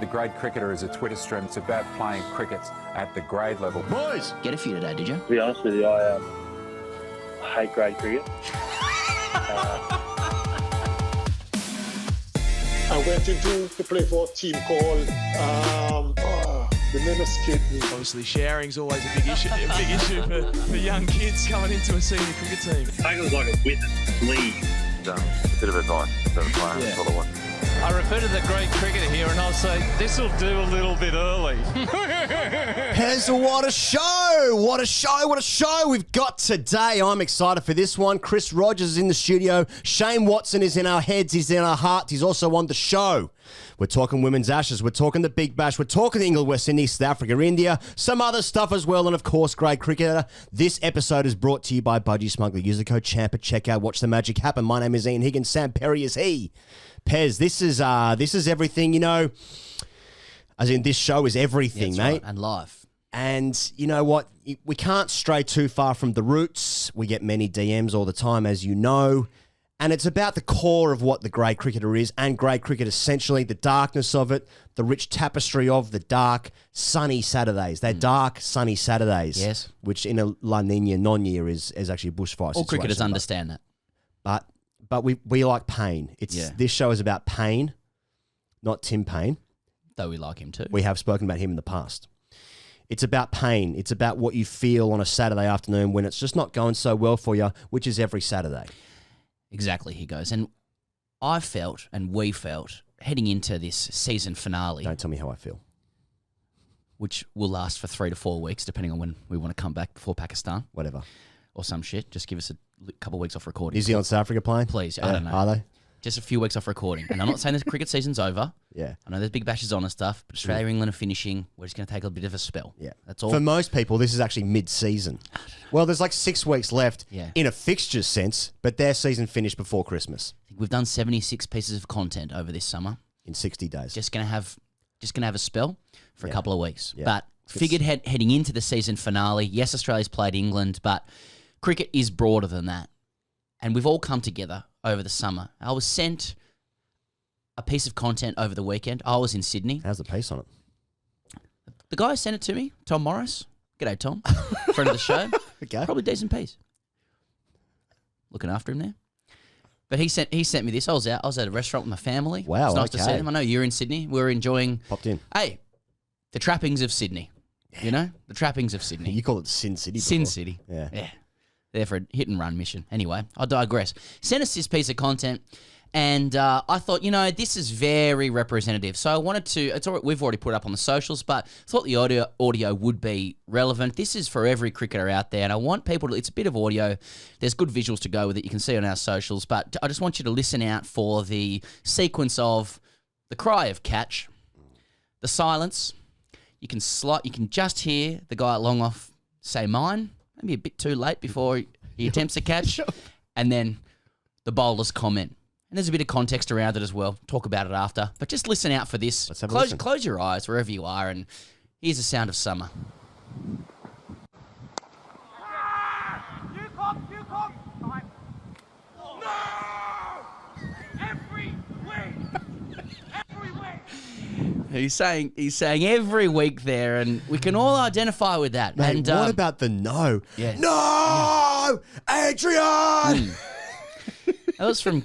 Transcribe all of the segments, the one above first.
The Grade Cricketer is a Twitter stream. It's about playing cricket at the grade level. Boys! Get a few today, did you? To be honest with you, I hate grade cricket. I went into to play for a team called the name escaped me. Obviously, sharing's always a big issue for young kids coming into a senior cricket team. I think it was like a witness league. A bit of advice for the player. That's what I want. I refer to the great cricketer here and I'll say, this'll do a little bit early. Pez, what a show! What a show! What a show we've got today. I'm excited for this one. Chris Rogers is in the studio. Shane Watson is in our heads. He's in our hearts. He's also on the show. We're talking Women's Ashes. We're talking the Big Bash. We're talking England, West Indies, South Africa, India. Some other stuff as well. And, of course, Grade Cricketer. This episode is brought to you by Budgie Smuggler. Use the code CHAMP at checkout. Watch the magic happen. My name is Ian Higgins. Sam Perry is he. Pez, this is everything, you know, as in this show is everything, mate. Right. And live. And you know what? We can't stray too far from the roots. We get many DMs all the time, as you know. And it's about the core of what the Grade Cricketer is, and Grade Cricket essentially, the darkness of it, the rich tapestry of the dark, sunny Saturdays. They're dark, sunny Saturdays. Yes. Which in a La Nina non-year is actually a bushfire All situation. cricketers understand that. But we like pain. This show is about pain, not Tim Payne. Though we like him too. We have spoken about him in the past. It's about pain. It's about what you feel on a Saturday afternoon when it's just not going so well for you, which is every Saturday. Exactly, he goes. And I felt, and we felt, heading into this season finale. Don't tell me how I feel. Which will last for 3 to 4 weeks, depending on when we want to come back before Pakistan. Whatever. Or some shit. Just give us a couple of weeks off recording. New Zealand, South Africa playing? Please. I don't know. Are they? Just a few weeks off recording. And I'm not saying the cricket season's over. Yeah. I know there's big bashes on and stuff, but Australia, England are finishing. We're just going to take a bit of a spell. Yeah. That's all. For most people, this is actually mid-season. Well, there's like 6 weeks left in a fixtures sense, but their season finished before Christmas. I think we've done 76 pieces of content over this summer. In 60 days. Just going to have a spell for a couple of weeks. Yeah. But figured heading into the season finale, yes, Australia's played England, but cricket is broader than that. And we've all come together over the summer. I was sent a piece of content over the weekend. I was in Sydney. How's the piece on it? The guy who sent it to me, Tom Morris. G'day, Tom. Friend of the show. Okay. Probably decent piece. Looking after him there. But he sent me this. I was at a restaurant with my family. Wow, It's nice to see okay. them. I know you're in Sydney. We were enjoying... Popped in. Hey, the trappings of Sydney. You know? The trappings of Sydney. You call it Sin City before. Sin City. Yeah. Yeah. There for a hit and run mission. Anyway, I digress. Sent us this piece of content, and I thought, you know, this is very representative. So I wanted to. It's all right, we've already put it up on the socials, but I thought the audio would be relevant. This is for every cricketer out there, and I want people to. It's a bit of audio. There's good visuals to go with it. You can see on our socials, but I just want you to listen out for the sequence of the cry of catch, the silence. You can just hear the guy at long off say mine. Maybe a bit too late before he attempts a catch, and then the bowler's comment. And there's a bit of context around it as well. Talk about it after. But just listen out for this. Let's have a listen. Close your eyes wherever you are, and here's the sound of summer. He's saying every week there, and we can all identify with that. Mate, and what about the no? Yeah. No! Adrian! That's from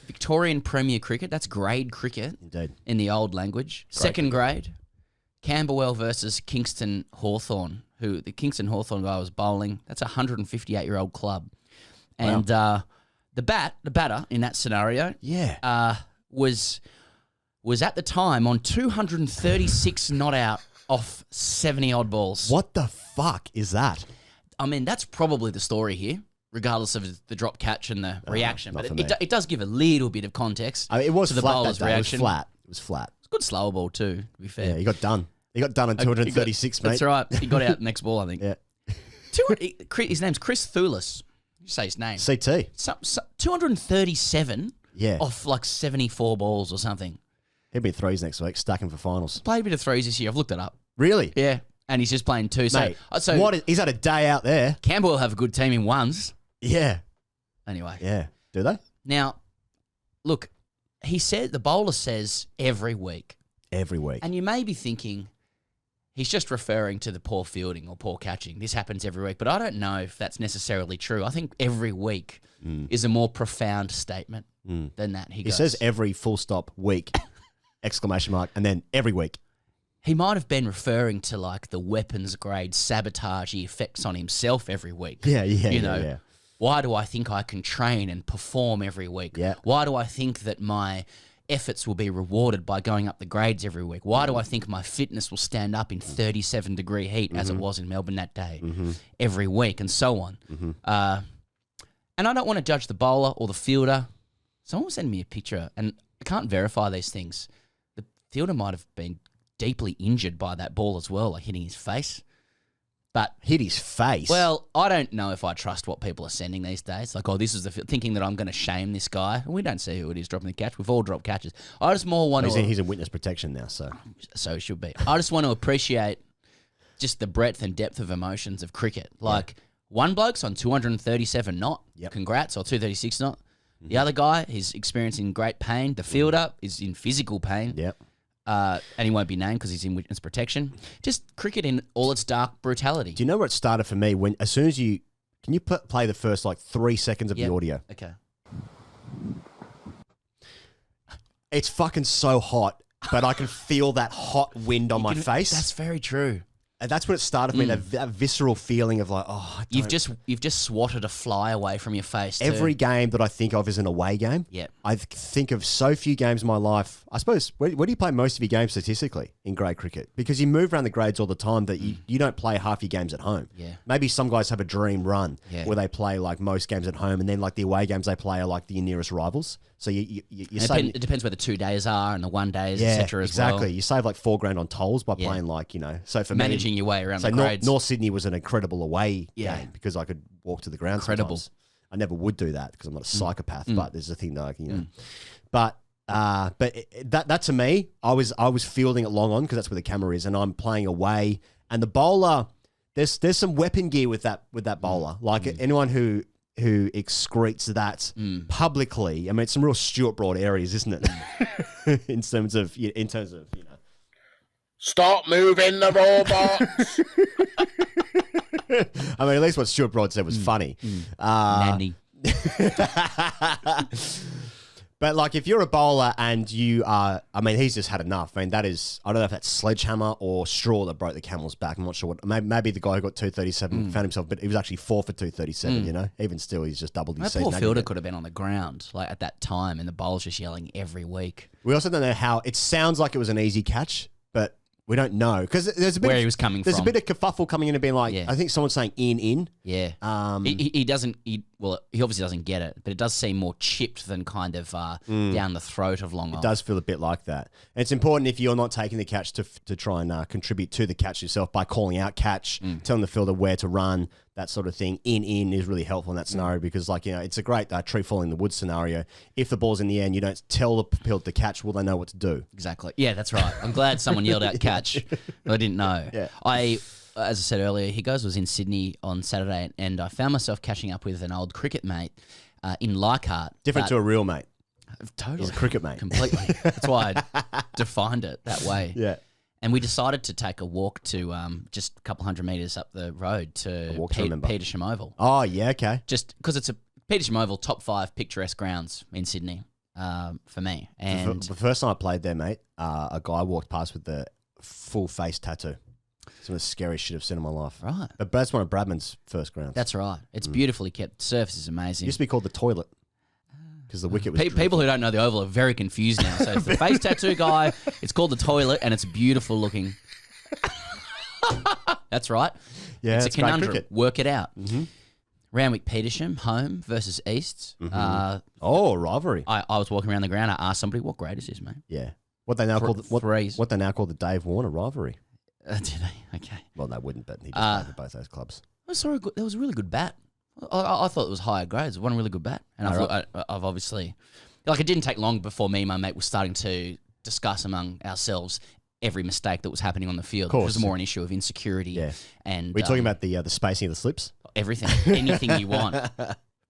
Victorian Premier Cricket. That's grade cricket. Indeed. In the old language. Second grade. Camberwell versus Kingston Hawthorn, who the Kingston Hawthorn guy was bowling. That's a 158-year-old club. And the batter in that scenario was at the time on 236 not out off 70-odd balls. What the fuck is that? I mean, that's probably the story here, regardless of the drop catch and the reaction. not But for me. it does give a little bit of context. I mean, it was to the flat bowler's that day. reaction. It was flat. It's a good slower ball too, to be fair. Yeah, he got done. He got done on 236, mate. That's right. He got out next ball, I think. Yeah. His name's Chris Thulis. You say his name. CT. 237 Yeah. off like 74 balls or something. He'll be threes next week, stacking for finals. Played a bit of threes this year. I've looked it up. Really? Yeah. And he's just playing two. Mate, So he's had a day out there. Campbell will have a good team in ones. Yeah. Anyway. Yeah. Do they? Now, look, he said, the bowler says every week. Every week. And you may be thinking, he's just referring to the poor fielding or poor catching. This happens every week. But I don't know if that's necessarily true. I think every week is a more profound statement than that. He He says every full stop week, exclamation mark, and then every week. He might have been referring to like the weapons grade sabotage he effects on himself every week. Yeah. You know, why do I think I can train and perform every week? Yeah. Why do I think that my efforts will be rewarded by going up the grades every week? Why do I think my fitness will stand up in 37-degree heat as it was in Melbourne that day every week, and so on? And I don't want to judge the bowler or the fielder. Someone sent me a picture, and I can't verify these things. The fielder might have been deeply injured by that ball as well, like hitting his face. But hit his face. Well, I don't know if I trust what people are sending these days. Like, oh, this is thinking that I'm going to shame this guy. We don't see who it is dropping the catch. We've all dropped catches. I just more want he's in witness protection now, so it should be. I just want to appreciate just the breadth and depth of emotions of cricket. Like, one bloke's on 237 knot. Yep. Congrats, or 236 knot. The other guy, he's experiencing great pain. The fielder is in physical pain. Yep. And he won't be named because he's in witness protection. Just cricket in all its dark brutality. Do you know where it started for me? When as soon as you can you play the first like 3 seconds of the audio? Okay. It's fucking so hot, but I can feel that hot wind on my face. That's very true. And that's when it started for me, that visceral feeling of like, you've just swatted a fly away from your face too. Every game that I think of is an away game. Yeah. I think of so few games in my life. I suppose, where do you play most of your games statistically in grade cricket? Because you move around the grades all the time that you don't play half your games at home. Yeah. Maybe some guys have a dream run where they play like most games at home, and then like the away games they play are like the nearest rivals. So you save... It depends where the 2 days are and the 1 days, etc. Exactly. Well. You save like $4,000 on tolls by playing like, so for managing me, your way around the grades. North Sydney was an incredible away game because I could walk to the ground sometimes. I never would do that because I'm not a psychopath, but there's a thing that I can, But that to me, I was fielding it long on because that's where the camera is, and I'm playing away. And the bowler, there's some weapon gear with that bowler. Like anyone who excretes that publicly, I mean, it's some real Stuart Broad areas, isn't it? in terms of Stop moving the robots. I mean, at least what Stuart Broad said was funny. Nanny. But like, if you're a bowler and you are, I mean, he's just had enough. I mean, that is, I don't know if that's sledgehammer or straw that broke the camel's back. I'm not sure what. Maybe the guy who got 237 found himself, but he was actually 4 for 237. Even still, he's just doubled his season. That poor fielder could have been on the ground like at that time, and the bowler's just yelling every week. We also don't know how. It sounds like it was an easy catch, but we don't know because there's a bit where he was coming from. There's a bit of kerfuffle coming in and being like, I think someone's saying in. Yeah. He doesn't. He obviously doesn't get it, but it does seem more chipped than kind of down the throat of long. It does feel a bit like that. And it's important if you're not taking the catch to try and contribute to the catch yourself by calling out catch, telling the fielder where to run, that sort of thing. In is really helpful in that scenario because, it's a great tree falling in the woods scenario. If the ball's in the air and you don't tell the fielder to catch, will they know what to do? Exactly. Yeah, that's right. I'm glad someone yelled out catch, but I didn't know. Yeah. As I said earlier, Higgos was in Sydney on Saturday, and I found myself catching up with an old cricket mate in Leichhardt. Different to a real mate. Totally. He's a cricket mate. Completely. That's why I defined it that way. Yeah. And we decided to take a walk to just a couple hundred metres up the road to Petersham Oval. Oh, yeah, okay. Just because it's a Petersham Oval, top 5 picturesque grounds in Sydney for me. And the first time I played there, mate, a guy walked past with the full face tattoo. Some of the scariest shit I've seen in my life. Right. But that's one of Bradman's first grounds. That's right. It's beautifully kept. The surface is amazing. It used to be called the toilet because the wicket was... People who don't know the Oval are very confused now. So the face tattoo guy, it's called the toilet, and it's beautiful looking. That's right. Yeah, it's a conundrum. cricket. Work it out. Randwick Petersham, home versus East. Rivalry. I was walking around the ground. I asked somebody, what grade is this, mate? Yeah. What they now call threes. What they now call the Dave Warner rivalry. Did they? Okay. Well, they wouldn't, but he just played for both those clubs. I saw there was a really good bat. I thought it was higher grades. One really good bat, and I've obviously, it didn't take long before me and my mate were starting to discuss among ourselves every mistake that was happening on the field. It was more an issue of insecurity. Yeah. And we're talking about the spacing of the slips. Everything, anything you want.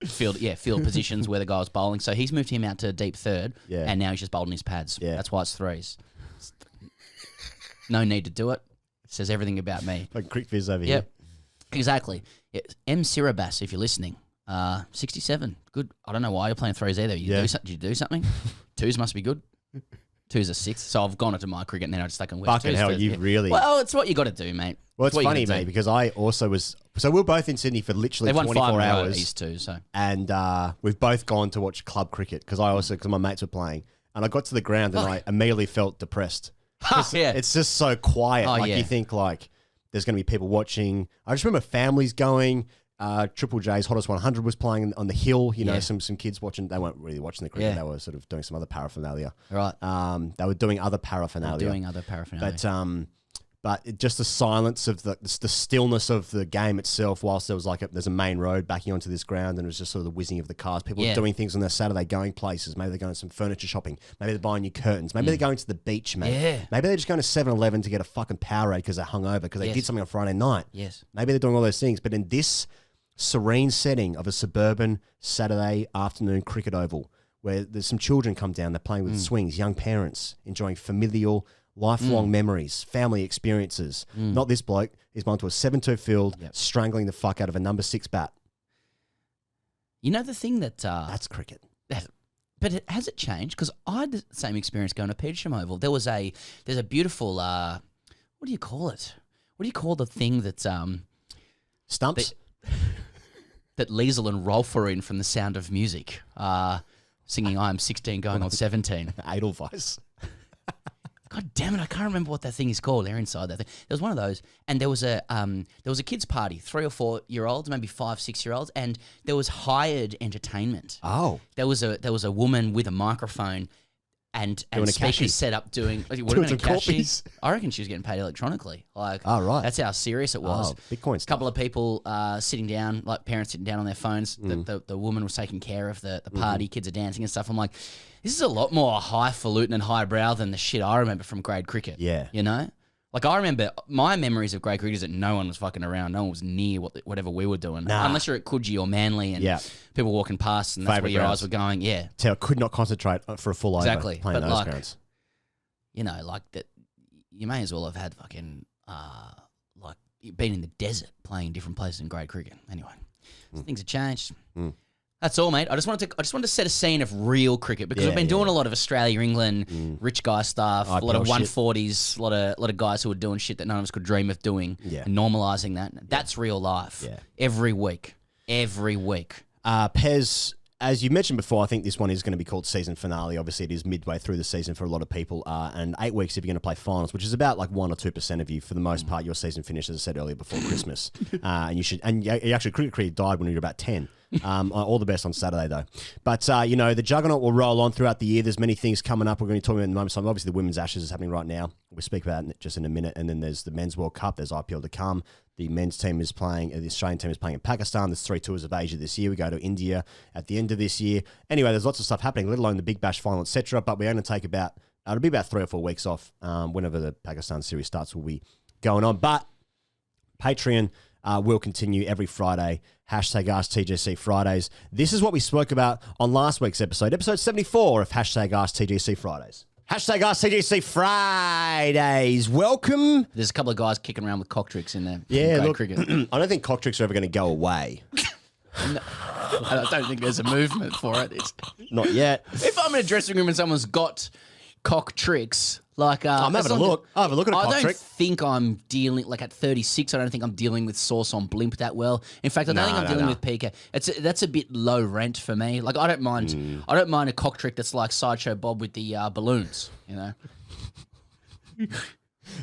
field positions where the guy was bowling. So he's moved him out to deep third, Yeah. and now he's just bowled in his pads. Yeah. That's why it's threes. No need to do it. It says everything about me. Like Crick Fizz over Yep, here. exactly. Yeah. M. Sirabas, if you're listening, 67. Good. I don't know why you're playing threes either. Did you do something? Twos must be good. Twos are six. So I've gone into my cricket and then I just stuck in West. Fucking hell, you really... Well, it's what you got to do, mate. Well, it's what you funny, gotta mate, do. because I also was... So we were both in Sydney for literally They won 24 5 in a row, hours. these two, so. And we've both gone to watch club cricket because my mates were playing. And I got to the ground and I immediately felt depressed. Yeah. It's just so quiet. Oh, like yeah. you think like there's going to be people watching. I just remember families going. Triple J's Hottest 100 was playing on the hill. You know, Yeah. some kids watching. They weren't really watching the cricket. Yeah. They were sort of doing some other paraphernalia. Right. They were doing other paraphernalia. Doing other paraphernalia. But just the silence of the stillness of the game itself, whilst there was there's a main road backing onto this ground, and it was just sort of the whizzing of the cars. People were doing things on their Saturday, going places. Maybe they're going to some furniture shopping. Maybe they're buying new curtains. Maybe they're going to the beach, mate. Yeah. Maybe they're just going to 7-Eleven to get a fucking Powerade because they're hungover because they did something on Friday night. Yes. Maybe they're doing all those things. But in this serene setting of a suburban Saturday afternoon cricket oval, where there's some children come down, they're playing with swings, young parents enjoying familial, lifelong memories, family experiences. Not this bloke. He's gone to a 7-2 field, strangling the fuck out of a number 6 bat. You know the thing that... That's cricket. But has it changed? Because I had the same experience going to Petersham Oval. There's a beautiful... what do you call it? What do you call the thing that's... Stumps? that Liesel and Rolf are in from The Sound of Music, singing I Am 16 going on 17. Edelweiss. God damn it! I can't remember what that thing is called. They're inside that thing. There was one of those, and there was a kids' party, 3 or 4 year olds, maybe 5, 6 year olds, and there was hired entertainment. Oh, There was a woman with a microphone and Doing a speakers cashy. set up doing. What Doing some corpies. I reckon she was getting paid electronically. Like, Oh, right. That's how serious it was. Oh, Bitcoin A stuff. couple of people sitting down, like parents sitting down on their phones. The woman was taking care of the party. Kids are dancing and stuff. I'm like, this is a lot more highfalutin and highbrow than the shit I remember from grade cricket. Yeah. You know? Like, I remember my memories of grade cricket is that no one was fucking around. No one was near whatever we were doing. Nah. Unless you're at Coogee or Manly and Yeah. people walking past and that's Favourite where your grounds. eyes were going. Yeah. Tell could not concentrate for a full Exactly. over playing But those like- grounds. You know, like that. You may as well have had fucking like been in the desert playing different places in grade cricket. Anyway, so things have changed. That's all, mate. I just wanted to set a scene of real cricket because we've been doing a lot of Australia, England, rich guy stuff, a lot of IPL shit. 140s, a lot of guys who are doing shit that none of us could dream of doing, Yeah. and normalising that. That's real life. Yeah. Every week. Pez, as you mentioned before, I think this one is going to be called season finale. Obviously, it is midway through the season for a lot of people, and 8 weeks if you're going to play finals, which is about like 1 or 2% of you for the most part. Your season finished, as I said earlier, before Christmas, and you actually cricket career died when you were about 10. All the best on Saturday though. But the juggernaut will roll on throughout the year. There's many things coming up. We're going to talk about in the moment. So obviously the Women's Ashes is happening right now. We'll speak about it just in a minute. And then there's the Men's World Cup. There's IPL to come. The men's team is playing. The Australian team is playing in Pakistan. There's 3 tours of Asia this year. We go to India at the end of this year. Anyway, there's lots of stuff happening, let alone the Big Bash final, etc. But we're going to take it'll be about 3 or 4 weeks off. Whenever the Pakistan series starts, we'll be going on. But Patreon will continue every Friday. Hashtag AskTGC Fridays. This is what we spoke about on last week's episode 74 of Hashtag AskTGC Fridays. Hashtag AskTGC Fridays. Welcome. There's a couple of guys kicking around with cock tricks in there. Yeah, grade look, cricket. I don't think cock tricks are ever going to go away. I don't think there's a movement for it. Not yet. If I'm in a dressing room and someone's got cock tricks, like I'm having a look. I'll have a look at a cock I don't trick. think I'm dealing like at 36. I don't think I'm dealing with sauce on blimp that well. In fact, I don't think I'm dealing with Pika. That's a bit low rent for me. Like I don't mind. I don't mind a cock trick that's like Sideshow Bob with the balloons. You know.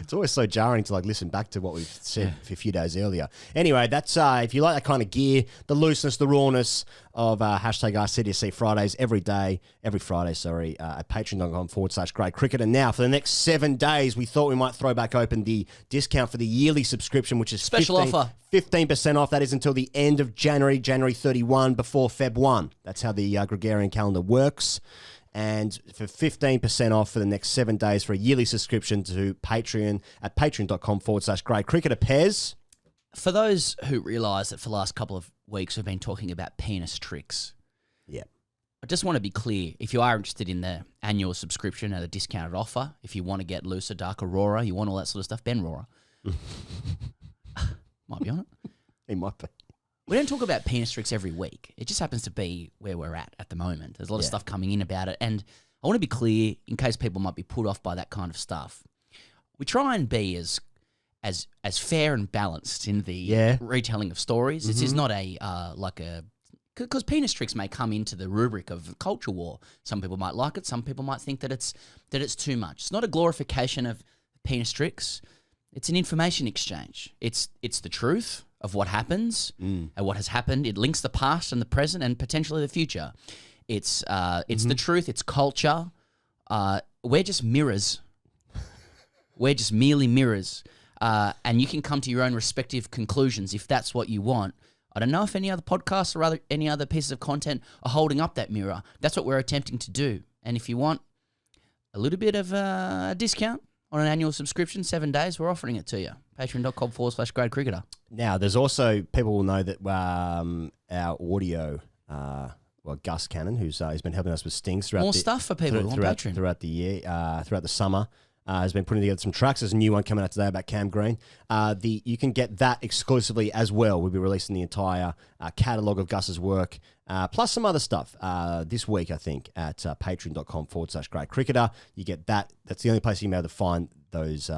It's always so jarring to like listen back to what we've said a few days earlier. Anyway, that's if you like that kind of gear, the looseness, the rawness of hashtag AskTGC Fridays every Friday, at patreon.com/great cricket. And now for the next 7 days, we thought we might throw back open the discount for the yearly subscription, which is Special offer. 15% off. That is until the end of January 31, before Feb 1. That's how the Gregorian calendar works. And for 15% off for the next 7 days for a yearly subscription to Patreon at patreon.com/great cricketer. Pez. For those who realise that for the last couple of weeks we've been talking about penis tricks, Yeah. I just want to be clear. If you are interested in the annual subscription at a discounted offer, if you want to get Looser, Dark Aurora, you want all that sort of stuff, Ben Rora might be on it. He might be. We don't talk about penis tricks every week. It just happens to be where we're at the moment. There's a lot of stuff coming in about it. And I want to be clear, in case people might be put off by that kind of stuff. We try and be as fair and balanced in the retelling of stories. This is not because penis tricks may come into the rubric of culture war. Some people might like it. Some people might think that it's too much. It's not a glorification of penis tricks. It's an information exchange. It's the truth of what happens and what has happened. It links the past and the present and potentially the future. It's the truth. It's culture. We're just mirrors. We're just merely mirrors. And you can come to your own respective conclusions if that's what you want. I don't know if any other podcasts or any other pieces of content are holding up that mirror. That's what we're attempting to do. And if you want a little bit of a discount on an annual subscription, 7 days, we're offering it to you. Patreon.com/GradeCricketer. Now, there's also, people will know that our audio, Gus Cannon, who's been helping us with stings throughout stuff for people on Patreon. Throughout the year, throughout the summer, has been putting together some tracks. There's a new one coming out today about Cam Green. You can get that exclusively as well. We'll be releasing the entire catalogue of Gus's work, plus some other stuff this week, I think, at patreon.com/GradeCricketer. You get that. That's the only place you can be able to find those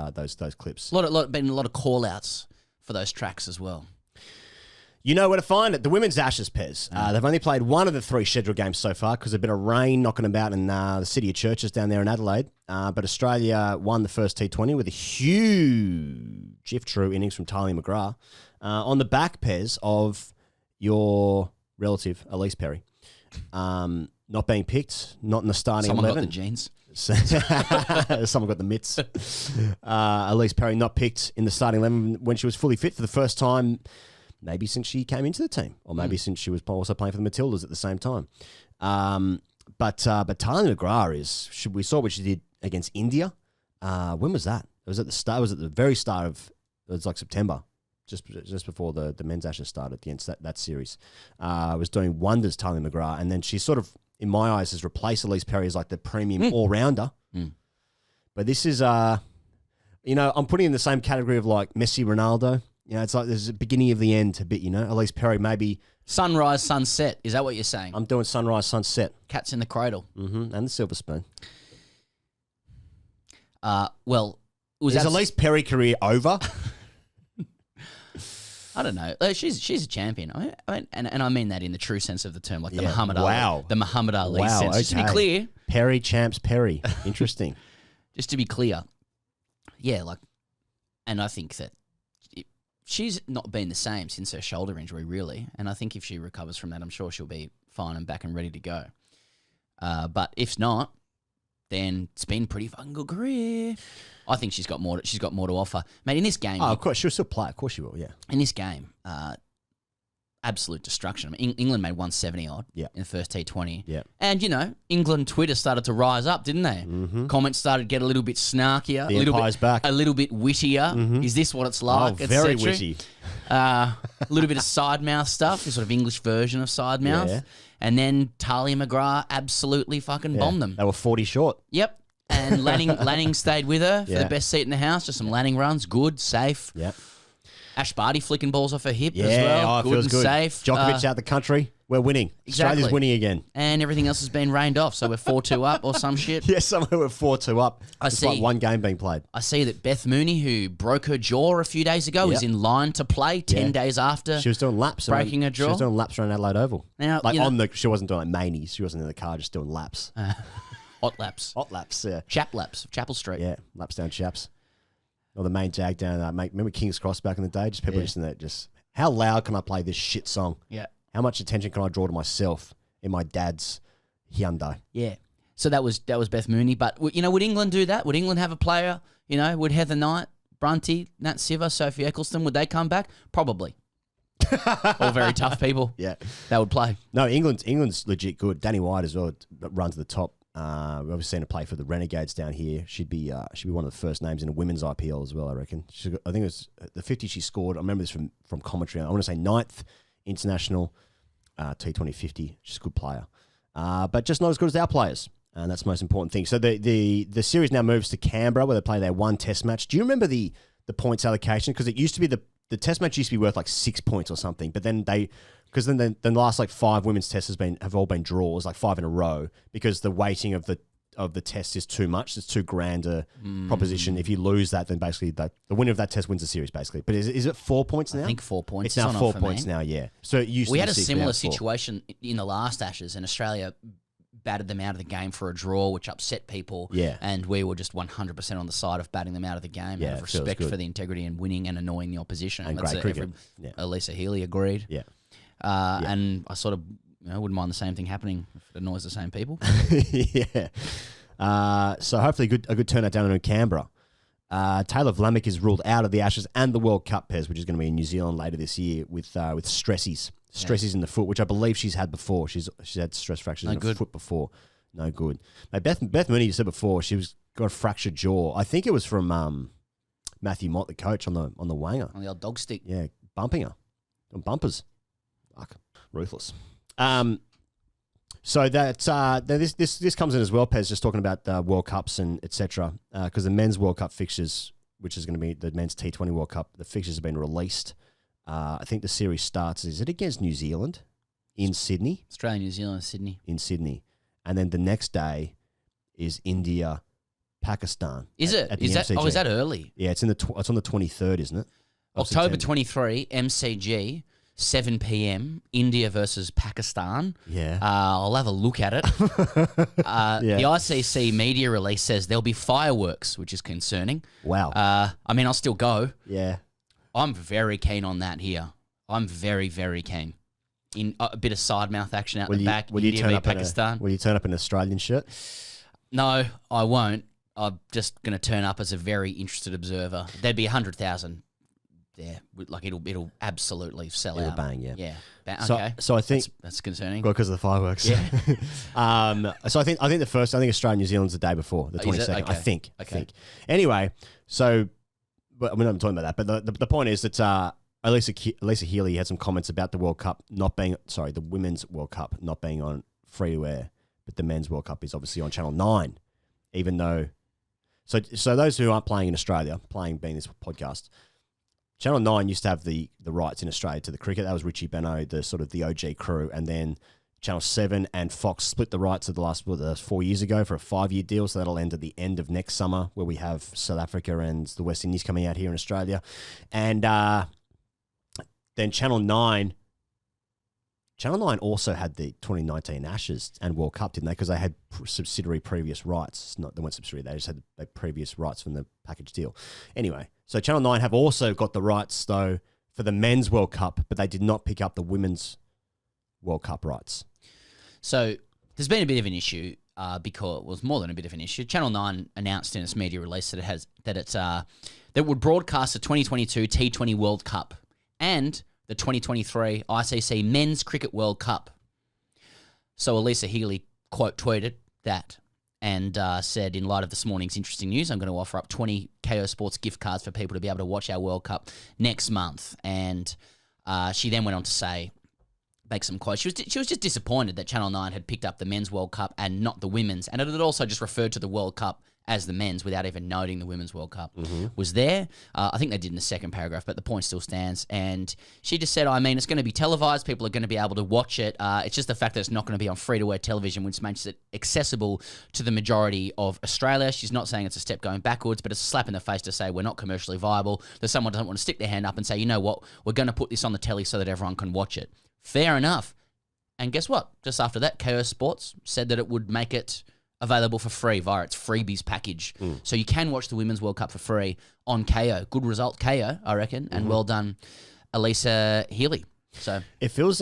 clips. Been a lot of call-outs for those tracks as well. You know where to find it. The women's Ashes, Pez. They've only played one of the 3 scheduled games so far because a bit of rain knocking about in the city of Churches down there in Adelaide. But Australia won the first T20 with a huge, if true, innings from Talia McGrath on the back, Pez, of your relative, Elise Perry. Not being picked, not in the starting 11. Someone got the genes. Someone got the mitts. Elise Perry not picked in the starting 11 when she was fully fit for the first time, maybe since she came into the team, or maybe since she was also playing for the Matildas at the same time. But Talia McGrath we saw what she did against India. When was that? It was at the start. It was at the very start of. It was like September, just before the men's Ashes started against that series. Was doing wonders, Talia McGrath, and then she sort of, in my eyes, has replaced Elise Perry as like the premium all rounder. But this is, I'm putting in the same category of like Messi, Ronaldo. It's like there's a beginning of the end a bit, Elise Perry, maybe. Sunrise, sunset. Is that what you're saying? I'm doing sunrise, sunset. Cats in the cradle. Mm-hmm. And the silver spoon. Is Elise Perry career over? I don't know. She's a champion. And I mean that in the true sense of the term, like the Muhammad Ali. The Muhammad Ali sense. Okay. Just to be clear. Perry champs Perry. Interesting. Just to be clear. Yeah, and I think that she's not been the same since her shoulder injury, really. And I think if she recovers from that, I'm sure she'll be fine and back and ready to go. But if not, then it's been a pretty fucking good career. I think she's got more to offer. Mate, in this game... Oh, of course. She'll still play. Of course she will, yeah. In this game, absolute destruction. I mean, England made 170-odd in the first T20. Yeah. And, England Twitter started to rise up, didn't they? Mm-hmm. Comments started to get a little bit snarkier. The Empire's back. A little bit wittier. Mm-hmm. Is this what it's like? Oh, very witty. A little bit of side mouth stuff, the sort of English version of side mouth. Yeah. And then Talia McGrath absolutely fucking bombed them. They were 40 short. Yep. And Lanning stayed with her for the best seat in the house. Just some Lanning runs. Good, safe. Yep. Ash Barty flicking balls off her hip as well. Good and good. Safe. Djokovic out the country. We're winning. Exactly. Australia's winning again. And everything else has been rained off. So we're 4-2 up or some shit. Yeah, somewhere we're 4-2 up. It's like one game being played. I see that Beth Mooney, who broke her jaw a few days ago, is in line to play 10 days after. She was doing laps. Breaking her jaw. She was doing laps around Adelaide Oval. Now, she wasn't doing like manies. She wasn't in the car just doing laps. Hot laps. Hot laps, yeah. Chap laps of Chapel Street. Yeah, laps down Chaps. Or the main jag down, remember King's Cross back in the day? Just people just in there, how loud can I play this shit song? Yeah. How much attention can I draw to myself in my dad's Hyundai? Yeah. So that was Beth Mooney. But, would England do that? Would England have a player, would Heather Knight, Brunty, Nat Siver, Sophie Eccleston, would they come back? Probably. All very tough people. Yeah. That would play. No, England's legit good. Danny White as well runs the top. We've obviously seen her play for the Renegades down here. She'd be one of the first names in a women's IPL as well, I reckon. I think it was the 50 she scored. I remember this from commentary. I want to say 9th international T20 50. She's a good player. But just not as good as our players. And that's the most important thing. So the series now moves to Canberra where they play their one test match. Do you remember the points allocation? Because it used to be the test match used to be worth like 6 points or something. But then the last like 5 women's tests have all been draws, like 5 in a row, because the weighting of the test is too much. It's too grand a proposition. If you lose that, then basically the winner of that test wins the series, basically. But is it 4 points now? I think 4 points. It's now 4 points now, yeah. So it used to we be had a 6, similar now it's 4. situation in the last Ashes, and Australia batted them out of the game for a draw, which upset people. Yeah. And we were just 100% on the side of batting them out of the game Yeah, out of it feels respect good. for the integrity and winning and annoying the opposition. And That's great cricket. Yeah. Alyssa Healy agreed. Yeah. And I sort of wouldn't mind the same thing happening if it annoys the same people. Yeah. So hopefully a good turnout down in Canberra. Taylor Vlamic is ruled out of the Ashes and the World Cup, Pez, which is going to be in New Zealand later this year with stressies. Stresses in the foot, which I believe she's had before. She's had stress fractures in her foot before. No good. Now, Beth Mooney, you said before, she got a fractured jaw. I think it was from Matthew Mott, the coach, on the wanger. On the old dog stick. Yeah, bumping her. On bumpers. Fuck. Ruthless. So that's this comes in as well, Pez, just talking about World Cups and etc. Because the men's World Cup fixtures, which is going to be the men's T20 World Cup, the fixtures have been released. I think the series starts, is it against New Zealand in Sydney? Australia, New Zealand, Sydney. In Sydney. And then the next day is India, Pakistan. Is it? Is that early? Yeah, it's on the 23rd, isn't it? October 23, MCG, 7 p.m, India versus Pakistan. Yeah. I'll have a look at it. The ICC media release says there'll be fireworks, which is concerning. Wow. I mean, I'll still go. Yeah. I'm very keen on that here. I'm very, very keen. In a bit of side mouth action out the back. Will you turn up Pakistan. Will you turn up in an Australian shirt? No, I won't. I'm just going to turn up as a very interested observer. There'd be 100,000 there. Like it'll absolutely sell out. It'll bang, yeah. Yeah. Okay. So I think that's concerning. Because of the fireworks. Yeah. So I think Australia and New Zealand's the day before, the 22nd. Okay. I think. Okay. Anyway, so but we're not talking about that. But the point is that Alyssa Healy had some comments about the World Cup the Women's World Cup not being on free to air, but the Men's World Cup is obviously on Channel 9, even though. So those who aren't playing in Australia, being this podcast, Channel 9 used to have the rights in Australia to the cricket. That was Richie Benaud, the sort of the OG crew, and then Channel 7 and Fox split the rights of the last 4 years ago for a 5-year deal, so that'll end at the end of next summer, where we have South Africa and the West Indies coming out here in Australia. And then Channel 9 also had the 2019 Ashes and World Cup, didn't they? Because they had subsidiary previous rights. They weren't subsidiary, they just had the previous rights from the package deal. Anyway, so Channel 9 have also got the rights, though, for the Men's World Cup, but they did not pick up the Women's World Cup rights. So there's been a bit of an issue because it was more than a bit of an issue. Channel 9 announced in its media release that it would broadcast the 2022 T20 World Cup and the 2023 ICC Men's Cricket World Cup. So Alyssa Healy quote tweeted that and said, in light of this morning's interesting news, I'm going to offer up 20 KO Sports gift cards for people to be able to watch our World Cup next month. And she then went on to say, make some quotes. She was just disappointed that Channel 9 had picked up the Men's World Cup and not the Women's, and it had also just referred to the World Cup as the Men's without even noting the Women's World Cup was there. I think they did in the second paragraph, but the point still stands. And she just said, I mean, it's going to be televised. People are going to be able to watch it. It's just the fact that it's not going to be on free-to-air television, which makes it accessible to the majority of Australia. She's not saying it's a step going backwards, but it's a slap in the face to say we're not commercially viable, that someone doesn't want to stick their hand up and say, you know what, we're going to put this on the telly so that everyone can watch it. Fair enough. And guess what? Just after that, KO Sports said that it would make it available for free via its freebies package. So you can watch the Women's World Cup for free on KO. Good result, KO, I reckon. And well done, Alyssa Healy. So it feels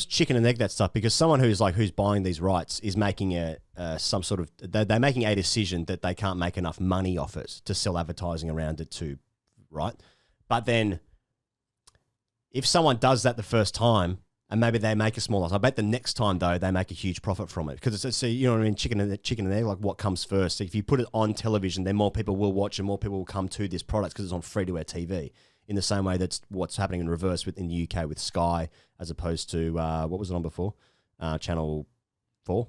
chicken and egg, that stuff, because someone who's buying these rights is making they're making a decision that they can't make enough money off it to sell advertising around it too, right? But then if someone does that the first time, and maybe they make a small loss. I bet the next time though they make a huge profit from it because it's you know what I mean, chicken and egg. Like what comes first? If you put it on television, then more people will watch and more people will come to this product because it's on free-to-air TV. In the same way that's what's happening in reverse in the UK with Sky, as opposed to what was it on before, Channel 4.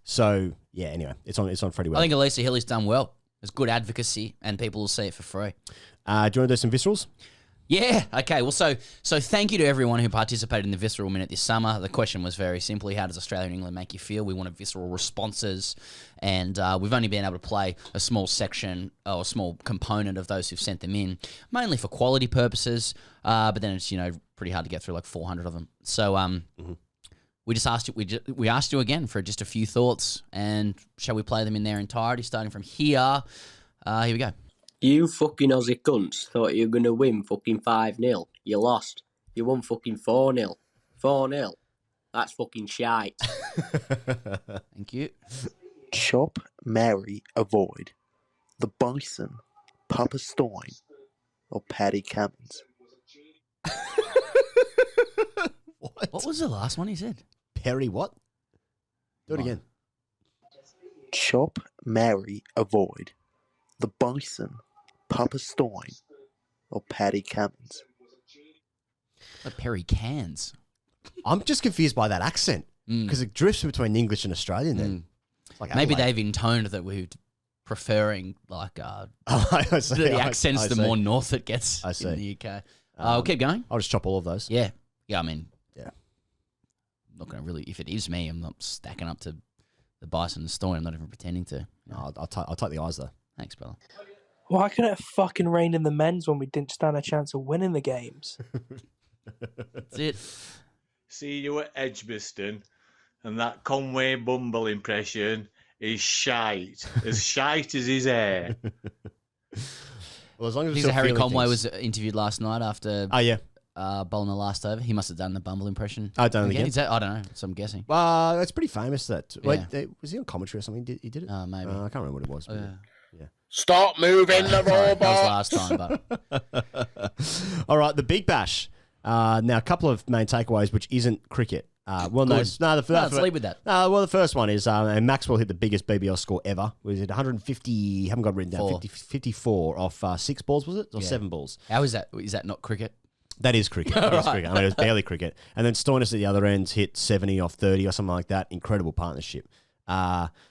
So yeah, anyway, it's on free-to-air. I think Alyssa Healy's done well. There's good advocacy, and people will see it for free. Do you want to do some viscerals? Yeah. Okay. Well, so thank you to everyone who participated in the Visceral Minute this summer. The question was very simply, how does Australia and England make you feel? We wanted visceral responses, and we've only been able to play a small section or a small component of those who've sent them in, mainly for quality purposes. But then it's pretty hard to get through like 400 of them. So we just asked you. We asked you again for just a few thoughts, and shall we play them in their entirety, starting from here? Here we go. You fucking Aussie cunts thought you were going to win fucking 5-0. You lost. You won fucking 4-0. 4-0. That's fucking shite. Thank you. Chop, marry, avoid. The Bison, Papa Stein, or Paddy Cummins. What was the last one he said? Perry what? Do it again. Chop, marry, avoid. The Bison, Papa Stein, or Paddy Cummins. Like Perry Cans. I'm just confused by that accent because it drifts between English and Australian. Then It's like maybe Adelaide. they've intoned that we're preferring like I see, the accents. I The see. more north it gets I see. in the UK. We'll keep going. I'll just chop all of those. Yeah. I mean, Yeah. I'm not going to really. If it is me, I'm not stacking up to the Bison and Stein. I'm not even pretending to. No, I'll take the eyes though. Thanks, brother. Why couldn't it fucking rain in the men's when we didn't stand a chance of winning the games? That's it. See you at Edgbaston, and that Conway Bumble impression is shite. As shite as his hair. Well, as long as These we're are Harry feeling Conway things. was interviewed last night after bowling the last over. He must have done the Bumble impression. I've done it again. Is that, I don't know. So I'm guessing. It's pretty famous that. Yeah. Wait, was he on commentary or something? He did it? Maybe. I can't remember what it was. but yeah. Stop moving the Sorry, that robot. was last time, but All right, the Big Bash. Now, a couple of main takeaways, which isn't cricket. let's leave with that. Well, the first one is and Maxwell hit the biggest BBL score ever. Was it 150? Haven't got it written down. 54 off 6 balls, was it? Or 7 balls? How is that? Is that not cricket? That is cricket. That is cricket. I mean, it was barely cricket. And then Stoinis at the other end hit 70 off 30 or something like that. Incredible partnership.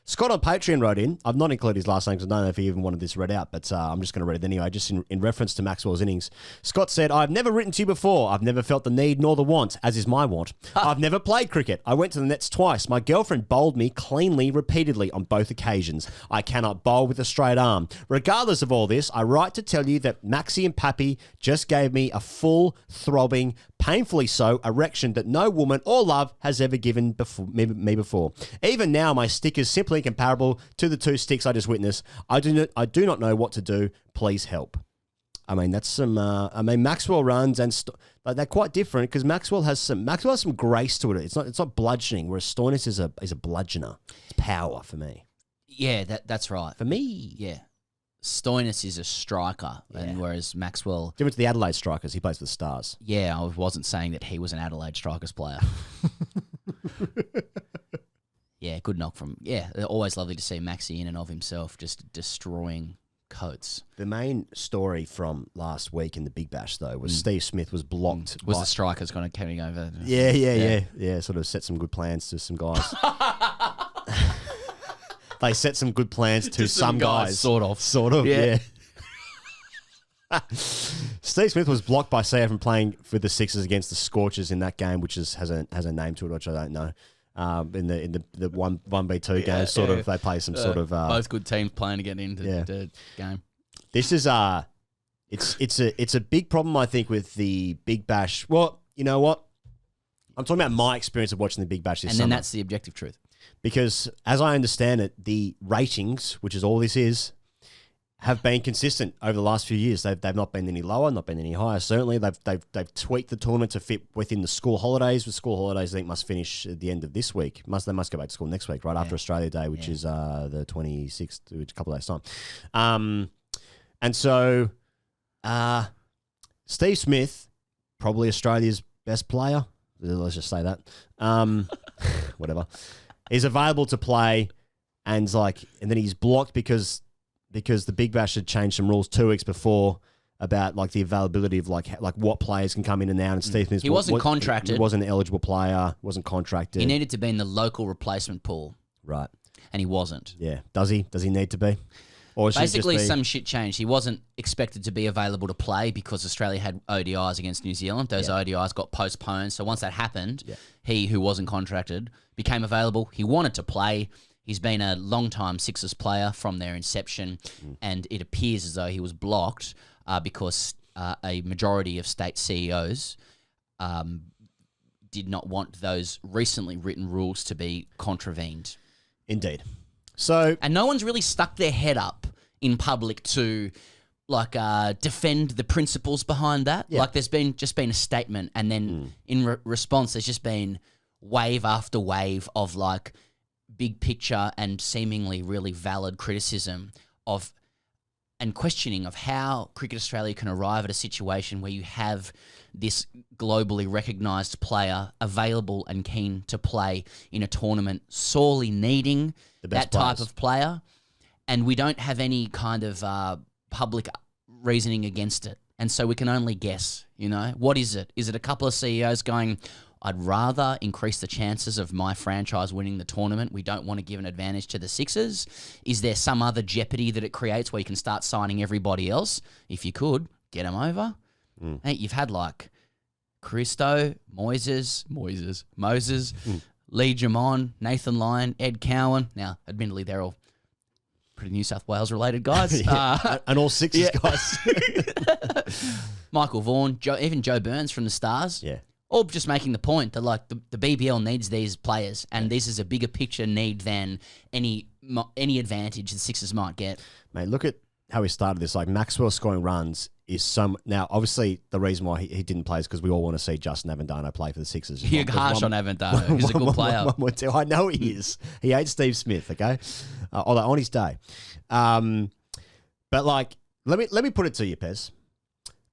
Scott on Patreon wrote in. I've not included his last name because I don't know if he even wanted this read out, but I'm just going to read it anyway, just in reference to Maxwell's innings. Scott said, I've never written to you before. I've never felt the need nor the want, as is my want. I've never played cricket. I went to the nets twice. My girlfriend bowled me cleanly, repeatedly on both occasions. I cannot bowl with a straight arm. Regardless of all this, I write to tell you that Maxie and Pappy just gave me a full, throbbing, painfully so, erection that no woman or love has ever given me before. Even now, my stick is simply comparable to the 2 sticks I just witnessed. I do not know what to do. Please help. I mean, that's some. Maxwell runs and like they're quite different because Maxwell has some grace to it. It's not bludgeoning, whereas Stoinis is a bludgeoner. It's power for me. Yeah, that's right. For me, yeah. Stoinis is a striker, and whereas Maxwell... Different to the Adelaide Strikers. He plays for the Stars. Yeah, I wasn't saying that he was an Adelaide Strikers player. Yeah, good knock from... Yeah, always lovely to see Maxie in and of himself just destroying coats. The main story from last week in the Big Bash, though, was Steve Smith was blocked. Was the Strikers kind of carrying over? Yeah. Sort of set some good plans to some guys. They set some good plans to some guys. Sort of. Yeah. Steve Smith was blocked by Saya from playing for the Sixers against the Scorchers in that game, which has a name to it, which I don't know. In the 1v2 game, sort of they play some sort of both good teams playing to get into the game. This is it's a big problem, I think, with the Big Bash. Well, you know what? I'm talking about my experience of watching the Big Bash this summer. And then that's the objective truth. Because as I understand it, the ratings, which is all this is, have been consistent over the last few years. They've not been any lower, not been any higher. Certainly, they've tweaked the tournament to fit within the school holidays. With school holidays, I think must finish at the end of this week. They must go back to school next week, right after Australia Day, which is the 26th, which is a couple of days time. And so, Steve Smith probably Australia's best player. Let's just say that. Whatever. He's available to play, and then he's blocked because the Big Bash had changed some rules 2 weeks before about the availability of like what players can come in and out. And Steve Smith, he wasn't contracted. He wasn't an eligible player. Wasn't contracted. He needed to be in the local replacement pool, right? And he wasn't. Yeah. Does he? Does he need to be? Or basically, some shit changed. He wasn't expected to be available to play because Australia had ODIs against New Zealand. Those ODIs got postponed. So once that happened, he, who wasn't contracted, became available. He wanted to play. He's been a long-time Sixers player from their inception, and it appears as though he was blocked because a majority of state CEOs did not want those recently written rules to be contravened. Indeed. So, and no one's really stuck their head up in public to defend the principles behind that. Yeah. Like there's been a statement, and then in response, there's just been wave after wave of big picture and seemingly really valid criticism of and questioning of how Cricket Australia can arrive at a situation where you have this globally recognised player available and keen to play in a tournament, sorely needing that type of player, and we don't have any kind of public reasoning against it. And so we can only guess, what is it? Is it a couple of CEOs going, I'd rather increase the chances of my franchise winning the tournament. We don't want to give an advantage to the Sixers. Is there some other jeopardy that it creates where you can start signing everybody else? If you could, get them over. Hey, you've had Christo, Moses, Lee Jamon, Nathan Lyon, Ed Cowan. Now, admittedly, they're all pretty New South Wales related guys. And all Sixers guys. Michael Vaughan, even Joe Burns from the Stars. Yeah. All just making the point that the BBL needs these players, and this is a bigger picture need than any advantage the Sixers might get. Mate, look at how he started this. Maxwell scoring runs is now obviously the reason why he didn't play is because we all want to see Justin Avendano play for the Sixers. You're harsh on Avendano. He's a good player. I know he is. He hates Steve Smith. Okay, although on his day, but let me put it to you, Pez.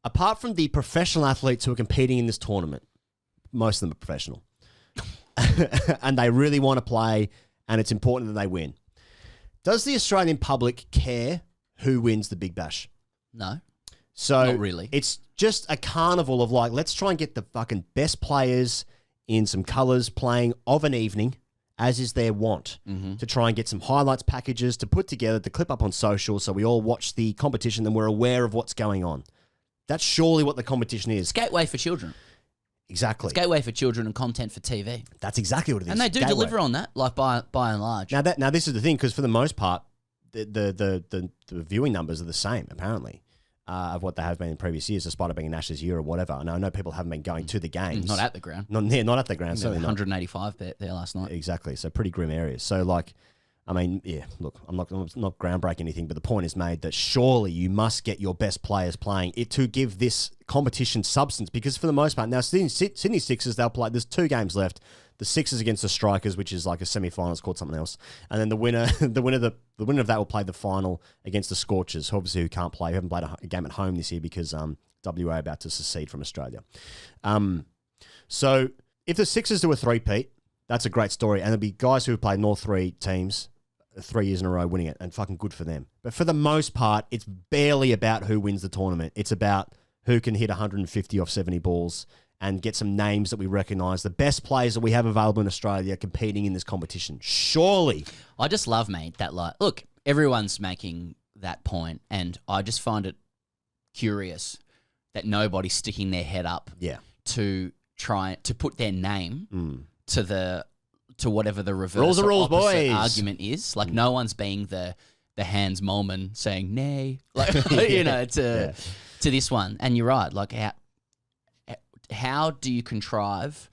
Apart from the professional athletes who are competing in this tournament, most of them are professional, and they really want to play, and it's important that they win. Does the Australian public care who wins the Big Bash? No. So not really. It's just a carnival of let's try and get the fucking best players in some colours playing of an evening, as is their want, to try and get some highlights packages to put together, to clip up on social so we all watch the competition and we're aware of what's going on. That's surely what the competition is. It's gateway for children. Exactly. It's gateway for children and content for TV. That's exactly what it is. And they do deliver on that, by and large. Now this is the thing, because for the most part, the viewing numbers are the same, apparently, of what they have been in previous years, despite it being an Ashes year or whatever. And I know people haven't been going to the games. Not at the ground. Not at the ground, certainly 185 there last night. Exactly. So pretty grim areas. So look, I'm not groundbreaking anything, but the point is made that surely you must get your best players playing it to give this competition substance, because for the most part, now Sydney Sixers, they'll play, there's 2 games left. The Sixers against the Strikers, which is a semi-final, it's called something else. And then the winner of that will play the final against the Scorchers, obviously who can't play, who haven't played a game at home this year because WA are about to secede from Australia. So if the Sixers do a three-peat, that's a great story. And there'll be guys who have played in all 3 teams 3 years in a row winning it, and fucking good for them. But for the most part, it's barely about who wins the tournament. It's about who can hit 150 off 70 balls and get some names that we recognise, the best players that we have available in Australia competing in this competition. Surely. I just love, mate, that look, everyone's making that point, and I just find it curious that nobody's sticking their head up to try to put their name to whatever the reverse rules are rules, boys argument is. No one's being the Hans Molman saying nay, to this one. And you're right. How do you contrive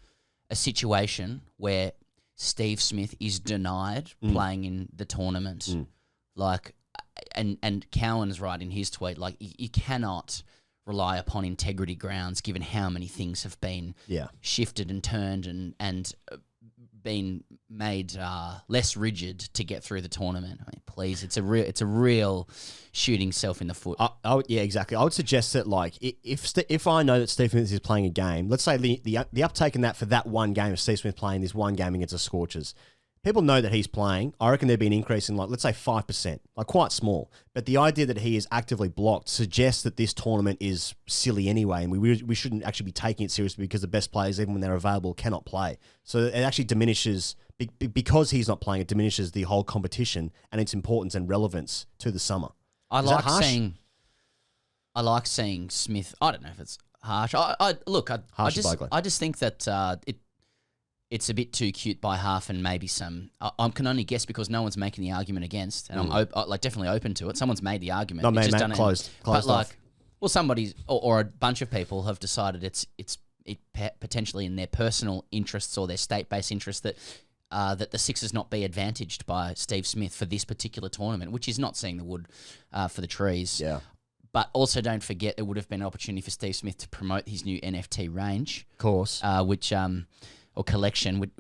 a situation where Steve Smith is denied playing in the tournament? And Cowan's right in his tweet. You cannot rely upon integrity grounds given how many things have been shifted and turned and been made less rigid to get through the tournament. I mean, please, it's a real shooting self in the foot. Yeah, exactly. I would suggest that, like, if I know that Steve Smith is playing a game, let's say the uptake in that for that one game of Steve Smith playing this one game against the Scorchers, people know that he's playing. I reckon there'd be an increase in, like, let's say 5%, like quite small. But the idea that he is actively blocked suggests that this tournament is silly anyway, and we shouldn't actually be taking it seriously because the best players, even when they're available, cannot play. So it actually diminishes, because he's not playing, it diminishes the whole competition and its importance and relevance to the summer. I like seeing Smith. I don't know if it's harsh. I just think that it's a bit too cute by half, and maybe some. I can only guess because no one's making the argument against, and I'm definitely open to it. Someone's made the argument. Not me, mate. Closed off. Well, somebody or a bunch of people have decided it's potentially in their personal interests or their state-based interests that the Sixers not be advantaged by Steve Smith for this particular tournament, which is not seeing the wood for the trees. Yeah. But also don't forget it would have been an opportunity for Steve Smith to promote his new NFT range. Of course. Or collection,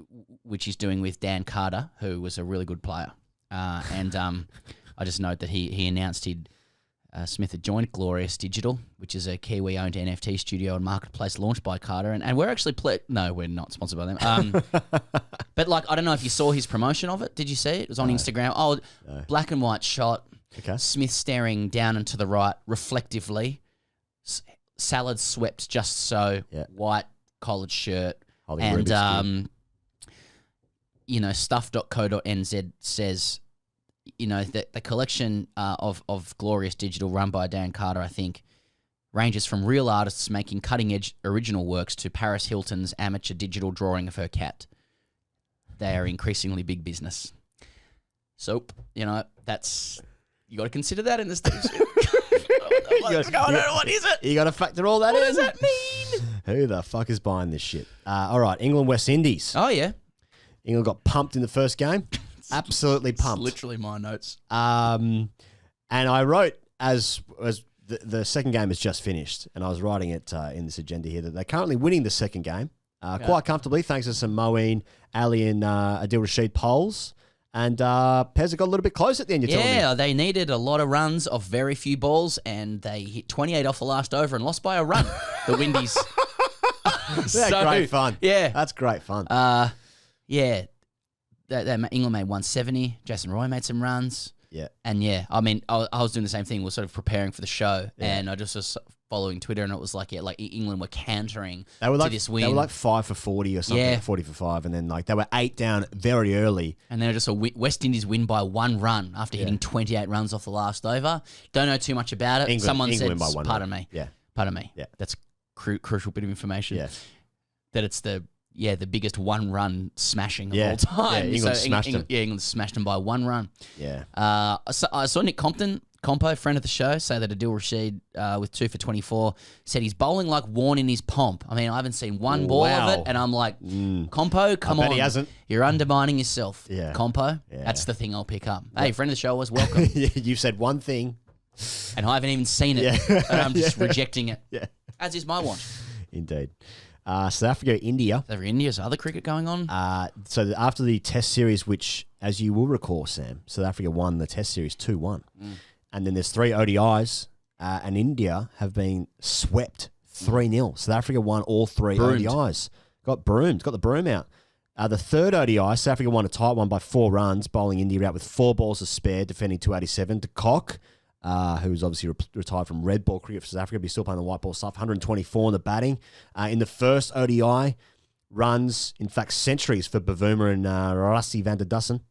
which he's doing with Dan Carter, who was a really good player. And I just note that he announced Smith had joined Glorious Digital, which is a Kiwi-owned NFT studio and marketplace launched by Carter. And we're actually no, we're not sponsored by them. But like, I don't know if you saw his promotion of it. Did you see it? It was on Instagram. Oh, no. Black and white shot. Okay. Smith staring down and to the right, reflectively. Salad swept just so. Yeah. White collared shirt. Holy and stuff.co.nz says, that the collection of Glorious Digital run by Dan Carter, I think, ranges from real artists making cutting-edge original works to Paris Hilton's amateur digital drawing of her cat. They are increasingly big business. So, that's... You got to consider that in this thing. What is it? You got to factor all that in. What does that mean? Who the fuck is buying this shit? All right, England, West Indies. Oh, yeah. England got pumped in the first game. Absolutely pumped. It's literally my notes. And I wrote, as the second game has just finished, and I was writing it in this agenda here, that they're currently winning the second game quite comfortably, thanks to some Moeen, Ali, and Adil Rashid poles. And Pez got a little bit close at the end, you're telling me. Yeah, they needed a lot of runs off very few balls, and they hit 28 off the last over and lost by a run, the Windies. That's great fun. Yeah. That's great fun. Yeah. England made 170. Jason Roy made some runs. Yeah. And yeah, I mean, I was doing the same thing. We're sort of preparing for the show, and I just was following Twitter, and it was like, England were cantering to this win. They were like 5 for 40 or something, 40 for 5, and then like they were 8 down very early. And then just West Indies win by 1 run after hitting 28 runs off the last over. Don't know too much about it. England said, by 1 pardon run. me. Yeah. Pardon me. Yeah. That's crucial bit of information. Yeah. That it's the biggest 1-run smashing of all time. Yeah, England smashed them. Yeah, England smashed them by 1 run. Yeah. I saw Nick Compo, friend of the show, say that Adil Rashid with 2 for 24 said he's bowling like worn in his pomp. I mean, I haven't seen one ball of it, and I'm like, Compo, come on. I bet he hasn't. You're undermining yourself, Yeah. Compo. Yeah. That's the thing I'll pick up. Hey, friend of the show, was welcome. You've said one thing. And I haven't even seen it, and I'm just rejecting it. Yeah. As is my want. Indeed. South Africa, India. South Africa, India. Is other cricket going on? So after the Test series, which, as you will recall, Sam, South Africa won the Test series 2-1. And then there's 3 ODIs, and India have been swept 3-0. South Africa won all 3 ODIs. Got the broom out. The third ODI, South Africa won a tight one by 4 runs, bowling India out with 4 balls to spare, defending 287. De Kock, who's obviously retired from red ball cricket for South Africa, but he's still playing the white ball stuff. 124 in the batting. In the first ODI, runs, in fact, centuries for Bavuma and Rassie van der Dussen.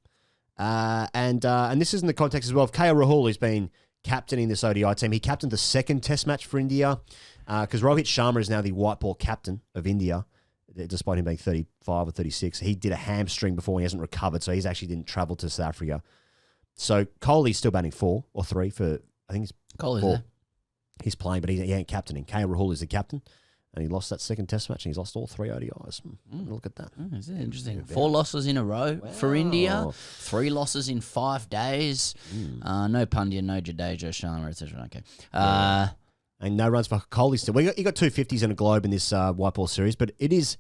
And this is in the context as well of KL Rahul, who's been captaining this ODI team. He captained the second Test match for India because Rohit Sharma is now the white ball captain of India, despite him being 35 or 36. He did a hamstring before, he hasn't recovered, so he's actually didn't travel to South Africa. So Kohli's still batting 4 or 3 for, I think he's Kohli's 4. there. He's playing, but he ain't captaining. KL Rahul is the captain, and he lost that second Test match, and he's lost all 3 ODIs. Look at that. Is it interesting? 4 losses in a row for India. 3 losses in 5 days. No Pandya, no Jadeja, Sharma, etc. Okay. And no runs for Kohli still. He got 250s and a globe in this white ball series, but it is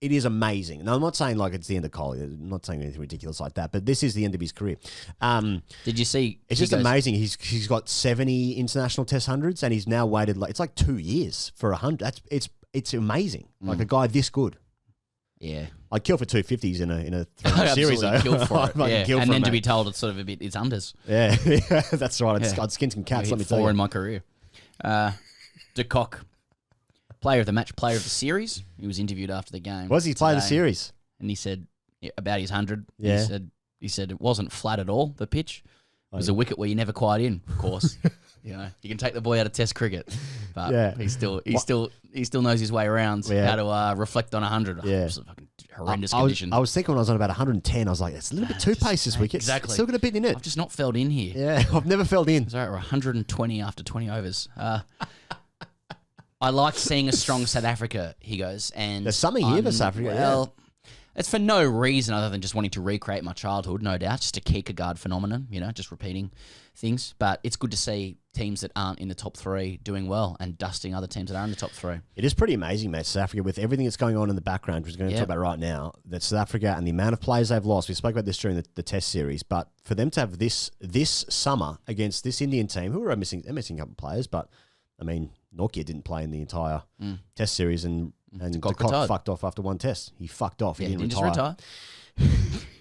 it is amazing. Now, I'm not saying like it's the end of college. I'm not saying anything ridiculous like that, but this is the end of his career. Did you see? It's just amazing. He's got 70 international test hundreds, and he's now waited it's like 2 years for 100. It's amazing. Like a guy this good. Yeah, I'd kill for 250s in a series though. Kill for it. Yeah. Kill and then to be told it's sort of it's unders. Yeah, that's right. I'd skin some cats. Let me tell you. 4 in my career. De Kock, player of the match, player of the series. He was interviewed after the game. Was he player of the series? And he said about his 100. Yeah. He said it wasn't flat at all. The pitch. It was a wicket where you never quite in. Of course, you can take the boy out of Test cricket, but he still knows his way around how to reflect on 100. Yeah, fucking horrendous conditions. I was thinking when I was on about 110, I was like, it's a little bit too pace this wicket. Exactly. It's still got a bit in it. I've just not felled in here. Yeah, I've never felled in. It's over 120 after 20 overs. I like seeing a strong South Africa, he goes. And there's something here for South Africa. Well, it's for no reason other than just wanting to recreate my childhood, no doubt. Just a Kierkegaard phenomenon, just repeating things. But it's good to see teams that aren't in the top 3 doing well and dusting other teams that are in the top 3. It is pretty amazing, mate, South Africa, with everything that's going on in the background, which we're going to talk about right now, that South Africa and the amount of players they've lost. We spoke about this during the Test series, but for them to have this summer against this Indian team, who are missing a couple of players, but, I mean, Nokia didn't play in the entire Test series, and De Kock fucked off after 1 test. He fucked off. He didn't retire.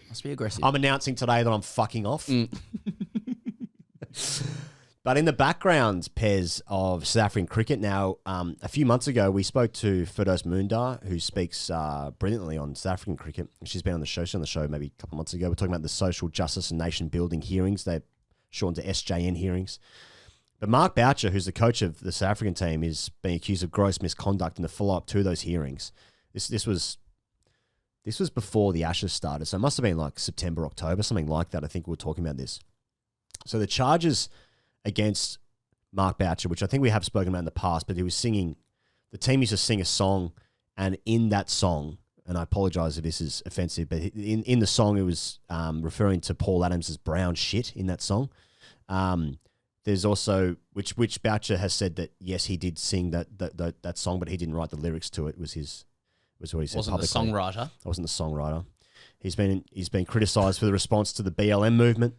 Must be aggressive. I'm announcing today that I'm fucking off. But in the background, Pez, of South African cricket now, a few months ago, we spoke to Firdaus Moondar, who speaks brilliantly on South African cricket. She's been on the show maybe a couple of months ago. We're talking about the social justice and nation-building hearings. They've shortened to SJN Hearings. But Mark Boucher, who's the coach of the South African team, is being accused of gross misconduct in the follow-up to those hearings. This was before the Ashes started, so it must have been like September, October, something like that. I think we were talking about this. So the charges against Mark Boucher, which I think we have spoken about in the past, but he was singing, the team used to sing a song, and in that song, and I apologise if this is offensive, but in the song it was referring to Paul Adams as brown shit in that song. There's also, which Boucher has said that, yes, he did sing that song, but he didn't write the lyrics to it. It was what he said publicly. I wasn't the songwriter. He's been criticised for the response to the BLM movement,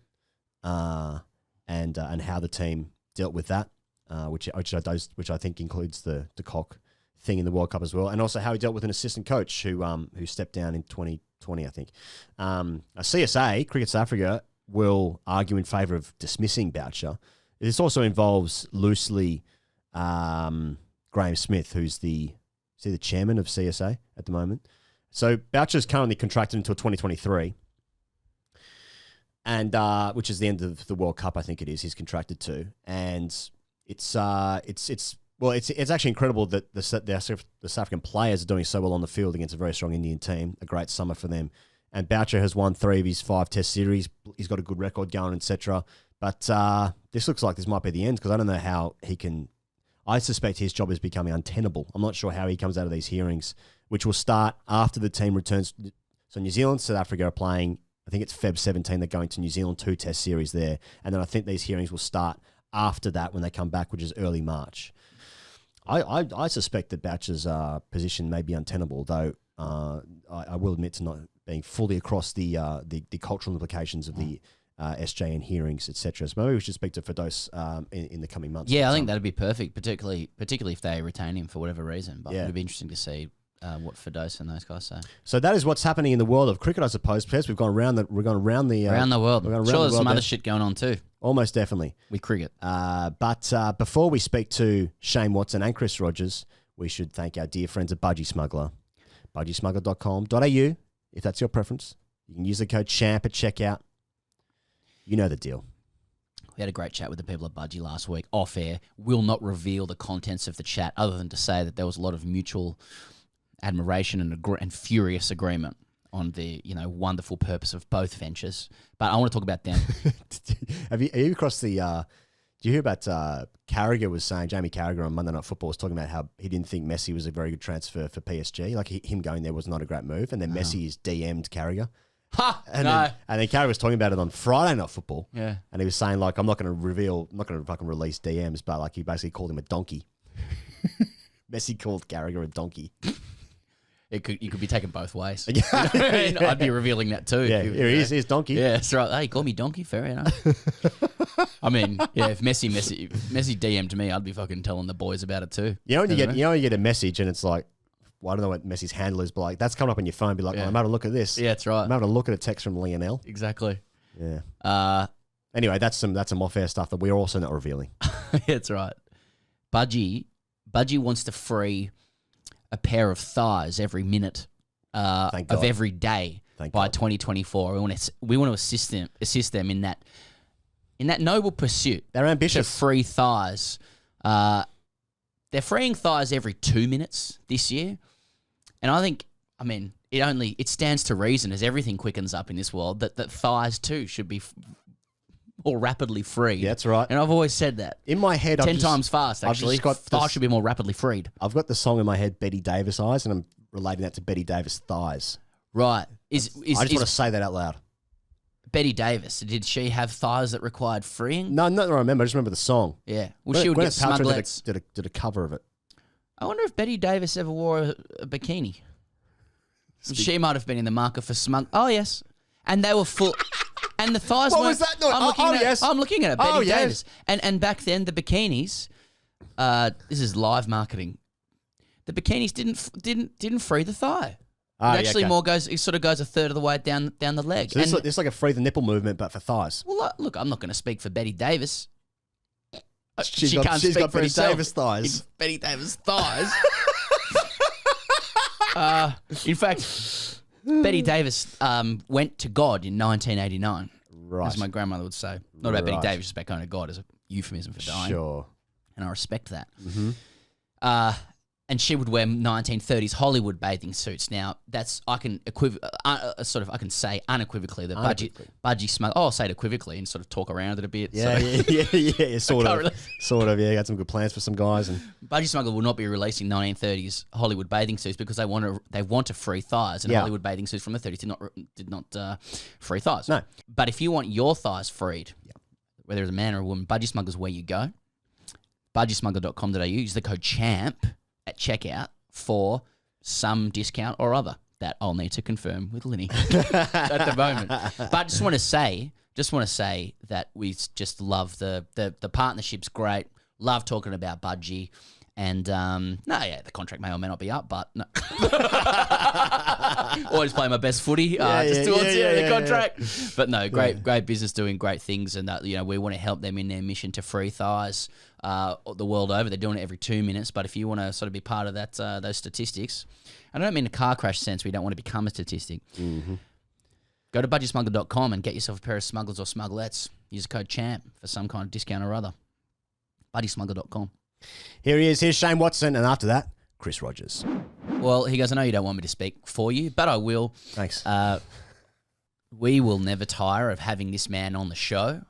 and how the team dealt with that, which I think includes the De Kock thing in the World Cup as well, and also how he dealt with an assistant coach who stepped down in 2020, I think. CSA, Cricket South Africa, will argue in favour of dismissing Boucher. This also involves loosely Graham Smith, who's the chairman of CSA at the moment. So Boucher's currently contracted until 2023, and which is the end of the World Cup, I think it is. He's contracted to, and it's actually incredible that the South African players are doing so well on the field against a very strong Indian team. A great summer for them, and Boucher has won 3 of his 5 Test series. He's got a good record going, etc. But this looks like this might be the end, because I don't know how he can. I suspect his job is becoming untenable. I'm not sure how he comes out of these hearings, which will start after the team returns. So New Zealand, South Africa are playing, I think it's Feb 17, they're going to New Zealand, 2 Test series there. And then I think these hearings will start after that when they come back, which is early March. I suspect that Boucher's position may be untenable, though I will admit to not being fully across the cultural implications of the SJN hearings, etc. So maybe we should speak to Firdaus in the coming months. Yeah, I think that'd be perfect, particularly if they retain him for whatever reason. But it'd be interesting to see what Firdaus and those guys say. So that is what's happening in the world of cricket, I suppose. Pez, we've gone around the around the world. Sure, there's some other shit going on too. Almost definitely with cricket. But before we speak to Shane Watson and Chris Rogers, we should thank our dear friends at Budgie Smuggler, budgiesmuggler.com.au. If that's your preference, you can use the code CHAMP at checkout. You know the deal. We had a great chat with the people at Budgie last week, off air. Will not reveal the contents of the chat, other than to say that there was a lot of mutual admiration and furious agreement on the wonderful purpose of both ventures. But I want to talk about them. Are you across the? Do you hear about Carragher was saying, Jamie Carragher on Monday Night Football was talking about how he didn't think Messi was a very good transfer for PSG. Like him going there was not a great move, and then Messi is DM'd Carragher. Ha! And then Carragher was talking about it on Friday Night Football. Yeah. And he was saying, like, I'm not going to fucking release DMs, but like he basically called him a donkey. Messi called Carragher a donkey. You could be taken both ways. You know what I mean? I'd be revealing that too. Yeah, here he is. Here's Donkey. Yeah, that's right. Hey, call me Donkey. Fair enough. I mean, yeah, if Messi DM'd me, I'd be fucking telling the boys about it too. You know when you get a message and it's like, well, I don't know what Messi's handle is, but like that's coming up on your phone. Be like, oh, I'm having a look at this. Yeah, that's right. I'm having a look at a text from Lionel. Exactly. Yeah. Anyway, that's some off-air stuff that we're also not revealing. That's right. Budgie wants to free a pair of thighs every minute of every day by 2024. We want to assist them in that noble pursuit. They're ambitious. To free thighs. They're freeing thighs every 2 minutes this year, and I mean, it stands to reason as everything quickens up in this world that thighs too should be more rapidly freed. Yeah, that's right. And I've always said that. In my head, 10 times fast, actually. Thighs should be more rapidly freed. I've got the song in my head, Betty Davis Eyes, and I'm relating that to Betty Davis Thighs. Right. I just want to say that out loud. Betty Davis, did she have thighs that required freeing? No, not that I remember. I just remember the song. Yeah. Well, she would get smugglettes. Did a cover of it. I wonder if Betty Davis ever wore a bikini. She might have been in the market for smug. Oh, yes. And they were full... And the thighs What weren't... was that? No, yes. I'm looking at it. Betty yes. Davis. And back then, the bikinis... this is live marketing. The bikinis didn't free the thigh. It actually it sort of goes a third of the way down the leg. So it's like a free the nipple movement, but for thighs. Well, look, I'm not going to speak for Betty Davis. She's got Betty Davis thighs. Betty Davis thighs. In fact, Betty Davis went to God in 1989. Right. As my grandmother would say. Not about Betty Davis, just about going to God as a euphemism for dying. Sure. And I respect that. Mm-hmm. And she would wear 1930s Hollywood bathing suits. Now, I can say unequivocally that Budgie smuggled. Oh, I'll say it equivocally and sort of talk around it a bit. Yeah, sort of. Yeah, got some good plans for some guys. And Budgie Smuggler will not be releasing 1930s Hollywood bathing suits because they want to free thighs, and Hollywood bathing suits from the 30s did not free thighs. No, but if you want your thighs freed, whether it's a man or a woman, Budgie Smuggler's where you go. Budgiesmuggler.com.au. Use the code CHAMP at checkout for some discount or other that I'll need to confirm with Linny at the moment. But I just want to say that we just love the partnership's great. Love talking about Budgie. And, the contract may or may not be up, but no. Always play my best footy towards the contract. Yeah. But no, great business doing great things. And, we want to help them in their mission to free thighs the world over. They're doing it every 2 minutes. But if you want to sort of be part of that, those statistics, I don't mean a car crash sense. We don't want to become a statistic. Mm-hmm. Go to budgiesmuggler.com and get yourself a pair of smugglers or smugglettes. Use the code CHAMP for some kind of discount or other. Budgiesmuggler.com. Here he is. Here's Shane Watson. And after that, Chris Rogers. Well, he goes, I know you don't want me to speak for you, but I will. Thanks. We will never tire of having this man on the show.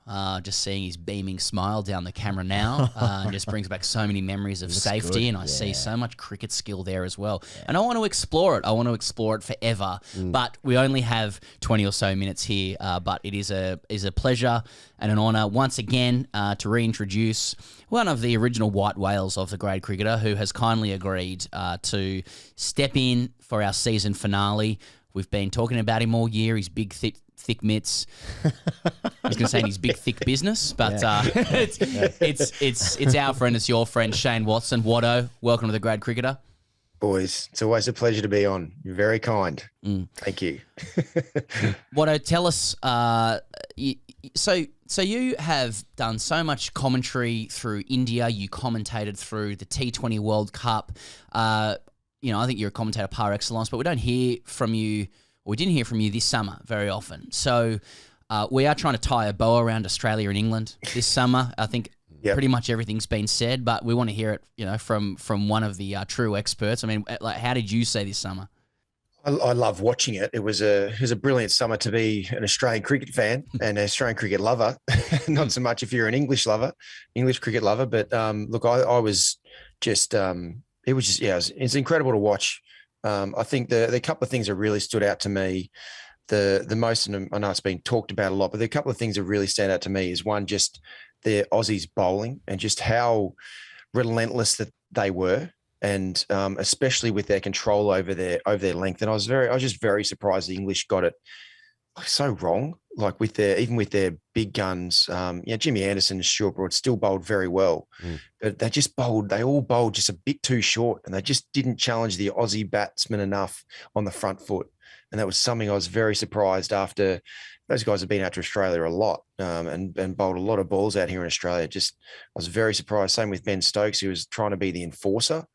Just seeing his beaming smile down the camera now just brings back so many memories of safety, and I see so much cricket skill there as well. Yeah. And I want to explore it. I want to explore it forever. But we only have 20 or so minutes here. But it is a pleasure and an honour once again to reintroduce one of the original white whales of the grade cricketer who has kindly agreed to step in for our season finale. We've been talking about him all year. His big, thick mitts. I was going to say his big, thick business, but it's our friend, it's your friend, Shane Watson. Watto, welcome to the Grade Cricketer. Boys, it's always a pleasure to be on. You're very kind. Thank you. Watto, tell us. So you have done so much commentary through India. You commentated through the T20 World Cup. I think you're a commentator par excellence, but we don't hear from you, or we didn't hear from you this summer very often. So we are trying to tie a bow around Australia and England this summer. I think pretty much everything's been said, but we want to hear it, from one of the true experts. I mean, how did you say this summer? I love watching it. It was a brilliant summer to be an Australian cricket fan and an Australian cricket lover. Not so much if you're an English cricket lover, but look, I was just. It was just, it's incredible to watch. I think the couple of things that really stood out to me, the most, and I know it's been talked about a lot, but the couple of things that really stand out to me is one, just the Aussies bowling and just how relentless that they were. and especially with their control over their length. And I was just very surprised the English got it so wrong. Like even with their big guns, Jimmy Anderson and Stuart Broad still bowled very well, but they all bowled just a bit too short, and they just didn't challenge the Aussie batsmen enough on the front foot. And that was something I was very surprised after. Those guys have been out to Australia a lot and bowled a lot of balls out here in Australia. I was very surprised. Same with Ben Stokes, who was trying to be the enforcer,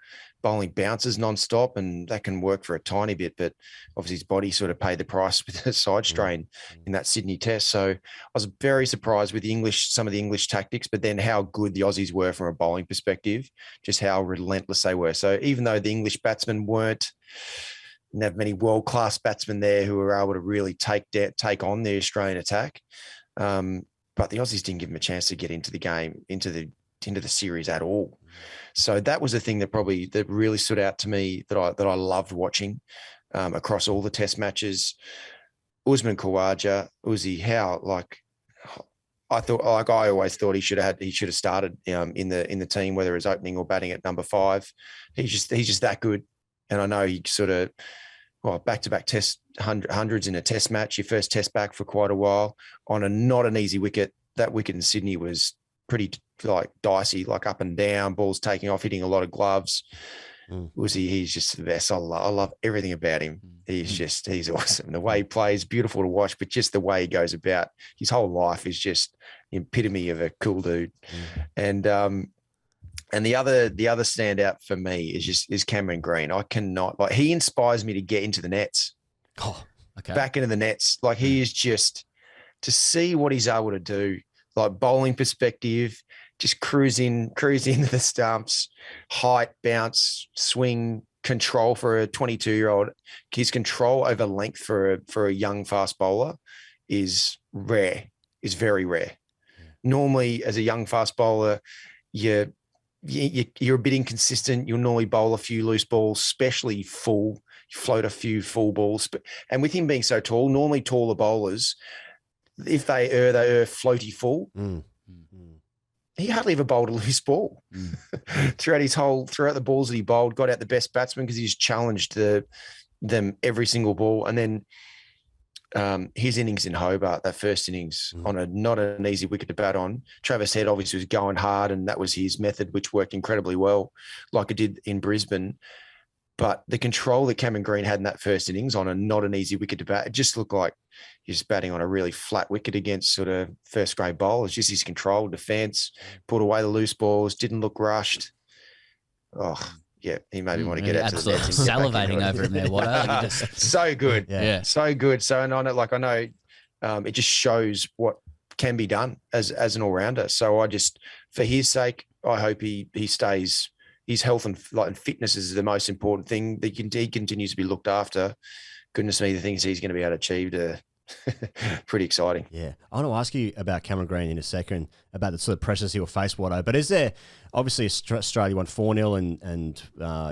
bowling bounces nonstop, and that can work for a tiny bit, but obviously his body sort of paid the price with the side strain in that Sydney Test. So I was very surprised with some of the English tactics, but then how good the Aussies were from a bowling perspective, just how relentless they were. So even though the English batsmen didn't have many world-class batsmen there who were able to really take on the Australian attack. But the Aussies didn't give them a chance to get into the game, into the series at all. So that was the thing that really stood out to me that I loved watching across all the Test matches. Usman Khawaja, Uzi, I always thought he should have started in the team, whether it's opening or batting at number 5. He's just that good. And I know he sort of, back-to-back test hundreds in a test match, your first test back for quite a while on not an easy wicket. That wicket in Sydney was pretty dicey, up and down, balls taking off, hitting a lot of gloves. He's just the best. I love everything about him. He's awesome. The way he plays, beautiful to watch, but just the way he goes about his whole life is just the epitome of a cool dude. And the other standout for me is Cameron Green. I cannot, he inspires me to get into the nets. Oh, okay. Back into the nets. He is just, to see what he's able to do, bowling perspective, just cruise into the stumps, height, bounce, swing, control for a 22-year-old. His control over length for a young fast bowler is very rare. Normally, as a young fast bowler, you're a bit inconsistent. You'll normally bowl a few loose balls, especially full. You float a few full balls. And with him being so tall, normally taller bowlers, if they err floaty full. He hardly ever bowled a loose ball. throughout the balls that he bowled, got out the best batsman because he's challenged them every single ball. And then his innings in Hobart, that first innings on not an easy wicket to bat on. Travis Head obviously was going hard, and that was his method, which worked incredibly well, like it did in Brisbane. But the control that Cameron Green had in that first innings on not an easy wicket to bat, it just looked like he's batting on a really flat wicket against sort of first grade bowlers. Just his control, defence, put away the loose balls, didn't look rushed. Oh, yeah, he made me want to get out to the nets. Salivating over him there, what? So good. Yeah. So good. So, and I know it just shows what can be done as an all-rounder. So for his sake, I hope he stays. His health and fitness is the most important thing. He continues to be looked after. Goodness me, the things he's going to be able to achieve are pretty exciting. Yeah. I want to ask you about Cameron Green in a second, about the sort of pressures he'll face, Watto. But is there, obviously Australia won 4-0 and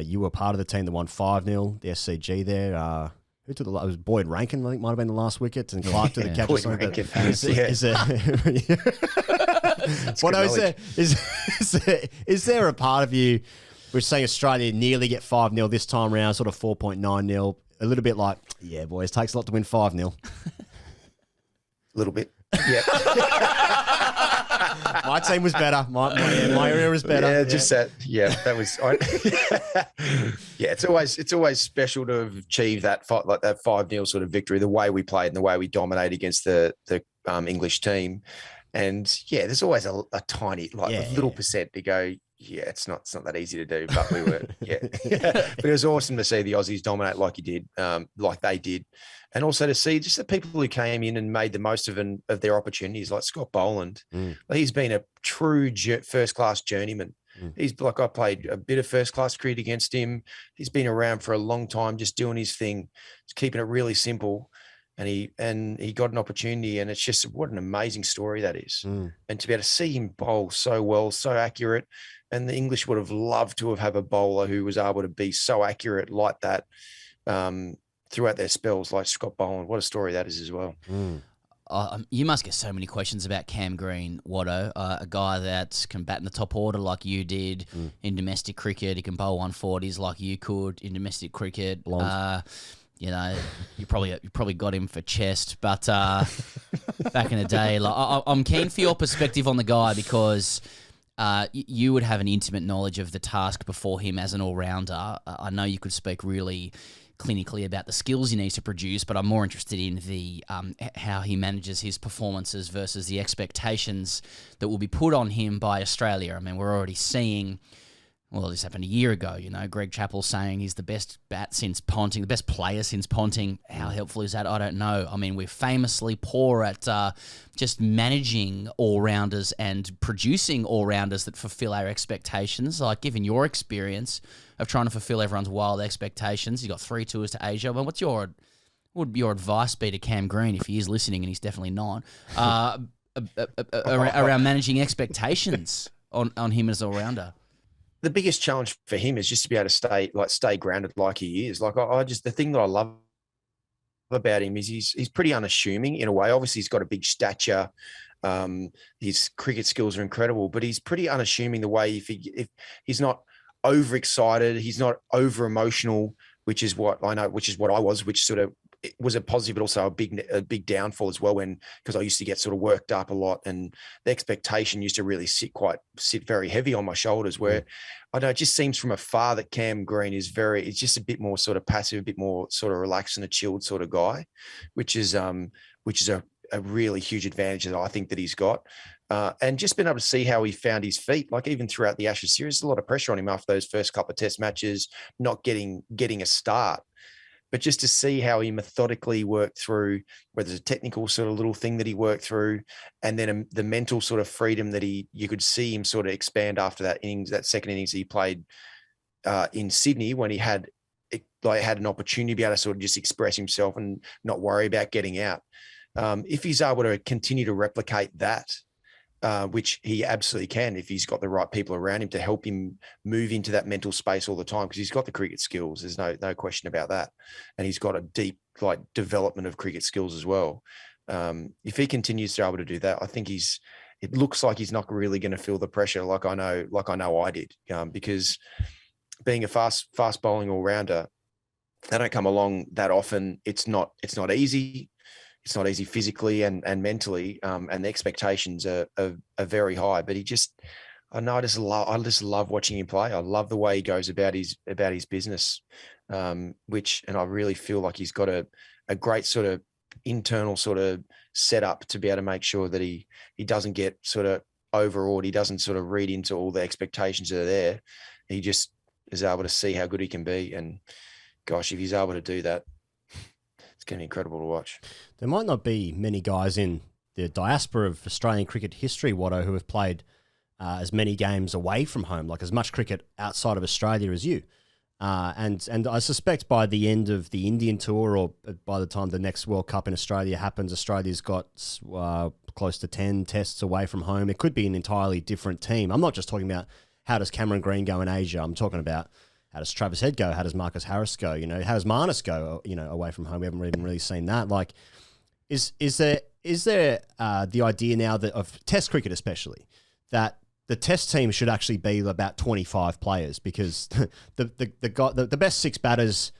you were part of the team that won 5-0, the SCG there. Who took it was Boyd Rankin, I think might have been the last wicket, and Clark took the catch. Boyd Rankin. Is there a part of you which saying Australia nearly get 5-0 this time around, sort of 4.9-0, a little bit like, yeah, boys, takes a lot to win 5-0? A little bit. Yeah. My team was better. My area was better. Yeah, just that. Yeah, that was. Yeah, it's always special to have achieved that 5-0 sort of victory. The way we played and the way we dominated against the English team, and yeah, there's always a tiny little percent to go. Yeah, it's not that easy to do, but we were. Yeah, but it was awesome to see the Aussies dominate like they did. And also to see just the people who came in and made the most of their opportunities, like Scott Boland. He's been a true first-class journeyman. He's I played a bit of first-class cricket against him. He's been around for a long time, just doing his thing, just keeping it really simple. And he got an opportunity, and it's just what an amazing story that is. And to be able to see him bowl so well, so accurate, and the English would have loved to have a bowler who was able to be so accurate like that. Throughout their spells, like Scott Boland. What a story that is as well. You must get so many questions about Cam Green, Watto, a guy that can bat in the top order like you did in domestic cricket. He can bowl 140s like you could in domestic cricket. You know, you probably got him for chest, but back in the day, like I'm keen for your perspective on the guy because you would have an intimate knowledge of the task before him as an all-rounder. I know you could speak really clinically about the skills he needs to produce, but I'm more interested in the how he manages his performances versus the expectations that will be put on him by Australia. I mean, we're already seeing, well, this happened a year ago, you know, Greg Chappell saying he's the best bat since Ponting, the best player since Ponting. How helpful is that? I don't know. I mean, we're famously poor at just managing all-rounders and producing all-rounders that fulfill our expectations. Like, given your experience of trying to fulfill everyone's wild expectations, you got 3 tours to Asia. Well, what would your advice be to Cam Green, if he is listening, and he's definitely not, around managing expectations on him as all-rounder? The biggest challenge for him is just to be able to stay grounded like he is. Like I just, the thing that I love about him is he's pretty unassuming in a way. Obviously, he's got a big stature. His cricket skills are incredible, but he's pretty unassuming the way if he's not overexcited, he's not over emotional, which is what I was, which sort of it was a positive, but also a big downfall as well. Because I used to get sort of worked up a lot, and the expectation used to really sit very heavy on my shoulders. Where I know it just seems from afar that Cam Green is it's just a bit more sort of passive, a bit more sort of relaxed and a chilled sort of guy, which is a really huge advantage that I think that he's got. And just been able to see how he found his feet, like even throughout the Ashes series, a lot of pressure on him after those first couple of test matches, not getting a start. But just to see how he methodically worked through, whether it's a technical sort of little thing that he worked through, and then the mental sort of freedom that you could see him sort of expand after that second innings he played in Sydney, when he had an opportunity to be able to sort of just express himself and not worry about getting out. If he's able to continue to replicate that, which he absolutely can if he's got the right people around him to help him move into that mental space all the time, because he's got the cricket skills. There's no question about that. And he's got a deep development of cricket skills as well. If he continues to be able to do that, I think it looks like he's not really going to feel the pressure like I know I did, because being a fast bowling all-rounder, they don't come along that often. It's not easy. It's not easy physically and mentally, and the expectations are very high. But I just love watching him play. I love the way he goes about his business, and I really feel like he's got a great sort of internal sort of setup to be able to make sure that he doesn't get sort of overawed. He doesn't sort of read into all the expectations that are there. He just is able to see how good he can be. And gosh, if he's able to do that, it's going to be incredible to watch. There might not be many guys in the diaspora of Australian cricket history, Watto, who have played as many games away from home, like as much cricket outside of Australia as you. And I suspect by the end of the Indian tour, or by the time the next World Cup in Australia happens, Australia's got close to 10 tests away from home. It could be an entirely different team. I'm not just talking about how does Cameron Green go in Asia. I'm talking about how does Travis Head go? How does Marcus Harris go? You know, how does Marnus go? You know, away from home, we haven't even really seen that. Like, is there the idea now that of Test cricket especially that the Test team should actually be about 25 players, because the best 6 batters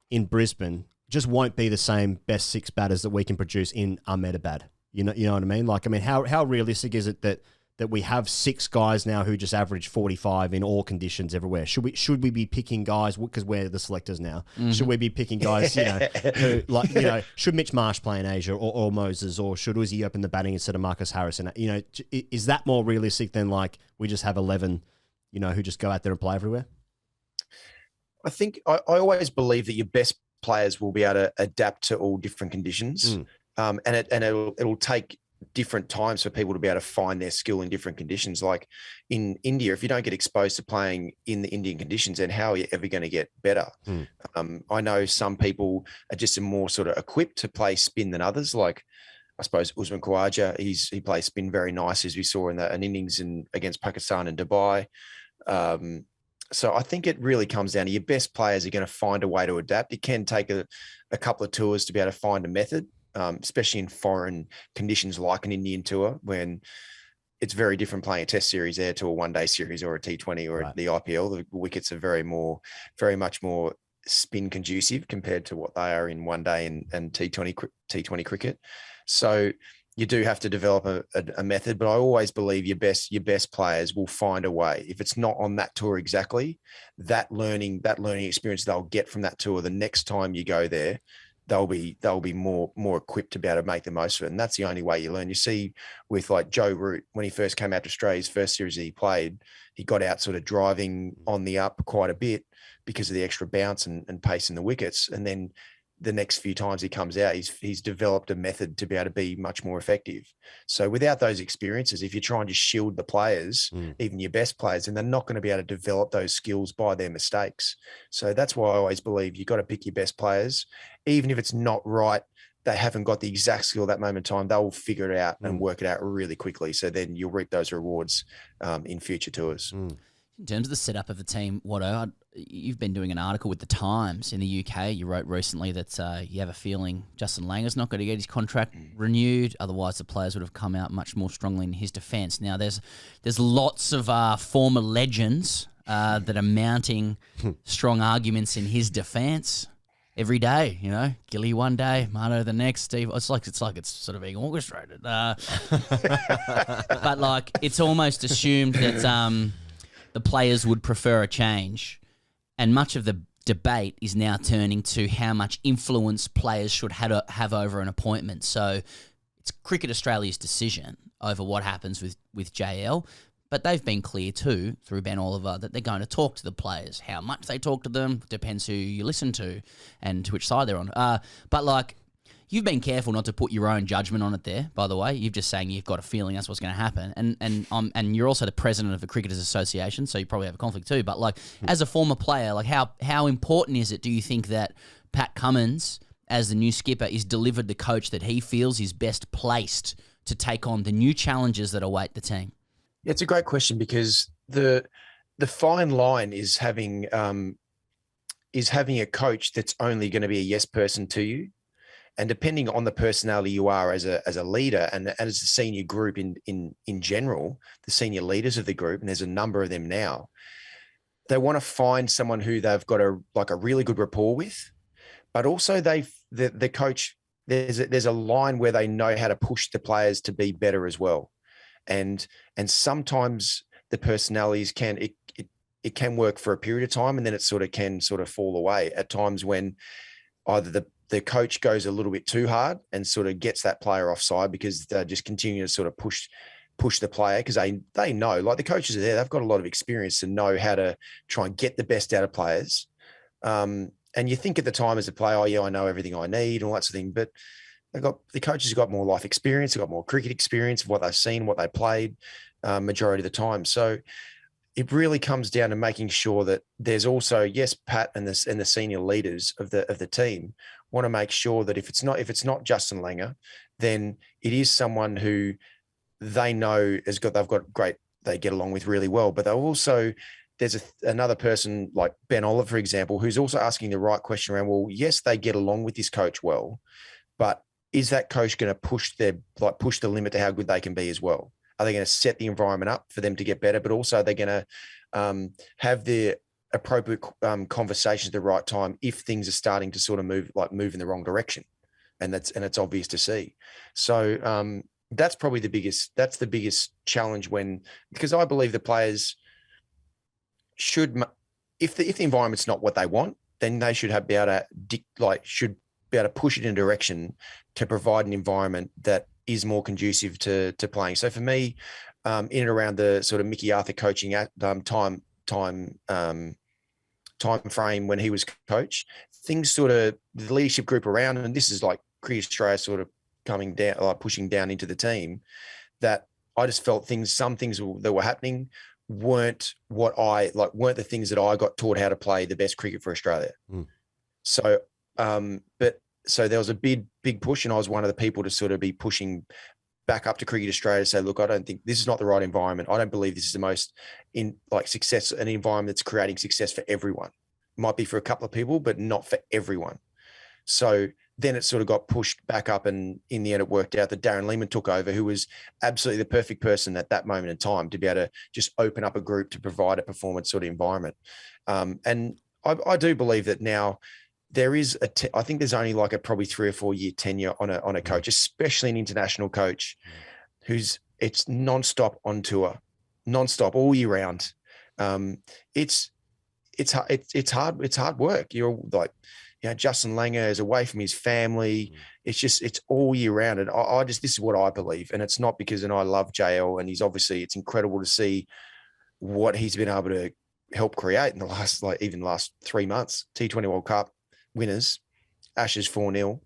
in Brisbane just won't be the same best 6 batters that we can produce in Ahmedabad. You know what I mean? Like, I mean, how realistic is it that we have 6 guys now who just average 45 in all conditions everywhere? Should we be picking guys, because we're the selectors now? Mm-hmm. Should we be picking guys, who, like, should Mitch Marsh play in Asia, or Moses, or should Uzi open the batting instead of Marcus Harris? And is that more realistic than like we just have 11, who just go out there and play everywhere? I think I always believe that your best players will be able to adapt to all different conditions, and it'll take different times for people to be able to find their skill in different conditions. Like in India, if you don't get exposed to playing in the Indian conditions, then how are you ever going to get better? I know some people are just more sort of equipped to play spin than others. Like I suppose Usman Khawaja, he plays spin very nice, as we saw in an innings against Pakistan and Dubai. So I think it really comes down to your best players are going to find a way to adapt. It can take a couple of tours to be able to find a method. especially in foreign conditions like an Indian tour, when it's very different playing a test series there to a one-day series or a T20 or the IPL. The wickets are very much more spin conducive compared to what they are in one day and T20 cricket. So you do have to develop a method, but I always believe your best players will find a way. If it's not on that tour exactly, that learning experience they'll get from that tour, the next time you go there, they'll be more equipped to be able to make the most of it. And that's the only way you learn. You see with like Joe Root, when he first came out to Australia's first series that he played, he got out sort of driving on the up quite a bit because of the extra bounce and pace in the wickets. And then the next few times he comes out, he's developed a method to be able to be much more effective. So without those experiences, if you're trying to shield the players, even your best players, then they're not going to be able to develop those skills by their mistakes. So that's why I always believe you've got to pick your best players. Even if it's not right, they haven't got the exact skill at that moment in time, they'll figure it out and work it out really quickly. So then you'll reap those rewards in future tours. In terms of the setup of the team, Watto, you've been doing an article with the Times in the UK. You wrote recently that you have a feeling Justin Langer's not going to get his contract renewed. Otherwise, the players would have come out much more strongly in his defence. Now, there's lots of former legends that are mounting strong arguments in his defence every day. You know, Gilly one day, Marto the next, Steve. It's like it's sort of being orchestrated. But like, it's almost assumed that the players would prefer a change. And much of the debate is now turning to how much influence players should have over an appointment. So it's Cricket Australia's decision over what happens with JL. But they've been clear too, through Ben Oliver, that they're going to talk to the players. How much they talk to them depends who you listen to and to which side they're on. But like, you've been careful not to put your own judgment on it there, by the way. You're just saying you've got a feeling that's what's going to happen. And you're also the president of the Cricketers Association, so you probably have a conflict too. But like, as a former player, like how important is it, do you think, that Pat Cummins, as the new skipper, is delivered the coach that he feels is best placed to take on the new challenges that await the team? Yeah, it's a great question, because the fine line is having a coach that's only going to be a yes person to you. And depending on the personality you are as a leader and as the senior group in general, the senior leaders of the group, and there's a number of them now, they want to find someone who they've got a really good rapport with, but also the coach, there's a line where they know how to push the players to be better as well. And sometimes the personalities it can work for a period of time, and then it can fall away at times when either the coach goes a little bit too hard and sort of gets that player offside because they're just continuing to sort of push the player, because they know, like, the coaches are there, they've got a lot of experience to know how to try and get the best out of players. And you think at the time as a player, oh yeah, I know everything I need and all that sort of thing, but the coaches have got more life experience, they've got more cricket experience of what they've seen, what they played majority of the time. So it really comes down to making sure that there's also, yes, Pat and the senior leaders of the team want to make sure that if it's not Justin Langer, then it is someone who they know they've got great, they get along with really well. But they'll also, there's another person like Ben Oliver, for example, who's also asking the right question around, well, yes, they get along with this coach well, but is that coach going to push the limit to how good they can be as well? Are they going to set the environment up for them to get better? But also, are they going to have the appropriate conversations at the right time if things are starting to sort of move in the wrong direction? And it's obvious to see. So that's probably the biggest challenge, because I believe the players should, if the environment's not what they want, then they should be able to push it in a direction to provide an environment that is more conducive to playing. So for me, in and around the sort of Mickey Arthur coaching at time frame when he was coach, things sort of, the leadership group around, and this is like Cricket Australia sort of coming down, like pushing down into the team, that I just felt some things that were happening weren't the things that I got taught how to play the best cricket for Australia. So, so there was a big push, and I was one of the people to sort of be pushing back up to Cricket Australia to say, look, I don't think this is not the right environment. I don't believe this is the most success, an environment that's creating success for everyone. It might be for a couple of people, but not for everyone. So then it sort of got pushed back up, and in the end it worked out that Darren Lehman took over, who was absolutely the perfect person at that moment in time to be able to just open up a group to provide a performance sort of environment. And I do believe that now there is I think there's only like a probably 3 or 4 year tenure on a coach, especially an international coach who's it's nonstop on tour, nonstop all year round. It's hard work. You're like, Justin Langer is away from his family. It's all year round. And this is what I believe. And it's not because, and I love JL, and it's incredible to see what he's been able to help create in the last 3 months. T20 World Cup winners, Ashes 4-0.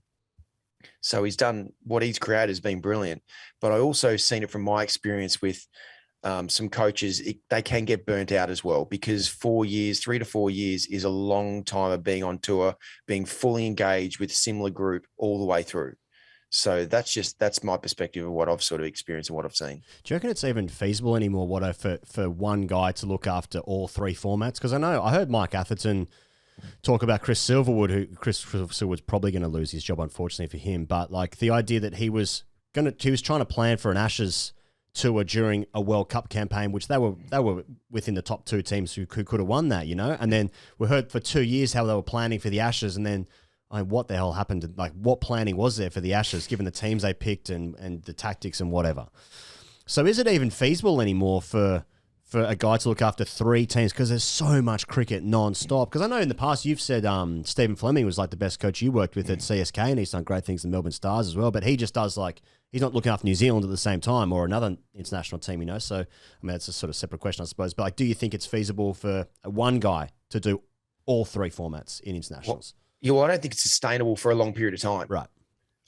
So he's done what he's created has been brilliant. But I also seen it from my experience with some coaches, they can get burnt out as well, because 3 to 4 years is a long time of being on tour, being fully engaged with a similar group all the way through. So that's my perspective of what I've sort of experienced and what I've seen. Do you reckon it's even feasible anymore, for one guy to look after all 3 formats? Because I heard Mike Atherton talk about Chris Silverwood, who Chris Silverwood's probably going to lose his job, unfortunately for him. But like the idea that he was trying to plan for an Ashes tour during a World Cup campaign, which they were within the top 2 teams who could have won that, and then we heard for 2 years how they were planning for the Ashes, and then what the hell happened? Like, what planning was there for the Ashes, given the teams they picked and the tactics and whatever? So is it even feasible anymore for a guy to look after 3 teams, because there's so much cricket non-stop? Because I know in the past you've said Stephen Fleming was like the best coach you worked with at CSK, and he's done great things in Melbourne Stars as well, but he just does he's not looking after New Zealand at the same time, or another international team, So, I mean, that's a sort of separate question, I suppose. But do you think it's feasible for one guy to do all 3 formats in internationals? Well, I don't think it's sustainable for a long period of time. Right.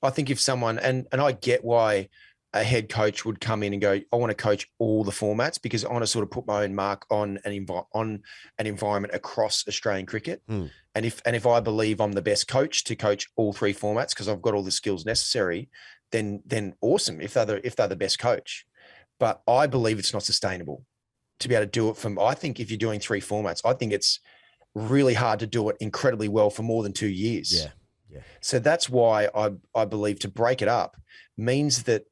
I think if someone, and I get why a head coach would come in and go, I want to coach all the formats, because I want to sort of put my own mark on an environment across Australian cricket. And if I believe I'm the best coach to coach all 3 formats because I've got all the skills necessary, then awesome if they're the best coach. But I believe it's not sustainable to be able to do it I think if you're doing 3 formats, I think it's really hard to do it incredibly well for more than 2 years. Yeah. So that's why I believe to break it up means that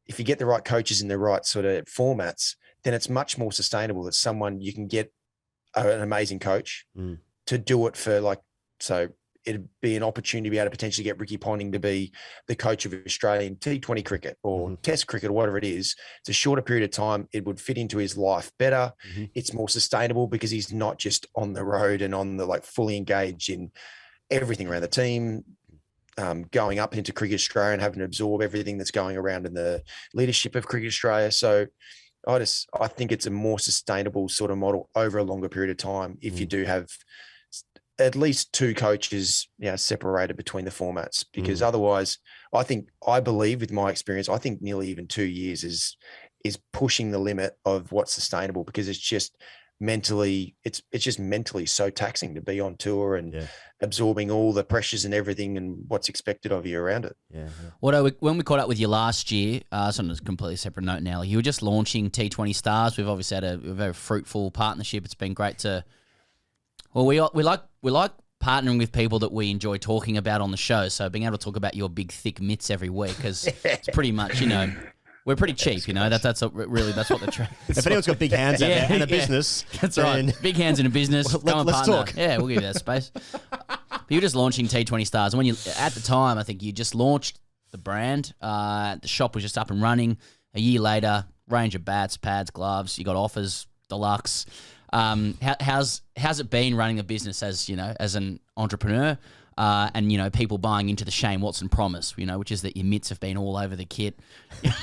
if you get the right coaches in the right sort of formats, then it's much more sustainable. That someone you can get an amazing coach to do it for so it'd be an opportunity to be able to potentially get Ricky Ponting to be the coach of Australian T20 cricket or Test cricket or whatever it is. It's a shorter period of time. It would fit into his life better. It's more sustainable because he's not just on the road and on the fully engaged in everything around the team, going up into Cricket Australia and having to absorb everything that's going around in the leadership of Cricket Australia. So I think it's a more sustainable sort of model over a longer period of time if you do have at least 2 coaches, separated between the formats, because otherwise I believe with my experience, I think nearly even 2 years is pushing the limit of what's sustainable, because it's just mentally so taxing to be on tour and absorbing all the pressures and everything and what's expected of you around it. Yeah. When we caught up with you last year, it's on a completely separate note now, you were just launching T20 Stars. We've obviously had a very fruitful partnership. It's been great to... Well, we like partnering with people that we enjoy talking about on the show. So being able to talk about your big thick mitts every week, because it's pretty much we're pretty cheap. That's what the trend. If anyone's got big hands out there and a business, that's right. Big hands in a business. Let's talk. Yeah, we'll give you that space. But you're just launching T20 Stars, and when at the time, I think you just launched the brand. The shop was just up and running. A year later, range of bats, pads, gloves. You got offers, deluxe. How's it been running a business as an entrepreneur, and people buying into the Shane Watson promise, which is that your mitts have been all over the kit, and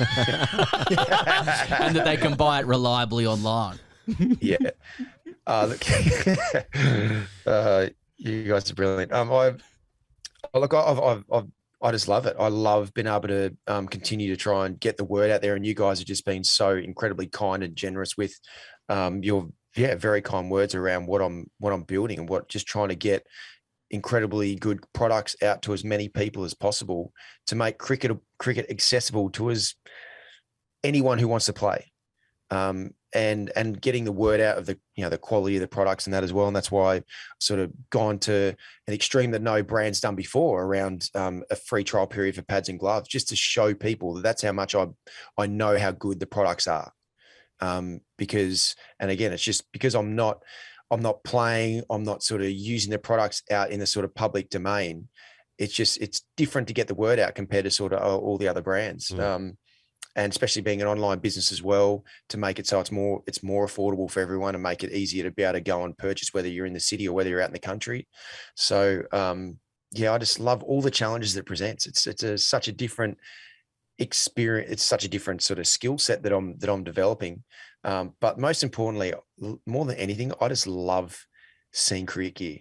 that they can buy it reliably online. Yeah. Look, you guys are brilliant. I just love it. I love being able to continue to try and get the word out there, and you guys have just been so incredibly kind and generous with your very kind words around what I'm building, and just trying to get incredibly good products out to as many people as possible to make cricket accessible to anyone who wants to play. and getting the word out of the quality of the products and that as well. And that's why I've sort of gone to an extreme that no brand's done before around a free trial period for pads and gloves, just to show people that that's how much I know how good the products are. Because, and again, it's just because I'm not playing, I'm not sort of using the products out in the sort of public domain. It's different to get the word out compared to sort of all the other brands. And especially being an online business as well, to make it so it's more affordable for everyone and make it easier to be able to go and purchase, whether you're in the city or whether you're out in the country. So I just love all the challenges that it presents. It's such a different experience. It's such a different sort of skill set that I'm developing. But most importantly, more than anything, I just love seeing cricket gear.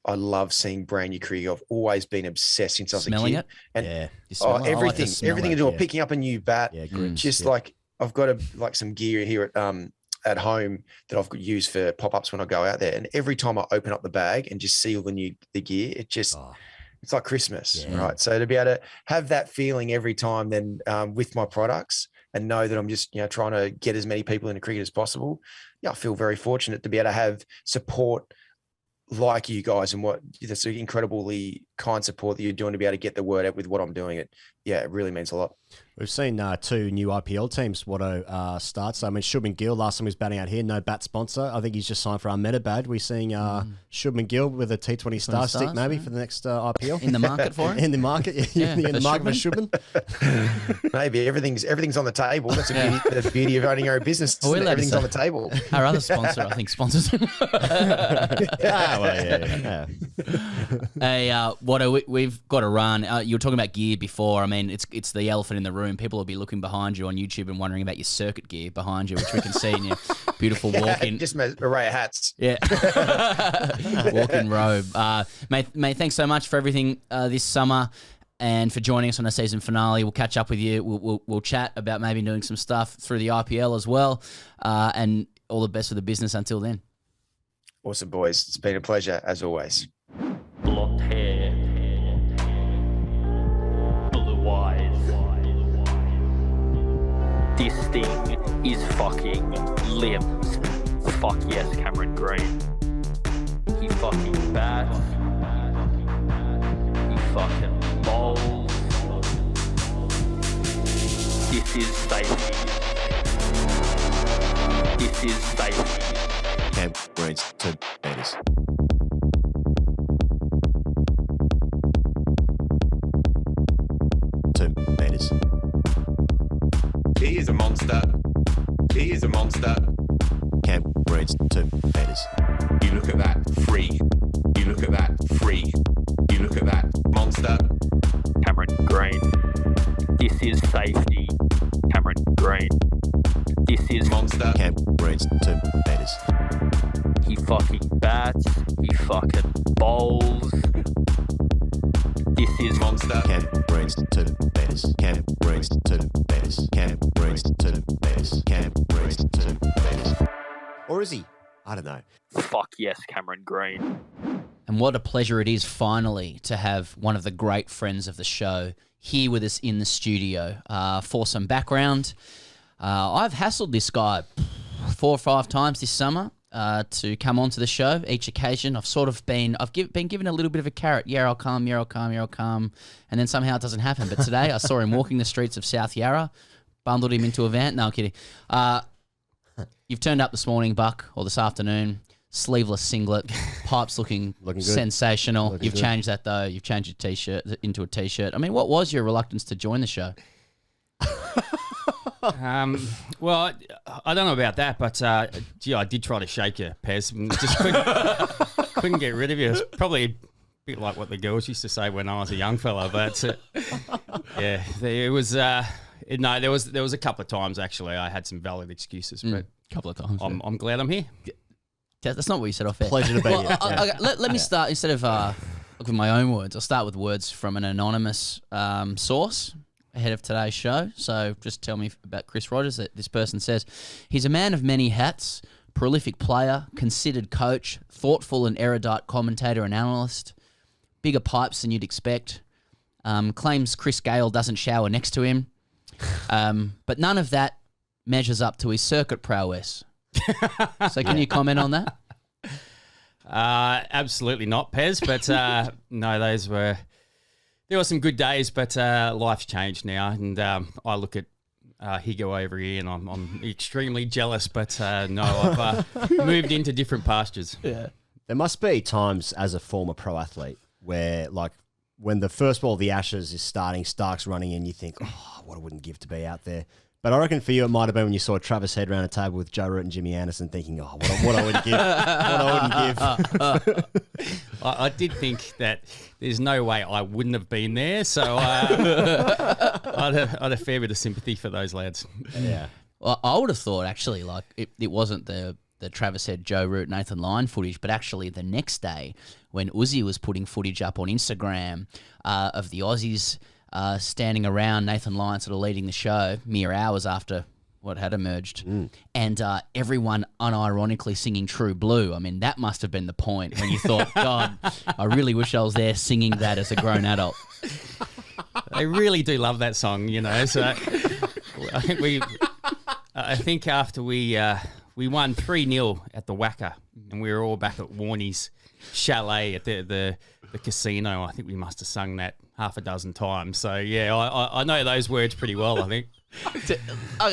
I love seeing brand new cricket gear. I've always been obsessed since I was a kid. And everything to do with picking up a new bat. Like I've got some gear here at home that I've used for pop-ups when I go out there. And every time I open up the bag and just see all the gear, it's like Christmas, right? So to be able to have that feeling every time then with my products and know that I'm just, trying to get as many people into cricket as possible. I feel very fortunate to be able to have support like you guys and that's incredibly kind support that you're doing to be able to get the word out with what I'm doing. It really means a lot. We've seen 2 new IPL teams, Watto start. So, I mean, Shubman Gill, last time he was batting out here, no bat sponsor. I think he's just signed for our Metabad. We're seeing Shubman Gill with a T20 Star stick maybe for the next IPL. In the market for it? In the market, in the market for Shubman. Maybe everything's on the table. That's the beauty of owning your own business. Everything's on the table. Our other sponsor, I think, sponsors him. Hey, Watto, we've got to run. You were talking about gear before. I mean, it's the elephant in the room. People will be looking behind you on YouTube and wondering about your circuit gear behind you, which we can see in your beautiful walk-in. Just my array of hats. Yeah. Walk-in robe. Mate, thanks so much for everything this summer and for joining us on the season finale. We'll catch up with you. We'll chat about maybe doing some stuff through the IPL as well. And all the best for the business until then. Awesome, boys. It's been a pleasure, as always. Blonde hair, blue eyes. This thing is fucking limbs. Fuck yes, Cameron Green. He fucking bats. He fucking bowls. This is safety. This is safety. Cam Green's 2 meters. He is a monster. He is a monster. Cam Green's 2 meters. You look at that freak. You look at that freak. You look at that monster. Cameron Green. This is safety. Cameron Green. This is monster. Cam Green's 2 meters. He fucking bats. He fucking bowls. This is monster. Cam Green's 2 meters. Cam Green's 2 meters. Cam Green's 2 meters. Cam Green's 2 meters. Or is he? I don't know. Fuck yes, Cameron Green. And what a pleasure it is finally to have one of the great friends of the show here with us in the studio. For some background, I've hassled this guy 4 or 5 times this summer to come onto the show. Each occasion, I've been given a little bit of a carrot. Yeah, I'll come. Yeah, I'll come. Yeah, I'll come. And then somehow it doesn't happen. But today, I saw him walking the streets of South Yarra, bundled him into a van. No, I'm kidding. You've turned up this morning, Buck, or this afternoon. Sleeveless singlet, pipes looking sensational. You've changed that though. You've changed your t-shirt into a t-shirt. I mean, what was your reluctance to join the show? Well, I don't know about that, but I did try to shake you, Pez. Just couldn't get rid of you. It's probably a bit like what the girls used to say when I was a young fella. But yeah, it was. No, there was a couple of times actually. I had some valid excuses, but a couple of times. I'm glad I'm here. That's not what you said off air. Pleasure to be here. Let me start, instead of with my own words, I'll start with words from an anonymous source ahead of today's show. So just tell me about Chris Rogers. That this person says, he's a man of many hats, prolific player, considered coach, thoughtful and erudite commentator and analyst, bigger pipes than you'd expect, claims Chris Gale doesn't shower next to him. But none of that measures up to his circuit prowess. So can you comment on that? Absolutely not, Pez. But no, there were some good days, but life's changed now, and I look at Higo over here, and I'm extremely jealous. But no, I've moved into different pastures. Yeah, there must be times as a former pro athlete where, like, when the first ball of the Ashes is starting, Stark's running in, you think, oh, what I wouldn't give to be out there. But I reckon for you, it might have been when you saw Travis Head around a table with Joe Root and Jimmy Anderson, thinking, "Oh, what I would give, what I wouldn't give." I did think that there's no way I wouldn't have been there, so I had a fair bit of sympathy for those lads. Yeah. Well, I would have thought actually, like it wasn't the Travis Head, Joe Root, Nathan Lyon footage, but actually the next day when Uzi was putting footage up on Instagram of the Aussies. Standing around, Nathan Lyon sort of leading the show mere hours after what had emerged, and everyone unironically singing True Blue. I mean, that must have been the point when you thought, God, I really wish I was there singing that as a grown adult. They really do love that song, you know. So I think after we won 3-0 at the Wacker, and we were all back at Warnie's chalet at the casino. I think we must have sung that half a dozen times. So yeah, I know those words pretty well, I think.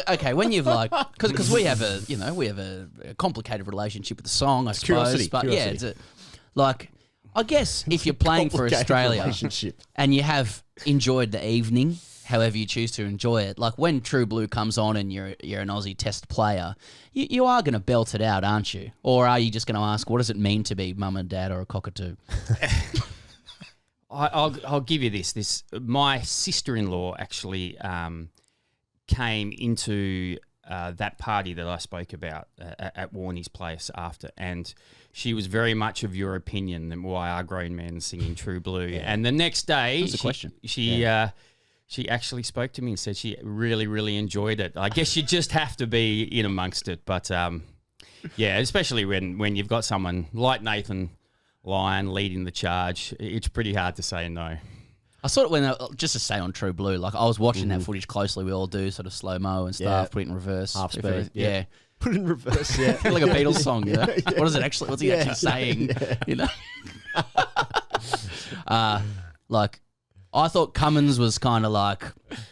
Okay, when you've like, because we have a complicated relationship with the song, I suppose. But yeah, it's like, I guess if you're playing for Australia and you have enjoyed the evening, however you choose to enjoy it, like when True Blue comes on and you're an Aussie Test player, you are going to belt it out, aren't you? Or are you just going to ask, what does it mean to be mum and dad or a cockatoo? I'll give you this. My sister-in-law actually came into that party that I spoke about at Warnie's place after, and she was very much of your opinion than why are grown men singing True Blue. Yeah. And the next day, she actually spoke to me and said she really, really enjoyed it. I guess you just have to be in amongst it, but yeah, especially when you've got someone like Nathan Lyon leading the charge, it's pretty hard to say no. I sort of, when just to say on True Blue, like I was watching that footage closely. We all do sort of slow mo and stuff, put it in reverse, half speed. Yeah, put it in reverse. Yeah, like a Beatles song. You know? What is it actually? What's he actually saying? Yeah. You know, like I thought Cummins was kind of like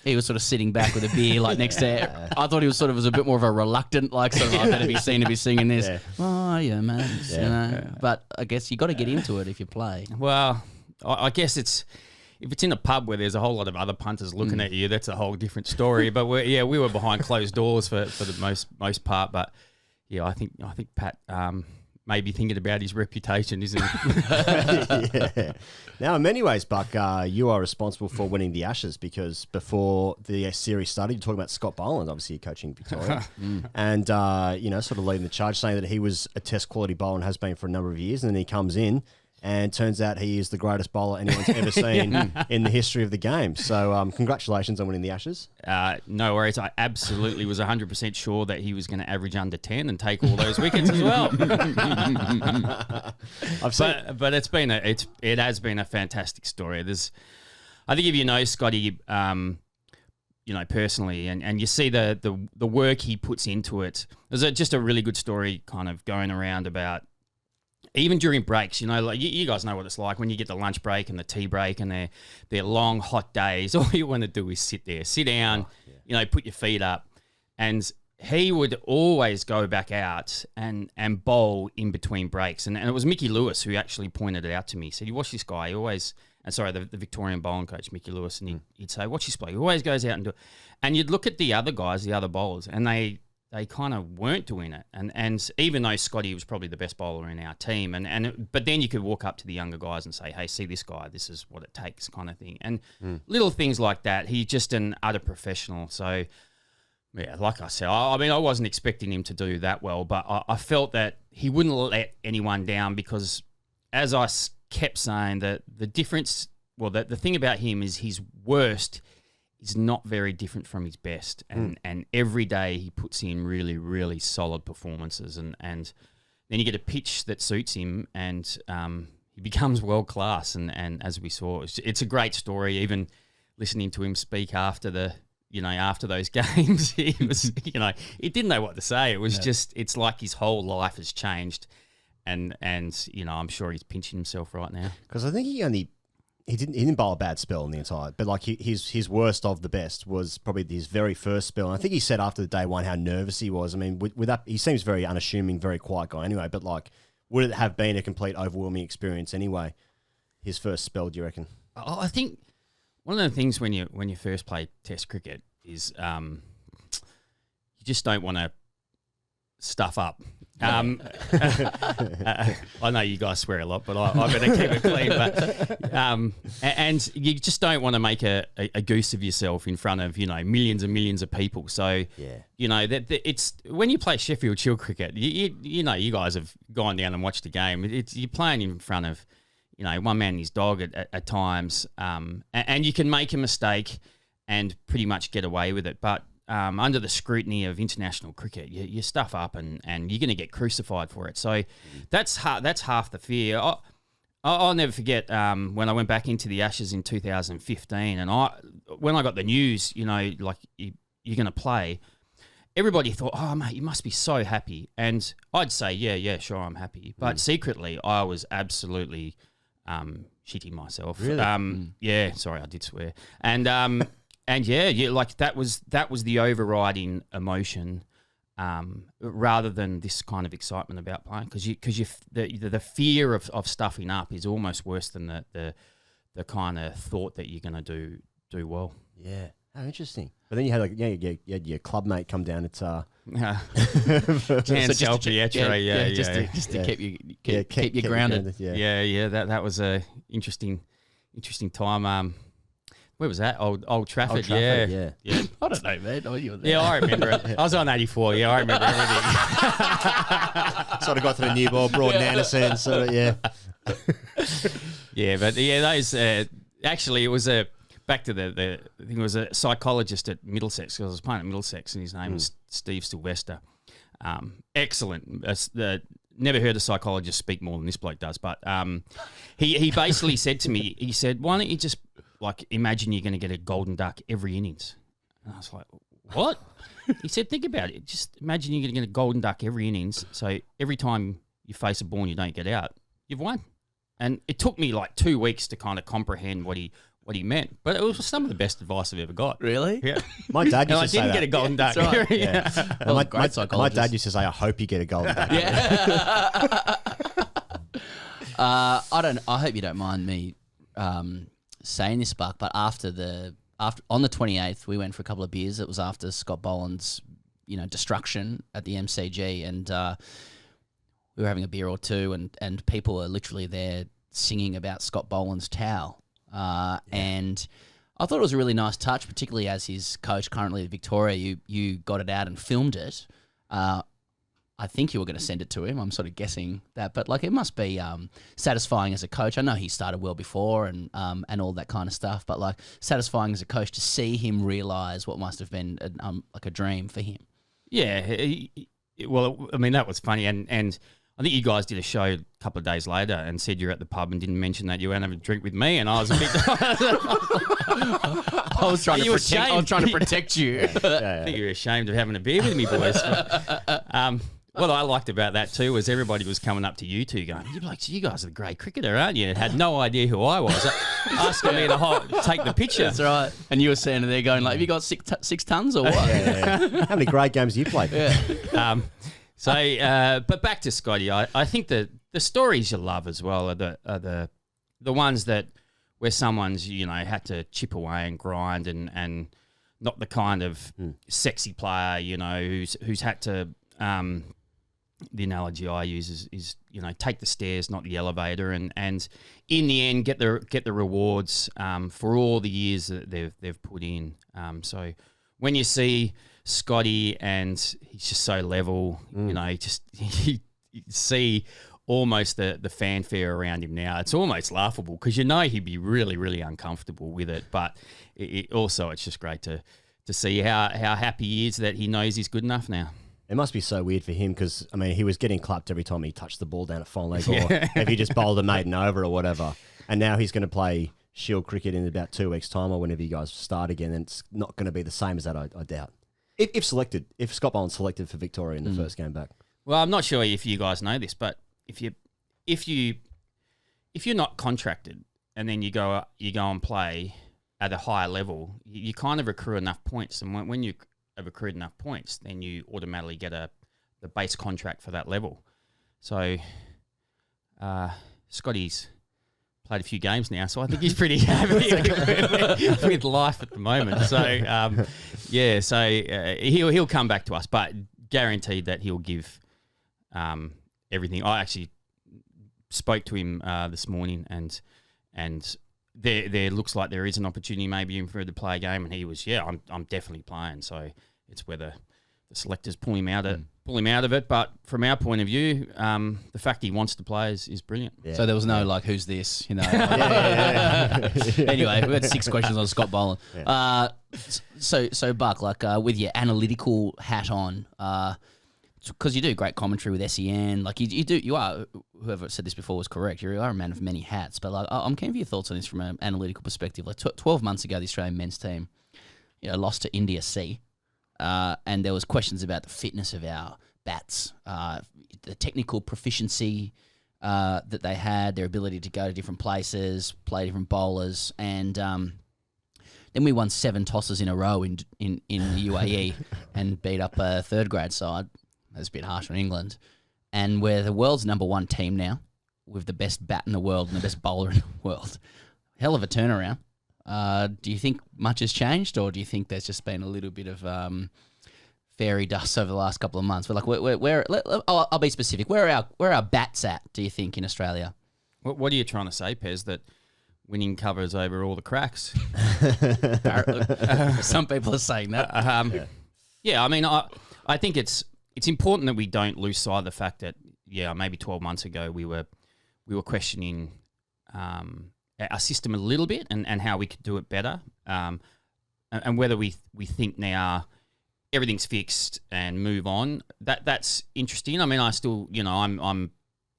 he was sort of sitting back with a beer, like next to. I thought he was a bit more of a reluctant, like sort of I better be seen to be singing this. Yeah. Oh yeah, man. You know? But I guess you got to get into it if you play. Well, I guess if it's in a pub where there's a whole lot of other punters looking at you, that's a whole different story. But we were behind closed doors for the most part. But yeah, I think Pat may be thinking about his reputation, isn't he? Yeah. Now, in many ways, Buck, you are responsible for winning the Ashes because before the series started, you're talking about Scott Boland, obviously you're coaching Victoria, and sort of leading the charge, saying that he was a test quality bowler and has been for a number of years, and then he comes in. And turns out he is the greatest bowler anyone's ever seen in the history of the game. So congratulations on winning the Ashes. No worries. I absolutely was 100% sure that he was going to average under 10 and take all those wickets as well. But it has been a fantastic story. I think if you know Scotty, personally, and you see the work he puts into it, there's just a really good story kind of going around about. Even during breaks, like you guys know what it's like when you get the lunch break and the tea break and they're long, hot days. All you want to do is sit down, put your feet up. And he would always go back out and bowl in between breaks. And it was Mickey Lewis who actually pointed it out to me. He said, you watch this guy, he always, the Victorian bowling coach, Mickey Lewis, and he'd say, watch this play. He always goes out and do it. And you'd look at the other guys, the other bowlers, and they kind of weren't doing it. And even though Scotty was probably the best bowler in our team, but then you could walk up to the younger guys and say, hey, see this guy, this is what it takes kind of thing. And little things like that, he's just an utter professional. So, yeah, like I said, I wasn't expecting him to do that well, but I felt that he wouldn't let anyone down because, as I kept saying, that the difference, the thing about him is his worst is not very different from his best. And every day he puts in really, really solid performances. And then you get a pitch that suits him and he becomes world-class. And as we saw, it's a great story, even listening to him speak after the after those games, he was, he didn't know what to say. It was just, it's like his whole life has changed. And I'm sure he's pinching himself right now. Because I think he didn't bowl a bad spell in the entire, but like his worst of the best was probably his very first spell. And I think he said after the day one how nervous he was. I mean, with that, he seems very unassuming, very quiet guy anyway. But like, would it have been a complete overwhelming experience anyway? His first spell, do you reckon? I think one of the things when you first play Test cricket is you just don't want to stuff up. I know you guys swear a lot, but I better keep it clean. But and you just don't want to make a goose of yourself in front of millions and millions of people. So that it's when you play Sheffield Shield cricket, you guys have gone down and watched the game. You're playing in front of one man and his dog at times, and you can make a mistake and pretty much get away with it, but under the scrutiny of international cricket, you stuff up and you're going to get crucified for it. So that's half the fear. I'll never forget when I went back into the Ashes in 2015, and when I got the news, like you're going to play, everybody thought, oh, mate, you must be so happy. And I'd say, yeah, sure, I'm happy. But secretly, I was absolutely shitting myself. Really? Yeah, sorry, I did swear. And like that was the overriding emotion, rather than this kind of excitement about playing, because the fear of stuffing up is almost worse than the kind of thought that you're going to do well. Yeah, how interesting. But then you had you had your club mate come down. It's Jan Selpietro, just to keep you grounded. Yeah. That was a interesting time. Where was that? Old Trafford, yeah. I don't know, man. Oh, you were there. Yeah, I remember it. I was on 84. Yeah, I remember everything. Sort of got to the new ball, broad Anderson, sort of, yeah. Yeah, but those actually it was back to the I think it was a psychologist at Middlesex, because I was playing at Middlesex, and his name was Steve Sylvester. Excellent. Never heard a psychologist speak more than this bloke does, but he basically said to me, he said, why don't you just imagine you're going to get a golden duck every innings. And I was like, what? He said, think about it. Just imagine you're going to get a golden duck every innings. So every time you face a ball and you don't get out, you've won. And it took me 2 weeks to kind of comprehend what he meant. But it was some of the best advice I've ever got. Really? Yeah. My dad used to say I didn't that. get a golden duck. Right. Yeah. My dad used to say, I hope you get a golden duck. Yeah. I hope you don't mind me saying this, Buck, but after on the 28th, we went for a couple of beers. It was after Scott Boland's, destruction at the MCG, and we were having a beer or two, and people were literally there singing about Scott Boland's towel. And I thought it was a really nice touch, particularly as his coach currently at Victoria. You got it out and filmed it. I think you were going to send it to him. I'm sort of guessing that, but it must be satisfying as a coach. I know he started well before and all that kind of stuff, but satisfying as a coach to see him realise what must have been a dream for him. Yeah, well, I mean that was funny, and I think you guys did a show a couple of days later and said you're at the pub and didn't mention that you went having a drink with me, and I was a bit. I was trying to protect you. I think you're ashamed of having a beer with me, boys. What I liked about that too was everybody was coming up to you two going, you guys are the great cricketer, aren't you? And had no idea who I was. Asking me to take the picture. That's right. And you were standing there going, have you got six tons or what? Yeah. How many grade games have you played? Yeah. But back to Scotty, I think the stories you love as well are the ones that where someone's had to chip away and grind and not the kind of sexy player who's had to the analogy I use is take the stairs, not the elevator, and in the end get the rewards for all the years that they've put in. So when you see Scotty and he's just so level, you see almost the fanfare around him now. It's almost laughable because he'd be really, really uncomfortable with it. But it's just great to see how happy he is that he knows he's good enough now. It must be so weird for him because, I mean, he was getting clapped every time he touched the ball down at fine leg or if he just bowled a maiden over or whatever. And now he's going to play Shield cricket in about 2 weeks' time or whenever you guys start again, and it's not going to be the same as that, I doubt. If selected, if Scott Boland's selected for Victoria in the first game back. Well, I'm not sure if you guys know this, but if you're not contracted and then you go and play at a higher level, you kind of accrue enough points, and when you have accrued enough points, then you automatically get the base contract for that level. So Scotty's played a few games now, so I think he's pretty happy with life at the moment. So he'll come back to us, but guaranteed that he'll give everything. I actually spoke to him this morning, and there looks like there is an opportunity maybe for him to play a game, and he was, I'm definitely playing. So it's whether the selectors pull him out of it. But from our point of view, the fact he wants to play is brilliant. Yeah. So there was no who's this? Anyway, we had 6 questions on Scott Boland. Yeah. So Buck, with your analytical hat on, because you do great commentary with SJN, you are, whoever said this before was correct, you are a man of many hats, but I'm keen for your thoughts on this from an analytical perspective. 12 months ago, the Australian men's team lost to India C, and there was questions about the fitness of our bats, the technical proficiency that they had, their ability to go to different places, play different bowlers, and then we won 7 tosses in a row in the UAE and beat up a third grade side. That's a bit harsh on England. And we're the world's #1 team now, with the best bat in the world and the best bowler in the world. Hell of a turnaround. Do you think much has changed, or do you think there's just been a little bit of fairy dust over the last couple of months? But I'll be specific. Where are our bats at, do you think, in Australia? What are you trying to say, Pez? That winning covers over all the cracks? Some people are saying that. I mean, I think it's important that we don't lose sight of the fact that maybe 12 months ago we were questioning our system a little bit and how we could do it better, and whether we think now everything's fixed and move on. That's interesting. I mean, I still I'm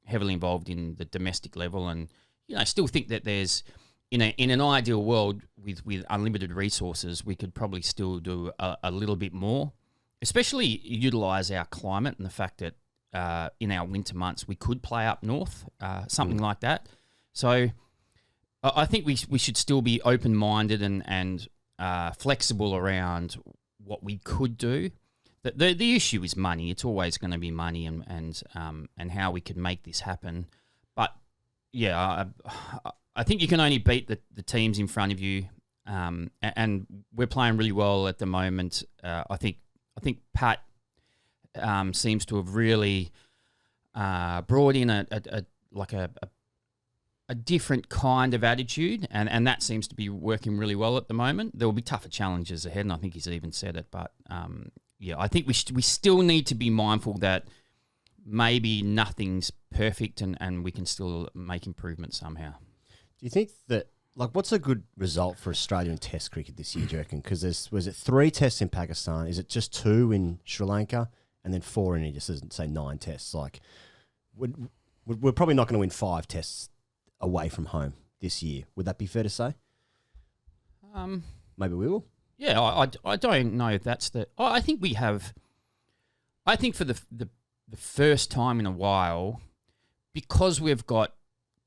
heavily involved in the domestic level, and I still think that there's in an ideal world with unlimited resources, we could probably still do a little bit more. Especially utilise our climate and the fact that in our winter months we could play up north, something like that. So I think we should still be open-minded and flexible around what we could do. The issue is money. It's always going to be money and how we could make this happen. But I think you can only beat the teams in front of you, and we're playing really well at the moment. I think Pat seems to have really brought in a different kind of attitude, and that seems to be working really well at the moment. There will be tougher challenges ahead, and I think he's even said it. But I think we still need to be mindful that maybe nothing's perfect, and we can still make improvements somehow. Do you think that? What's a good result for Australia in Test cricket this year, do you reckon? Because was it 3 tests in Pakistan? Is it just 2 in Sri Lanka? And then 4 in India? So say 9 tests. We're probably not going to win 5 tests away from home this year. Would that be fair to say? Maybe we will. Yeah, I don't know if that's the... I think we have... I think for the first time in a while, because we've got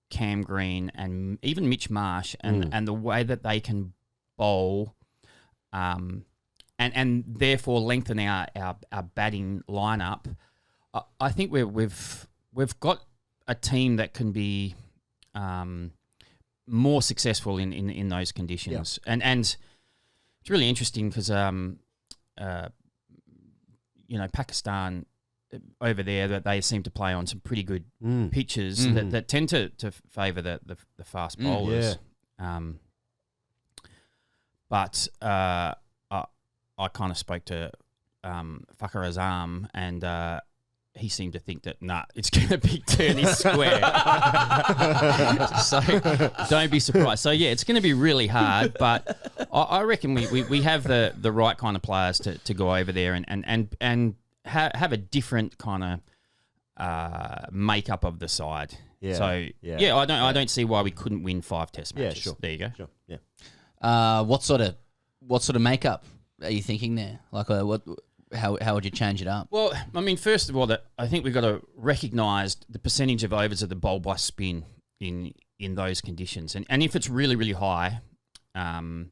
Cam Green and even Mitch Marsh and the way that they can bowl and therefore lengthen our batting lineup, I think we've got a team that can be more successful in those conditions. Yeah. And it's really interesting because Pakistan over there, that they seem to play on some pretty good pitches that tend to favour the fast bowlers. But I kind of spoke to Fakhar Azam, and he seemed to think that, it's going to be turny square. So don't be surprised. So, it's going to be really hard, but I reckon we have the right kind of players to go over there and have a different kind of makeup of the side. Yeah. So Yeah. I don't see why we couldn't win 5 Test matches. Yeah, sure. There you go. Sure. Yeah. What sort of makeup are you thinking there? Like, how would you change it up? Well, I mean, first of all, I think we've got to recognise the percentage of overs of the bowl by spin in those conditions, and if it's really, really high, then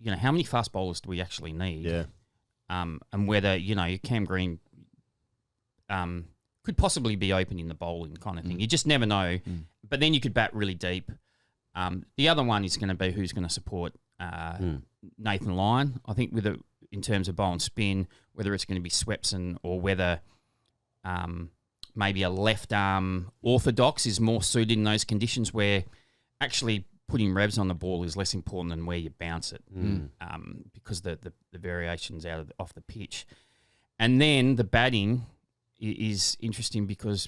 how many fast bowlers do we actually need? Yeah. And whether Cam Green could possibly be open in the bowling kind of thing. You just never know. But then you could bat really deep. The other one is going to be who's going to support Nathan Lyon. I think in terms of bowl and spin, whether it's going to be Swepson or whether maybe a left arm orthodox is more suited in those conditions where actually putting revs on the ball is less important than where you bounce it because the variations off the pitch. And then the batting is interesting because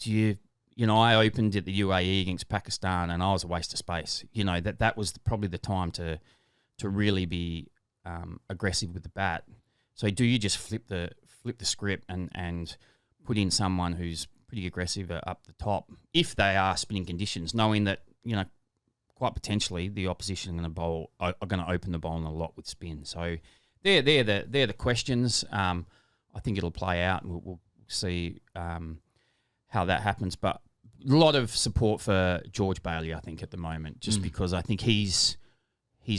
I opened at the UAE against Pakistan and I was a waste of space. That was probably the time to really be aggressive with the bat. So do you just flip the script and put in someone who's pretty aggressive up the top if they are spinning conditions, knowing that quite potentially the opposition are going to open the bowling a lot with spin. So they're the questions. I think it'll play out, and we'll see how that happens. But a lot of support for George Bailey, I think, at the moment, just because I think he's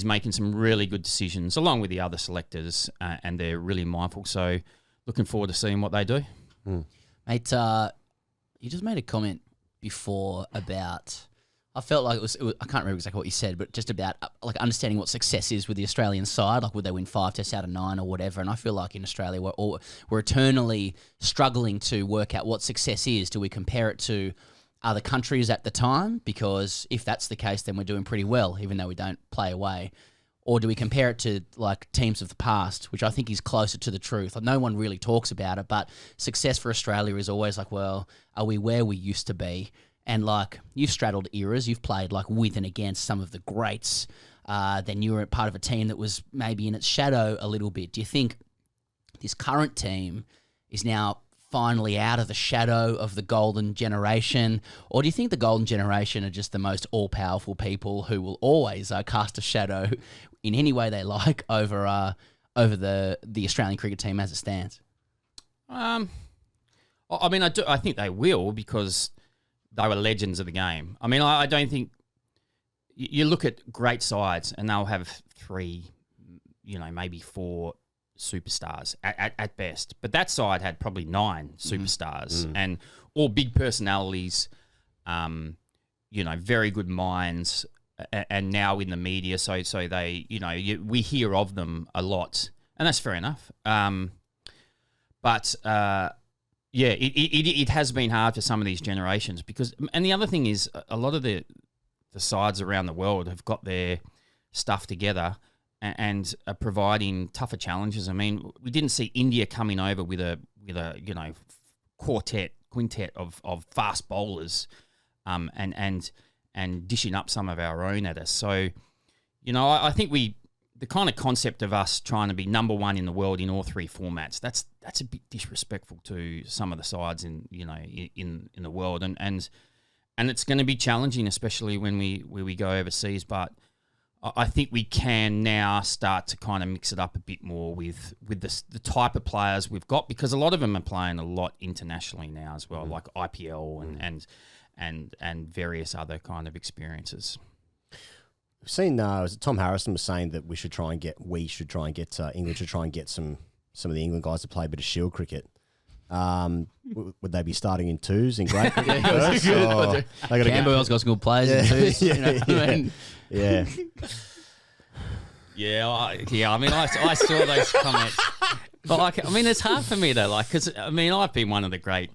making some really good decisions along with the other selectors, and they're really mindful. So looking forward to seeing what they do. Mate, you just made a comment before about... I felt like it was I can't remember exactly what you said, but just about like understanding what success is with the Australian side. Like, would they win 5 tests out of 9 or whatever? And I feel like in Australia we're eternally struggling to work out what success is. Do we compare it to other countries at the time? Because if that's the case, then we're doing pretty well, even though we don't play away. Or do we compare it to like teams of the past, which I think is closer to the truth? Like, no one really talks about it, but success for Australia is always like, well, are we where we used to be? And like, you've straddled eras, you've played like with and against some of the greats. Then you were part of a team that was maybe in its shadow a little bit. Do you think this current team is now finally out of the shadow of the golden generation? Or do you think the golden generation are just the most all-powerful people who will always cast a shadow in any way they like over the Australian cricket team as it stands? I mean, I think they will, because they were legends of the game. I mean, I don't think... You look at great sides and they'll have 3, maybe 4 superstars at best. But that side had probably 9 superstars and all big personalities, very good minds, and now in the media. So they, we hear of them a lot, and that's fair enough. Yeah, it has been hard for some of these generations because, and the other thing is, a lot of the sides around the world have got their stuff together and are providing tougher challenges. I mean, we didn't see India coming over with a quintet of fast bowlers, and dishing up some of our own at us. So, I think the kind of concept of us trying to be number 1 in the world in all 3 formats, that's a bit disrespectful to some of the sides in the world, and it's going to be challenging, especially when we go overseas. But I think we can now start to kind of mix it up a bit more with the type of players we've got, because a lot of them are playing a lot internationally now as well, like IPL and various other kind of experiences. We've seen Tom Harrison was saying that England should try and get some of the England guys to play a bit of Shield cricket. Would they be starting in 2s in grade cricket? Campbell's got some good players in 2s. Yeah. Yeah. I mean, I saw those comments. But it's hard for me though, because I've been one of the great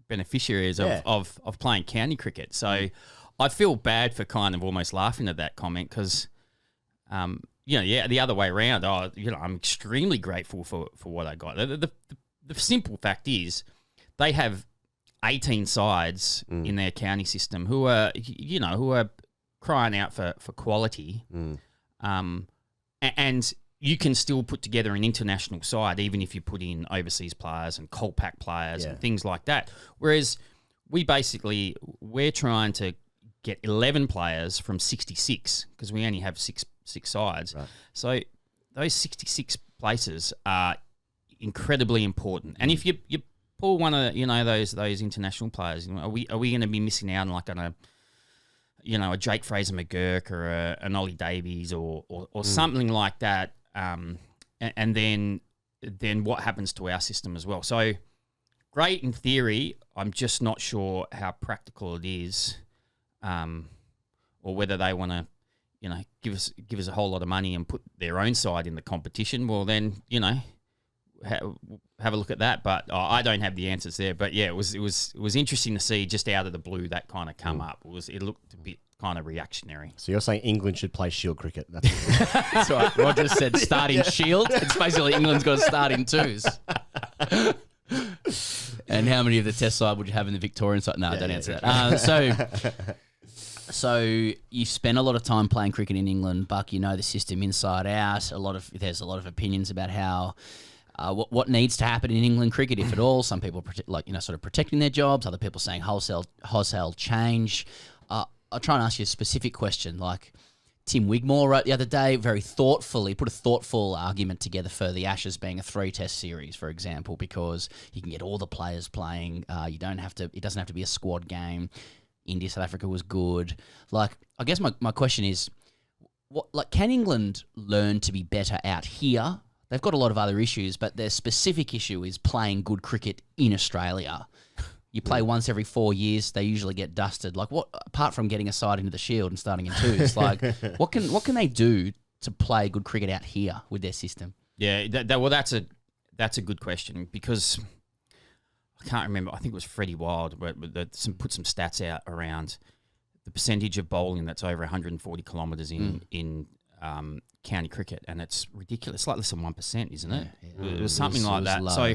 beneficiaries of playing county cricket, so I feel bad for kind of almost laughing at that comment because, the other way around, I'm extremely grateful for what I got. The simple fact is they have 18 sides in their county system who are crying out for quality, and you can still put together an international side even if you put in overseas players and Colpack players and things like that. Whereas we're trying to get 11 players from 66 because we only have six sides. Right. So those 66 places are incredibly important. And if you pull one of those international players, are we going to be missing out on a Jake Fraser McGurk or an Ollie Davies or something like that? And then what happens to our system as well? So great in theory. I'm just not sure how practical it is, or whether they want to, give us a whole lot of money and put their own side in the competition. Well, then have a look at that. But I don't have the answers there. But yeah, it was interesting to see just out of the blue that kind of come up. It looked a bit kind of reactionary. So you're saying England should play Shield cricket? That's right. Roger said start in Shield. It's basically England's got to start in twos. And how many of the Test side would you have in the Victorian side? No, don't answer that. So you spend a lot of time playing cricket in England, Buck. You know the system inside out. There's a lot of opinions about how what needs to happen in England cricket, if at all. Some people sort of protecting their jobs. Other people saying wholesale change. I'll try and ask you a specific question. Like Tim Wigmore wrote the other day, very thoughtfully, put a thoughtful argument together for the Ashes being a 3-test series, for example, because you can get all the players playing. It doesn't have to be a squad game. India, South Africa was good. Like, I guess my question is, can England learn to be better out here? They've got a lot of other issues, but their specific issue is playing good cricket in Australia. You play once every 4 years, they usually get dusted. Like, what apart from getting a side into the Shield and starting in twos, like what can they do to play good cricket out here with their system? Yeah, that's a good question, because I can't remember. I think it was Freddie Wild put some stats out around the percentage of bowling that's over 140 kilometres in county cricket, and it's ridiculous. It's like less than 1%, isn't it? Yeah. It was something like that. Low,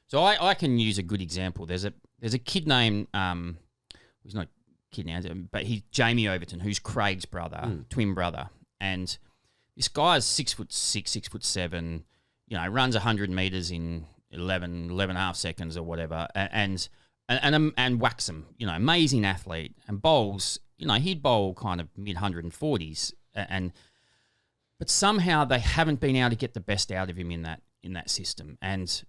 so I can use a good example. There's a kid named he's not a kid now, but he's Jamie Overton, who's Craig's brother, twin brother, and this guy's 6'6", 6'7", runs 100 meters in 11 and a half seconds or whatever, and whacks them. Amazing athlete, and bowls. He'd bowl kind of mid 140s, but somehow they haven't been able to get the best out of him in that system, and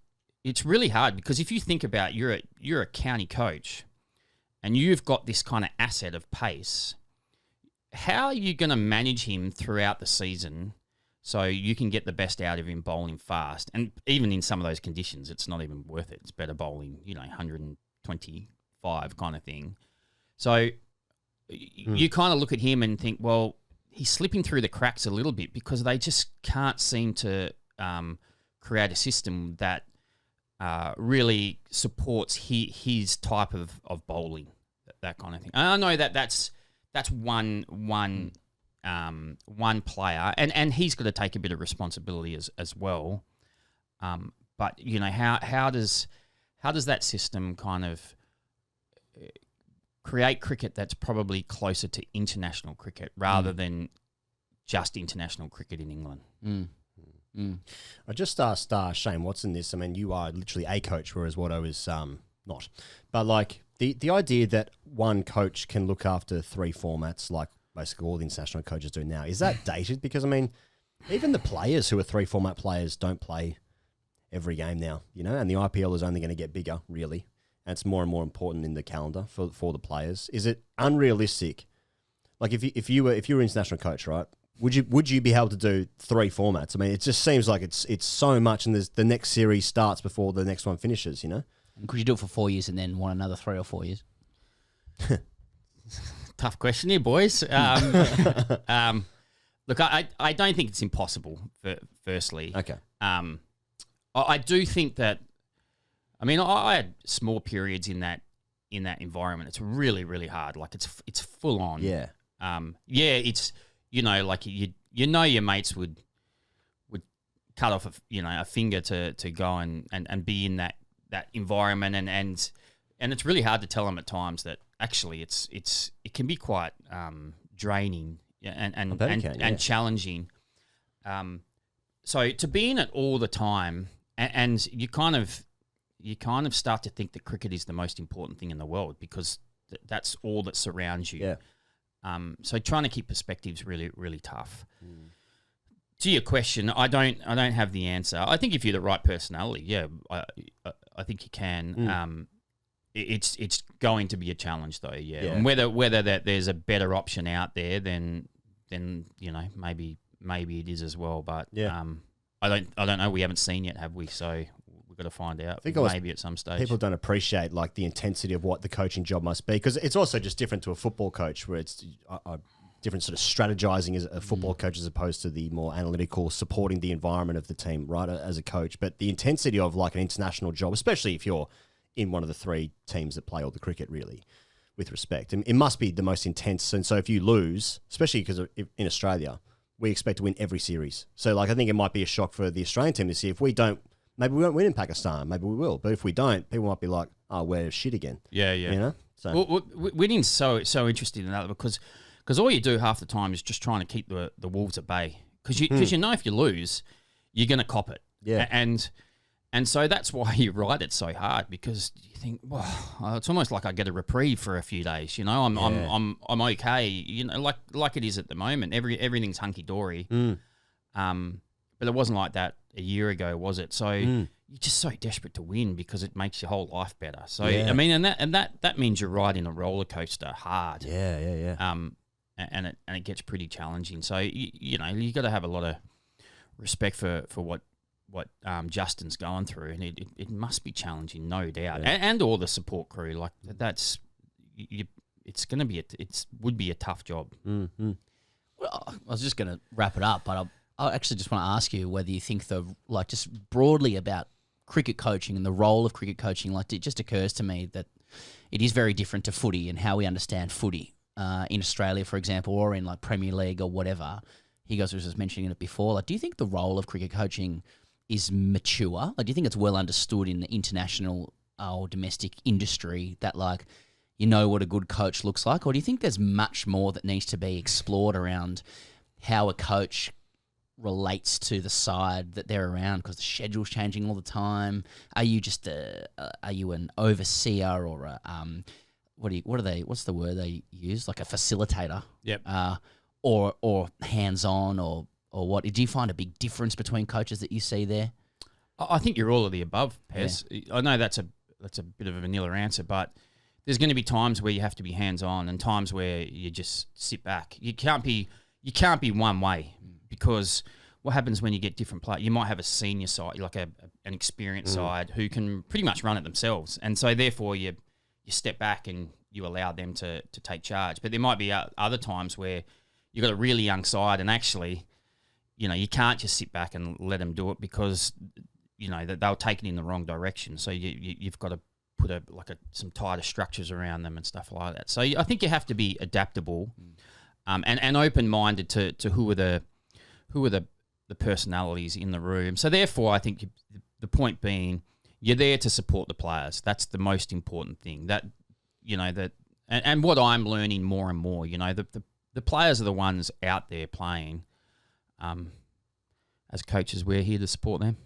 it's really hard, because if you think about you're a county coach and you've got this kind of asset of pace, how are you going to manage him throughout the season so you can get the best out of him bowling fast? And even in some of those conditions, it's not even worth it. It's better bowling, 125 kind of thing. So you kind of look at him and think, well, he's slipping through the cracks a little bit because they just can't seem to create a system that really supports his type of bowling, that kind of thing. And I know that's one player, and he's got to take a bit of responsibility as well. But how does that system kind of create cricket that's probably closer to international cricket rather than just international cricket in England? I just asked Shane Watson this. I mean, you are literally a coach, whereas Watto is not. But like the idea that one coach can look after 3 formats, like basically all the international coaches do now, is that dated? Because I mean, even the players who are 3 format players don't play every game now, and the IPL is only going to get bigger, really. And it's more and more important in the calendar for the players. Is it unrealistic? Like if you were an international coach, right? Would you be able to do 3 formats? I mean, it just seems like it's so much, and the next series starts before the next one finishes. And could you do it for 4 years and then want another 3 or 4 years? Tough question here, boys. Look, I don't think it's impossible. Firstly, okay. I do think that. I mean, I had small periods in that environment. It's really, really hard. Like it's full on. Yeah. It's. Like your mates would cut off a finger to go and be in that environment, and it's really hard to tell them at times that actually it can be quite draining and challenging. So to be in it all the time, and you kind of you kind of start to think that cricket is the most important thing in the world because that's all that surrounds you. Yeah. So trying to keep perspectives really, really tough. To your question, I don't have the answer. I think if you're the right personality, yeah, I think you can. It's going to be a challenge though, yeah. And whether that there's a better option out there, then maybe it is as well. But I don't know. We haven't seen yet, have we? So we've got to find out. Maybe at some stage. People don't appreciate like the intensity of what the coaching job must be because it's also just different to a football coach where it's different sort of strategizing as a football coach as opposed to the more analytical supporting the environment of the team, right, as a coach. But the intensity of like an international job, especially if you're in one of the 3 teams that play all the cricket, really, with respect, and it must be the most intense. And so if you lose, especially because in Australia, we expect to win every series. So like I think it might be a shock for the Australian team this year. If we don't, maybe we won't win in Pakistan, maybe we will. But if we don't, people might be like, oh, we're shit again. Yeah. You know? So well, winning's so interesting in that because all you do half the time is just trying to keep the Wolves at bay. Because you know if you lose, you're going to cop it. Yeah. And so that's why you ride it so hard because you think, well, it's almost like I get a reprieve for a few days. You know, I'm okay. You know, like it is at the moment. Everything's hunky dory. But it wasn't like that a year ago, was it? So you're just so desperate to win because it makes your whole life better. So I mean, and that means you're riding a roller coaster hard. Yeah. And it gets pretty challenging. So you got to have a lot of respect for what Justin's going through, and it must be challenging, no doubt. And all the support crew, like it's going to be would be a tough job. Mm-hmm. Well, I was just going to wrap it up, but I actually just want to ask you whether you think just broadly about cricket coaching and the role of cricket coaching. Like it just occurs to me that it is very different to footy and how we understand footy in Australia, for example, or in like Premier League or whatever. He was just mentioning it before. Like, do you think the role of cricket coaching is mature? Like, do you think it's well understood in the international or domestic industry that like you know what a good coach looks like, or do you think there's much more that needs to be explored around how a coach relates to the side that they're around because the schedule's changing all the time? Are you just are you an overseer or a what's the word they use, like a facilitator? Yep. Or hands-on or what? Do you find a big difference between coaches that you see there? I think you're all of the above, Pez. Yeah. I know that's a bit of a vanilla answer, but there's going to be times where you have to be hands-on and times where you just sit back. You can't be one way because what happens when you get different players? You might have a senior side, like an experienced side who can pretty much run it themselves, and so therefore you step back and you allow them to take charge. But there might be other times where you've got a really young side and actually, you can't just sit back and let them do it because, that they'll take it in the wrong direction. So you've got to put some tighter structures around them and stuff like that. So I think you have to be adaptable and open-minded to who are the personalities in the room. So therefore, I think the point being, you're there to support the players. That's the most important thing. And what I'm learning more and more, the players are the ones out there playing. As coaches, we're here to support them.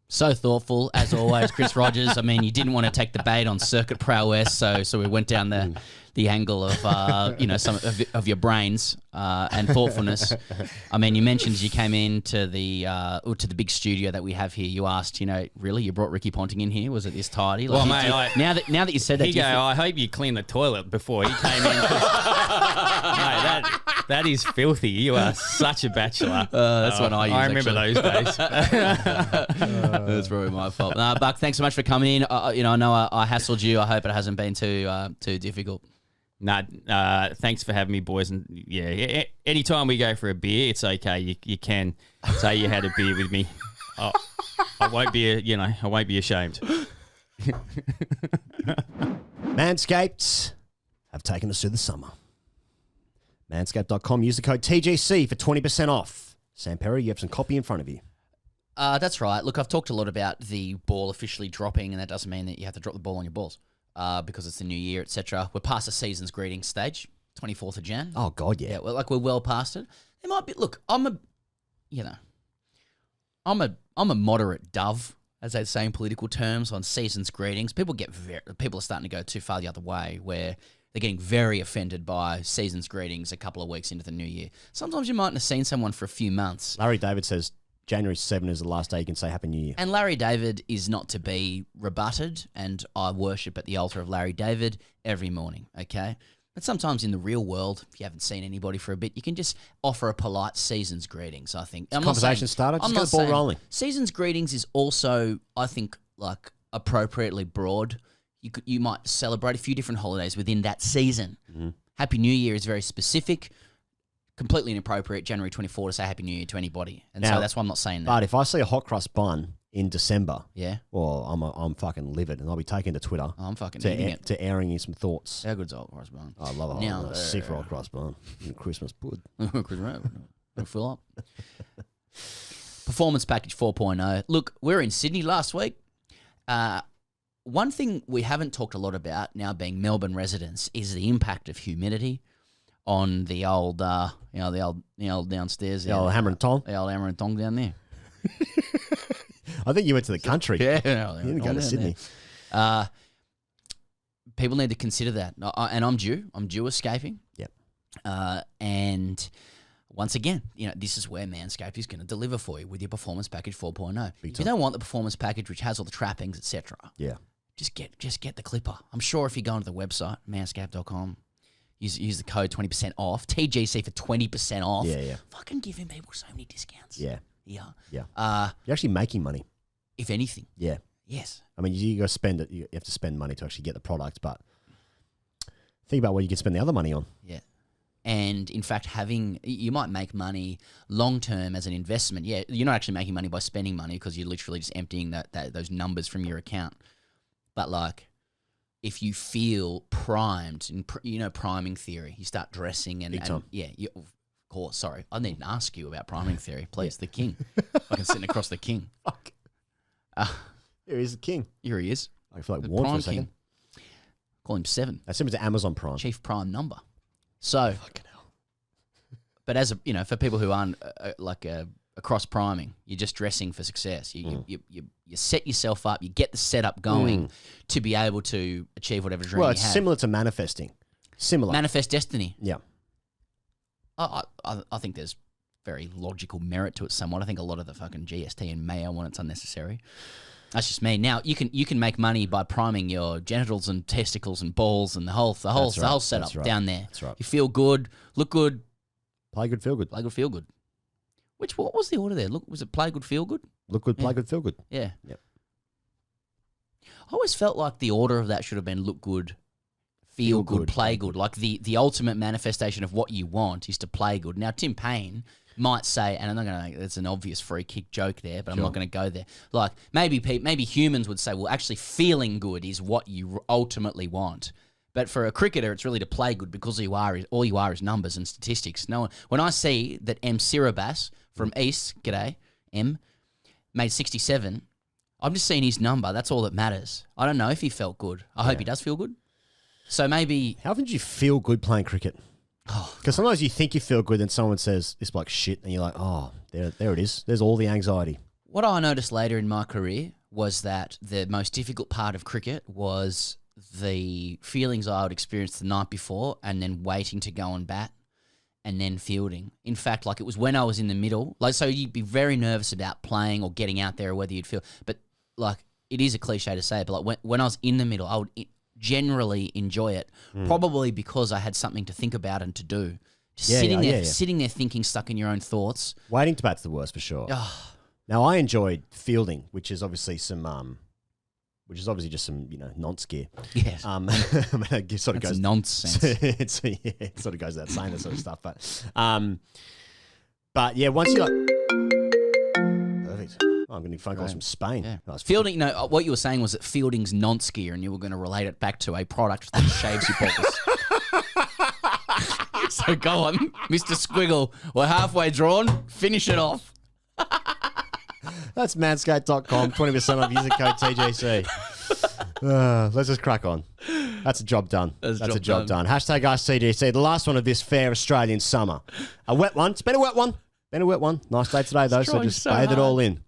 So thoughtful, as always, Chris Rogers. I mean, you didn't want to take the bait on circuit prowess, so we went down the angle of some of your brains and thoughtfulness. I mean, you mentioned you came in to the big studio that we have here. You asked, really, you brought Ricky Ponting in here? Was it this tidy? Well, mate, now that you said that, I hope you cleaned the toilet before he came in. Mate, that is filthy. You are such a bachelor. That's what I use. I remember those days. That's probably my fault. Buck, thanks so much for coming in. I know I hassled you. I hope it hasn't been too difficult. Thanks for having me, boys. And yeah, anytime we go for a beer, it's okay. You can say you had a beer with me. I won't be ashamed. Manscaped have taken us through the summer. Manscaped.com. Use the code TGC for 20% off. Sam Perry, you have some copy in front of you. That's right. Look, I've talked a lot about the ball officially dropping, and that doesn't mean that you have to drop the ball on your balls because it's the new year, etc. We're past the season's greetings stage, 24th of Jan. Oh, God, yeah. We're well past it. There might be. Look, I'm a moderate dove as they say in political terms, on season's greetings. People are starting to go too far the other way, where they're getting very offended by season's greetings a couple of weeks into the new year. Sometimes you mightn't have seen someone for a few months. Larry David says January 7 is the last day you can say Happy New Year. And Larry David is not to be rebutted, and I worship at the altar of Larry David every morning, okay? But sometimes in the real world, if you haven't seen anybody for a bit, you can just offer a polite season's greetings, I think. Conversation starter, just get the ball rolling. Season's greetings is also, I think, like appropriately broad. You might celebrate a few different holidays within that season. Mm-hmm. Happy New Year is very specific, completely inappropriate, January 24 to say Happy New Year to anybody. And so that's why I'm not saying that. But if I see a hot crust bun in December, yeah, well, I'm fucking livid, and I'll be taking to Twitter. I'm fucking eating it. To airing you some thoughts. How good's hot crust bun? I love it. Now, Sick hot crust bun. Christmas pud. Fill up. Performance package 4.0. Look, we were in Sydney last week. One thing we haven't talked a lot about, now being Melbourne residents, is the impact of humidity on the old, the old downstairs. The old hammer and tong. The old hammer and tong down there. I think you went to the country. Yeah, you didn't go to Sydney. People need to consider that, and I'm due escaping. Yep. And once again, this is where Manscaped is going to deliver for you with your performance package 4.0. If you don't want the performance package, which has all the trappings, etc. Yeah. Just get the clipper. I'm sure if you go onto the website, manscaped.com, use the code 20% off, TGC for 20% off. Yeah. Fucking giving people so many discounts. Yeah. Yeah. You're actually making money. If anything. Yeah. Yes. I mean, you got to spend it. You have to spend money to actually get the product, but think about what you can spend the other money on. Yeah. And in fact, you might make money long term as an investment. Yeah, you're not actually making money by spending money because you're literally just emptying those numbers from your account. But like, if you feel primed, and priming theory, you start dressing and yeah, of course. Sorry, I need to ask you about priming theory, please. The king, I can sit across the king. Fuck. Here he is, the king. Here he is. I feel like warm for a second. King. Call him 7. That's similar to Amazon Prime. Chief Prime number. So, fucking hell. But as for people who aren't across priming, you're just dressing for success. You set yourself up. You get the setup going to be able to achieve whatever dream you have. Well, it's similar to manifesting. Similar. Manifest destiny. Yeah. I think there's very logical merit to it somewhat. I think a lot of the fucking GST and mayo when it's unnecessary. That's just me. Now you can make money by priming your genitals and testicles and balls and the whole setup down there. That's right. You feel good, look good, play good, feel good. Play good, feel good. What was the order there? Was it play good, feel good? Look good, play good, feel good. Yeah. Yep. I always felt like the order of that should have been look good, feel good, play good. Like the ultimate manifestation of what you want is to play good. Now Tim Payne might say, and I'm not going to, it's an obvious free kick joke there, but I'm not going to go there. Like maybe humans would say, well, actually feeling good is what you ultimately want. But for a cricketer, it's really to play good because all you are is numbers and statistics. No, when I see that M. Sirabas from East, g'day, M, made 67, I'm just seeing his number. That's all that matters. I don't know if he felt good. I hope he does feel good. So maybe... How often do you feel good playing cricket? Because sometimes you think you feel good and someone says, this bloke's shit, and you're like, oh, there it is. There's all the anxiety. What I noticed later in my career was that the most difficult part of cricket was the feelings I would experience the night before and then waiting to go and bat and then fielding. In fact, like it was when I was in the middle. Like, so you'd be very nervous about playing or getting out there or whether you'd feel. But like, it is a cliche to say, but like when I was in the middle, I would generally enjoy it, probably because I had something to think about and to do. Just sitting there thinking, stuck in your own thoughts. Waiting to bat's the worst for sure. Now I enjoyed fielding, which is obviously just some nonce gear. Yes. It sort of goes nonsense. It sort of goes without saying that sort of stuff, but yeah, once you got perfect. I'm getting phone calls from Spain. Yeah. Fielding, what you were saying was that fielding's nonce gear, and you were going to relate it back to a product that shaves your balls. So go on, Mr. Squiggle. We're halfway drawn. Finish it off. That's manscaped.com. 20% off. Use the code TGC. Let's just crack on. That's a job done. That's a job done. Hashtag AskTGC. The last one of this fair Australian summer. A wet one. It's been a wet one. Nice day today, though, so just bathe it all in.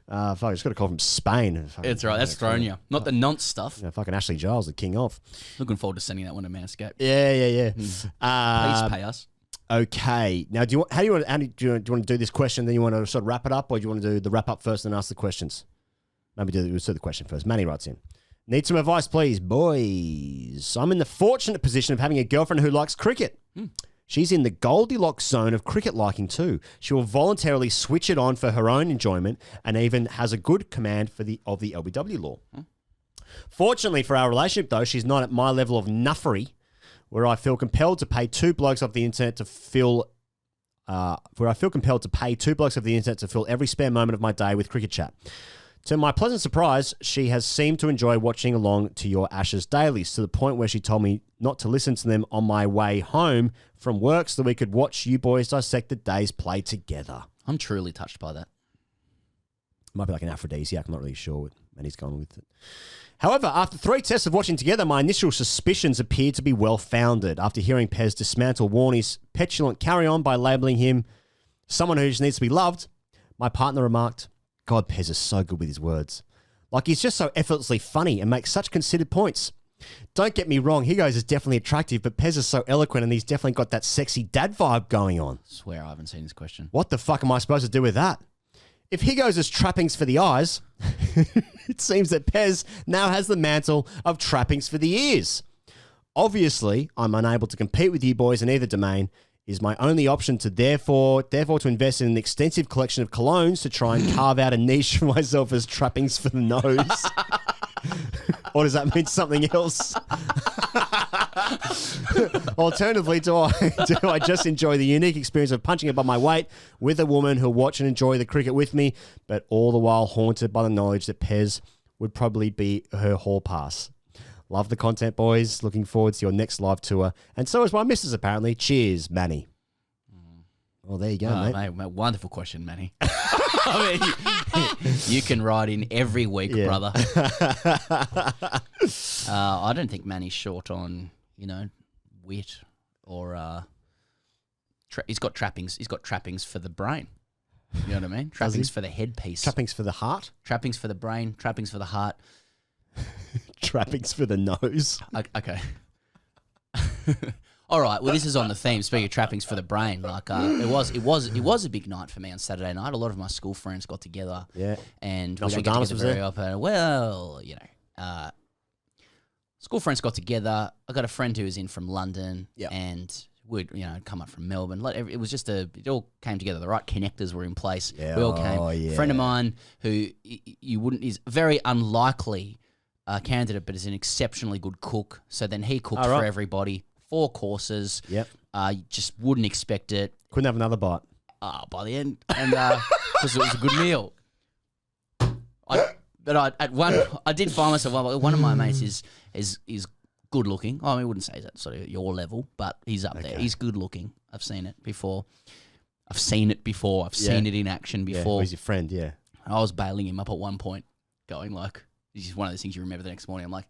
Fuck, I just got a call from Spain. It's right. That's thrown you. Not the nonce stuff. Yeah, fucking Ashley Giles, the king of. Looking forward to sending that one to Manscaped. Yeah. Please pay us. Okay. Now, do you want to do this question? Then you want to sort of wrap it up, or do you want to do the wrap up first and ask the questions? Maybe do the question first. Manny writes in. Need some advice, please, boys. I'm in the fortunate position of having a girlfriend who likes cricket. She's in the Goldilocks zone of cricket liking too. She will voluntarily switch it on for her own enjoyment and even has a good command of the LBW law. Fortunately for our relationship, though, she's not at my level of nuffery, where I feel compelled to pay two blokes off the internet to fill every spare moment of my day with cricket chat. To my pleasant surprise, she has seemed to enjoy watching along to your Ashes dailies to the point where she told me not to listen to them on my way home from work so that we could watch you boys dissect the day's play together. I'm truly touched by that. Might be like an aphrodisiac, I'm not really sure what Manny's gone with it. However, after 3 tests of watching together, my initial suspicions appeared to be well-founded. After hearing Pez dismantle Warney's petulant carry-on by labelling him someone who just needs to be loved, my partner remarked, God, Pez is so good with his words. Like, he's just so effortlessly funny and makes such considered points. Don't get me wrong, Higgos is definitely attractive, but Pez is so eloquent and he's definitely got that sexy dad vibe going on. I swear I haven't seen this question. What the fuck am I supposed to do with that? If Higgos is trappings for the eyes, it seems that Pez now has the mantle of trappings for the ears. Obviously, I'm unable to compete with you boys in either domain. Is my only option to therefore to invest in an extensive collection of colognes to try and carve out a niche for myself as trappings for the nose? Or does that mean something else? Alternatively, do I just enjoy the unique experience of punching above my weight with a woman who'll watch and enjoy the cricket with me, but all the while haunted by the knowledge that Pez would probably be her hall pass? Love the content, boys. Looking forward to your next live tour. And so is my missus, apparently. Cheers, Manny. Well, there you go, mate. Wonderful question, Manny. I mean, you can write in every week, brother. I don't think Manny's short on, wit or... he's got trappings. He's got trappings for the brain. You know what I mean? Trappings for the headpiece. Trappings for the heart? Trappings for the brain. Trappings for the heart. Trappings for the nose. Okay. All right. Well, this is on the theme. Speaking of trappings for the brain, like it was a big night for me on Saturday night. A lot of my school friends got together. Yeah. And we don't get together very often. Well, school friends got together. I got a friend who was in from London. Yeah. And we'd come up from Melbourne. It was just it all came together. The right connectors were in place. Yeah. We all came. A friend of mine who is very unlikely candidate, but is an exceptionally good cook. So then he cooked for everybody, 4 courses. Yep. You just wouldn't expect it. Couldn't have another bite. By the end, and because it was a good meal. I did find myself. One of my mates is good looking. I mean, I wouldn't say that sort of your level, but he's up there. He's good looking. I've seen it before. I've seen it in action before. He's your friend, yeah. I was bailing him up at one point, going like, this is one of those things you remember the next morning. I'm like,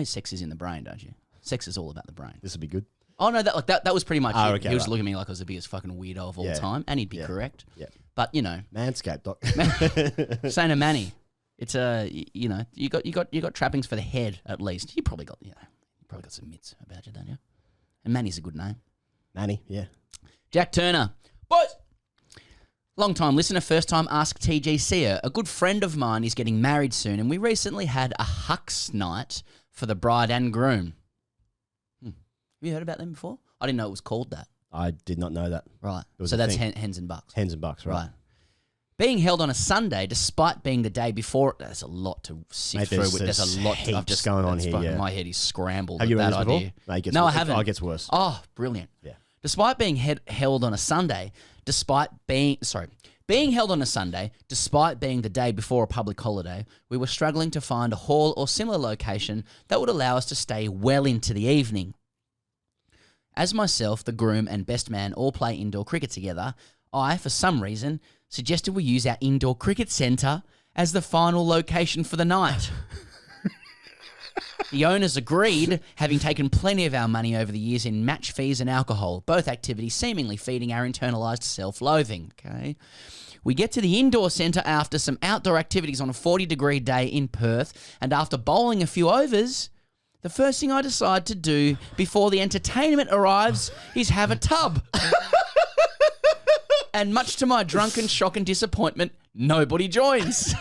sex is in the brain, don't you? Sex is all about the brain. This would be good. Oh no, that was pretty much it. Okay, he was looking at me like I was the biggest fucking weirdo of all time, and he'd be correct. Yeah. But Manscaped, Doc. Saying to Manny, it's you got trappings for the head at least. You probably got some mitts about you, don't you? And Manny's a good name. Manny, yeah. Jack Turner, boys. Long time listener, first time AskTGC. A good friend of mine is getting married soon, and we recently had a Hux night for the bride and groom. Have you heard about them before? I didn't know it was called that. I did not know that. Right. So that's hens and bucks. Hens and bucks, right. Being held on a Sunday, despite being the day before, there's a lot to sift through. There's a lot heaps going on here. My head is scrambled. Have you read this idea. Before? No, I haven't. Oh, it gets worse. Oh, brilliant. Yeah. Despite being held on a Sunday, being held on a Sunday, despite being the day before a public holiday, we were struggling to find a hall or similar location that would allow us to stay well into the evening. As myself, the groom, and best man all play indoor cricket together, I, for some reason, suggested we use our indoor cricket centre as the final location for the night. The owners agreed, having taken plenty of our money over the years in match fees and alcohol, both activities seemingly feeding our internalised self-loathing. Okay, We get to the indoor centre after some outdoor activities on a 40-degree day in Perth, and after bowling a few overs, the first thing I decide to do before the entertainment arrives is have a tub. And much to my drunken shock and disappointment, nobody joins.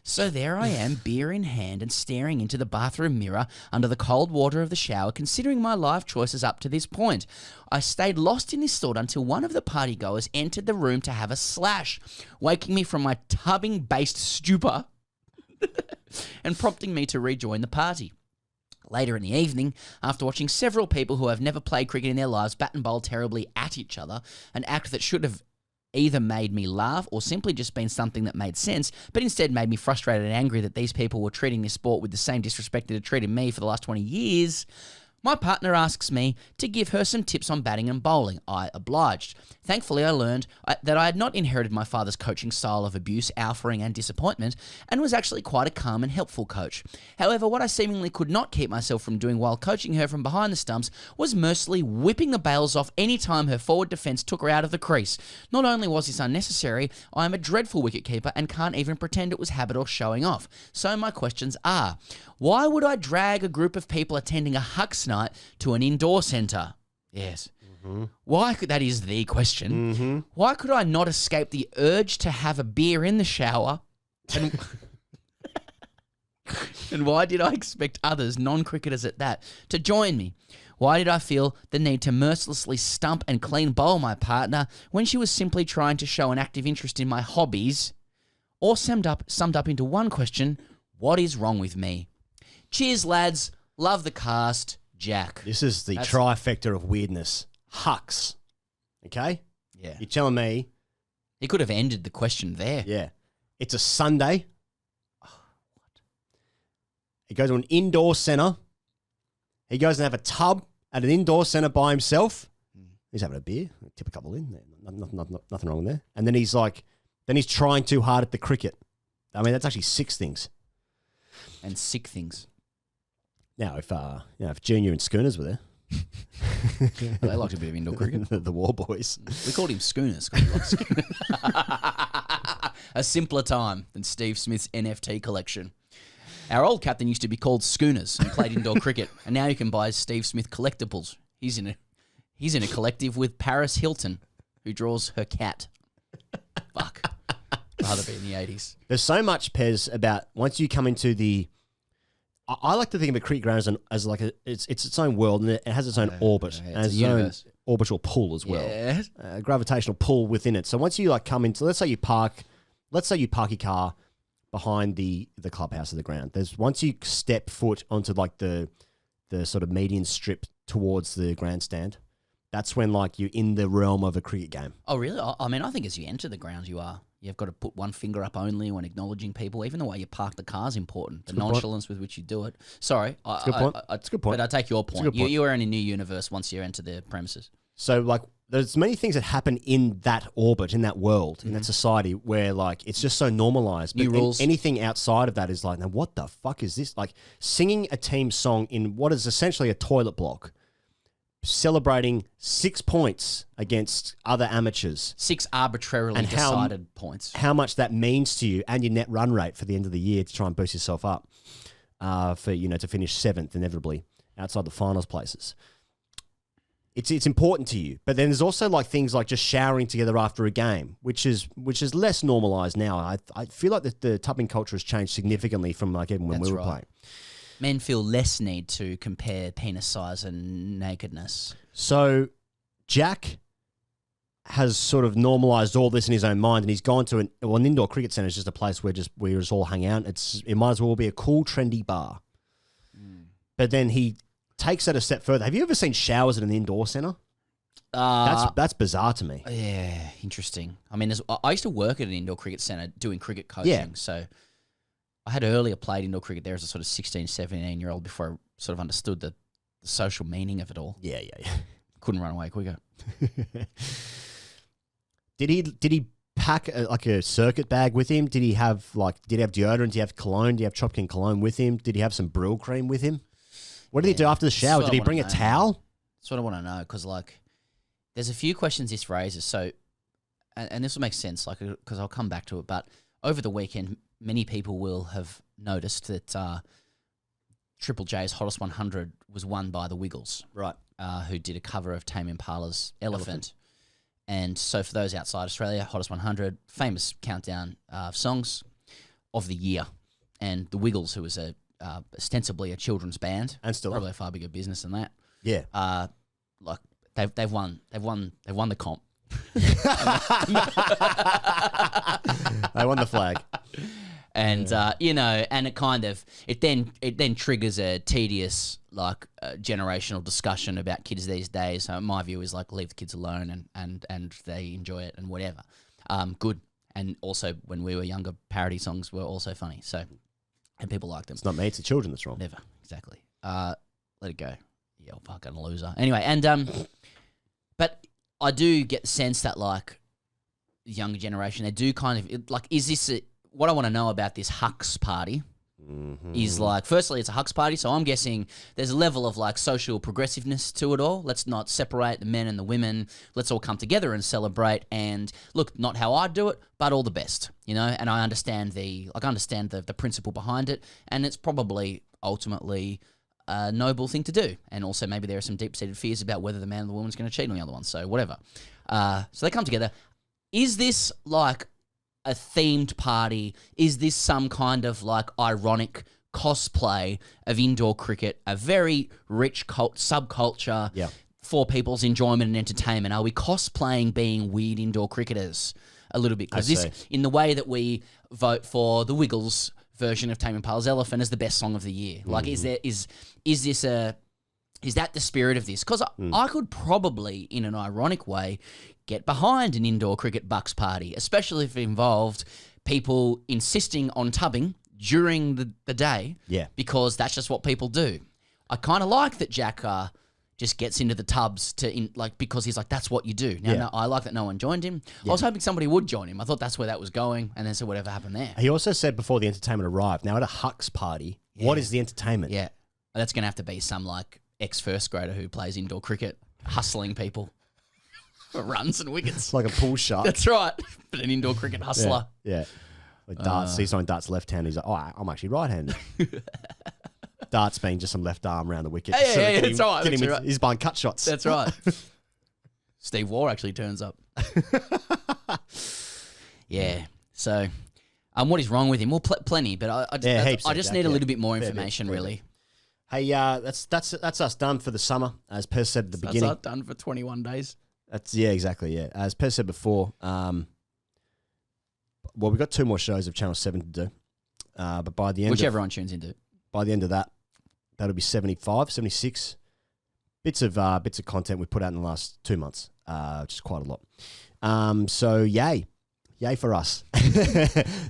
So there I am, beer in hand and staring into the bathroom mirror under the cold water of the shower, considering my life choices up to this point. I stayed lost in this thought until one of the partygoers entered the room to have a slash, waking me from my tubbing-based stupor and prompting me to rejoin the party. Later in the evening, after watching several people who have never played cricket in their lives bat and bowl terribly at each other, an act that should have either made me laugh or simply just been something that made sense, but instead made me frustrated and angry that these people were treating this sport with the same disrespect that had treated me for the last 20 years, my partner asks me to give her some tips on batting and bowling. I obliged. Thankfully, I learned that I had not inherited my father's coaching style of abuse, alphaing, and disappointment, and was actually quite a calm and helpful coach. However, what I seemingly could not keep myself from doing while coaching her from behind the stumps was mercilessly whipping the bails off any time her forward defence took her out of the crease. Not only was this unnecessary, I am a dreadful wicketkeeper and can't even pretend it was habit or showing off. So my questions are, why would I drag a group of people attending a Hucks night to an indoor centre? Yes. Why could, that is the question. Why could I not escape the urge to have a beer in the shower? And, and why did I expect others, non-cricketers at that, to join me? Why did I feel the need to mercilessly stump and clean bowl my partner when she was simply trying to show an active interest in my hobbies? Or summed up into one question, what is wrong with me? Cheers, lads. Love the cast. Jack. This is the trifecta of weirdness. Hucks. Okay? Yeah. You're telling me... He could have ended the question there. Yeah. It's a Sunday. He goes to an indoor centre. He goes and have a tub at an indoor centre by himself. He's having a beer. Tip a couple in. Nothing wrong there. And then he's like... Then he's trying too hard at the cricket. I mean, that's actually 6 things. And sick things. Now, if Junior and Schooners were there... They liked a bit of indoor cricket. The War Boys. We called him Schooners. 'Cause he liked Schooners. A simpler time than Steve Smith's NFT collection. Our old captain used to be called Schooners and played indoor cricket, and now you can buy Steve Smith collectibles. He's in a collective with Paris Hilton, who draws her cat. Fuck. Rather be in the 80s. There's so much, Pez, about once you come into the... I like to think of a cricket ground as like it's its own world, and it has its own orbit, and has its own orbital pull as well. Yes. Gravitational pull within it. So once you like come into, let's say you park your car behind the clubhouse of the ground. Once you step foot onto like the sort of median strip towards the grandstand, that's when like you're in the realm of a cricket game. Oh, really? I mean, I think as you enter the ground, you've got to put one finger up only when acknowledging people. Even the way you park the car is important. The nonchalance with which you do it. Sorry. That's a good point. That's a good point. But I take your point. You are in a new universe once you enter the premises. So, like, there's many things that happen in that orbit, in that world, in that society, where, like, it's just so normalized. New rules. Anything outside of that is like, now, what the fuck is this? Like, singing a team song in what is essentially a toilet block, celebrating 6 points against other amateurs. 6 arbitrarily decided points. How much that means to you and your net run rate for the end of the year to try and boost yourself up to finish 7th inevitably outside the finals places. It's important to you. But then there's also like things like just showering together after a game, which is less normalized now. I feel like the tubbing culture has changed significantly from like even when we were playing. Men feel less need to compare penis size and nakedness. So Jack has sort of normalised all this in his own mind, and he's gone to an indoor cricket centre is just a place where we just all hang out. It might as well be a cool, trendy bar. But then he takes that a step further. Have you ever seen showers at an indoor centre? That's bizarre to me. Yeah, interesting. I mean, I used to work at an indoor cricket centre doing cricket coaching, so I had earlier played indoor cricket there as a sort of 16, 17-year-old before I sort of understood the social meaning of it all. Yeah. Couldn't run away quicker. Did he pack a circuit bag with him? Did he have deodorant? Did he have cologne? Did he have Chopkin cologne with him? Did he have some Brill cream with him? What did he do after the shower? Did he bring a towel? That's what I want to know, because like, there's a few questions this raises. So, and this will make sense, like, because I'll come back to it, but over the weekend, many people will have noticed that Triple J's Hottest 100 was won by the Wiggles, right? Who did a cover of Tame Impala's Elephant. And so for those outside Australia, Hottest 100, famous countdown of songs of the year. And the Wiggles, who was ostensibly a children's band, and still probably a far bigger business than that. Yeah, like they've won the comp. They won the flag. And and it then triggers a tedious generational discussion about kids these days. So my view is leave the kids alone and they enjoy it and whatever. Good. And also when we were younger, parody songs were also funny. So and people like them. It's not me, it's the children that's wrong. Never, exactly. Let it go. Yeah, fucking loser. Anyway, and but I do get the sense that the younger generation, they do is this what I want to know about this Hux party is firstly, it's a Hux party, so I'm guessing there's a level of social progressiveness to it all. Let's not separate the men and the women. Let's all come together and celebrate. And look, not how I do it, but all the best, And I understand the principle behind it, and it's probably ultimately a noble thing to do. And also maybe there are some deep-seated fears about whether the man or the woman's going to cheat on the other one. So whatever. So they come together. Is this a themed party? Is this some kind of ironic cosplay of indoor cricket, a very rich subculture for people's enjoyment and entertainment? Are we cosplaying being weird indoor cricketers a little bit? Because this, in the way that we vote for the Wiggles version of Tame Impala's Elephant as the best song of the year, is that the spirit of this? Because I could probably, in an ironic way, get behind an indoor cricket bucks party, especially if it involved people insisting on tubbing during the day. Yeah. Because that's just what people do. I kind of like that Jack just gets into the tubs because he's that's what you do. Now, I like that no one joined him. Yeah. I was hoping somebody would join him. I thought that's where that was going, and then so whatever happened there. He also said before the entertainment arrived, now at a Hux party, what is the entertainment? Yeah. That's going to have to be some ex-first grader who plays indoor cricket, hustling people for runs and wickets. It's like a pool shark. That's right. But an indoor cricket hustler. Yeah. Darts, sees someone darts left-handed, he's like, oh, I'm actually right-handed. Darts being just some left arm around the wicket. Yeah, that's right. He's buying cut shots. That's right. Steve Waugh actually turns up. Yeah. So, what is wrong with him? Well, plenty, but I just need a little bit more information, really. Hey, that's us done for the summer, as Pez said at the beginning. That's us done for 21 days. Exactly. Yeah, as Pez said before. Well, we've got 2 more shows of Channel 7 to do, but by the end, which everyone tunes into. By the end of that, that'll be 75, 76 bits of content we've put out in the last 2 months, which is quite a lot. So yay for us.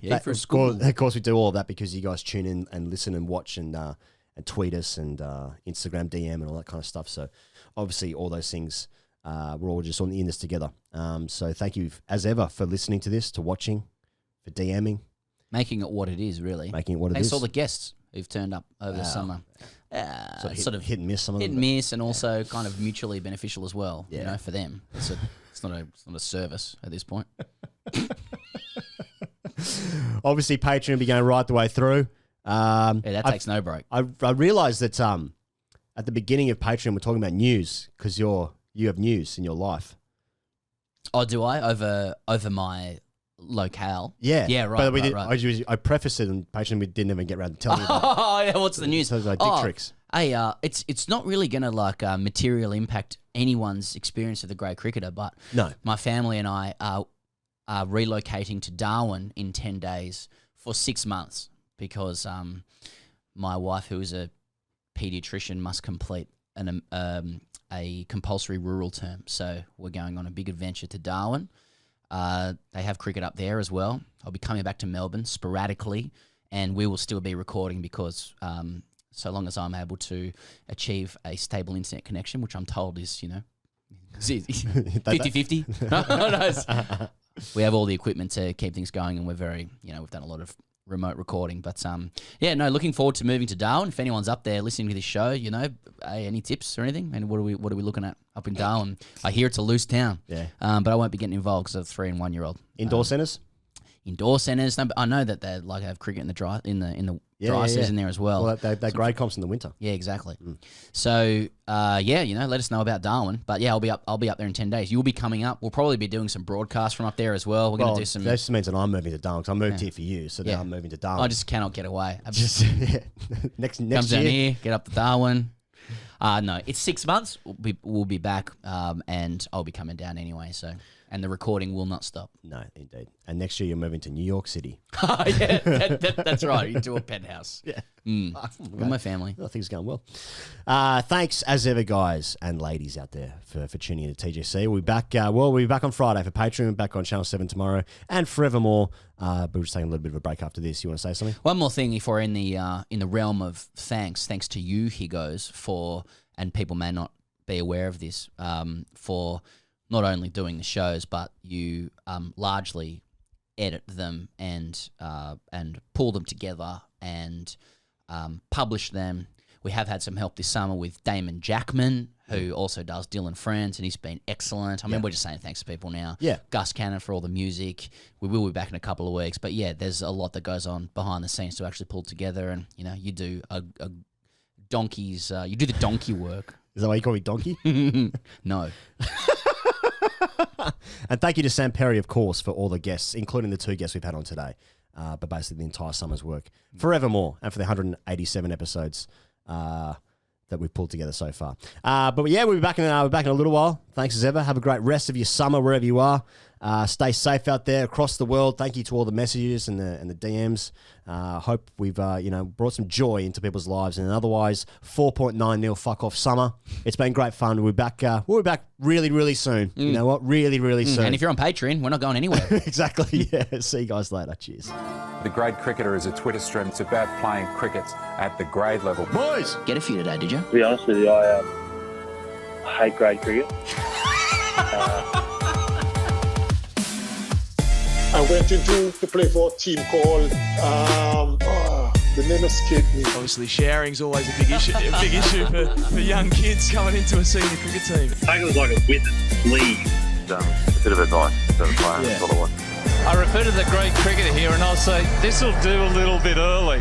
Yay for school. Of course, we do all of that because you guys tune in and listen and watch and tweet us and Instagram DM and all that kind of stuff. So obviously all those things, we're all just in this together. So thank you as ever for listening to this, to watching, for DMing. Making it what it is, really. Making it what it is. Thanks to all the guests who've turned up over the summer. Sort of hit and miss some of them. Hit and miss, and also kind of mutually beneficial as well, for them. It's not a service at this point. Obviously, Patreon will be going right the way through. That takes no break. I realised that at the beginning of Patreon, we're talking about news because you have news in your life. Oh, do I? Over my locale? Yeah. Yeah, right. But right. I prefaced it in Patreon, we didn't even get around to telling you about it. Oh, yeah, what's the news? So it's like dick tricks. Hey, it's not really going to material impact anyone's experience of the Grey Cricketer, but no. My family and I are relocating to Darwin in 10 days for 6 months because my wife, who is a paediatrician, must complete a compulsory rural term. So we're going on a big adventure to Darwin. They have cricket up there as well. I'll be coming back to Melbourne sporadically, and we will still be recording because so long as I'm able to achieve a stable internet connection, which I'm told is, 50-50. We have all the equipment to keep things going, and we're very, we've done a lot of remote recording. But yeah, no, looking forward to moving to Darwin. If anyone's up there listening to this show, you know, hey, any tips or anything? And what are we looking at up in Darwin? I hear it's a loose town. Yeah. But I won't be getting involved because I have a 3 and 1 year old. Indoor centres? Indoor centres. No, but I know that they like have cricket in the dry season there as well. Well, they grade comps in the winter. Yeah, exactly. So yeah, you know, let us know about Darwin. But yeah, I'll be up there in 10 days. You'll be coming up. We'll probably be doing some broadcasts from up there as well. We're going to do some. That just means that I'm moving to Darwin because I moved here for you, so now I'm moving to Darwin. I just cannot get away. Next Comes year. down here, get up to Darwin. No, it's 6 months. We'll be back, and I'll be coming down anyway. So. And the recording will not stop. No, indeed. And next year you're moving to New York City. Yeah, that's right. Into a penthouse. Yeah. With my family. I think it's going well. Thanks as ever, guys and ladies out there for tuning in to TGC. We'll be back. We'll be back on Friday for Patreon. We're back on Channel 7 tomorrow and forevermore. But we're just taking a little bit of a break after this. You want to say something? One more thing, if we're in the realm of thanks to you, Higgos, for, and people may not be aware of this, for not only doing the shows, but you largely edit them and pull them together and publish them. We have had some help this summer with Damon Jackman, who also does Dylan Friends, and he's been excellent. I mean, we're just saying thanks to people now. Yeah. Gus Cannon for all the music. We will be back in a couple of weeks. But yeah, there's a lot that goes on behind the scenes to actually pull together, and you know, you do a donkey's, you do the donkey work. Is that why you call me Donkey? No. And thank you to Sam Perry, of course, for all the guests, including the 2 guests we've had on today, but basically the entire summer's work. Forevermore, and for the 187 episodes that we've pulled together so far. But yeah, we'll be back in a little while. Thanks as ever. Have a great rest of your summer wherever you are. Stay safe out there across the world. Thank you to all the messages and the DMs. Hope we've brought some joy into people's lives in an otherwise 4.9-0 fuck off summer. It's been great fun. We'll be back really, really soon. You know what? Really, really soon. And if you're on Patreon, we're not going anywhere. Exactly. Yeah. See you guys later. Cheers. The Grade Cricketer is a Twitter stream. It's about playing cricket at the grade level. Boys! Get a few today, did you? To be honest with you, I hate grade cricket. I went into to play for a team called the name escaped me. Obviously, showering's always a big issue for young kids coming into a senior cricket team. I think it was like a wet sleeve. A bit of advice to the player. That's what I want. I refer to the great cricketer here and I'll say, this will do a little bit early.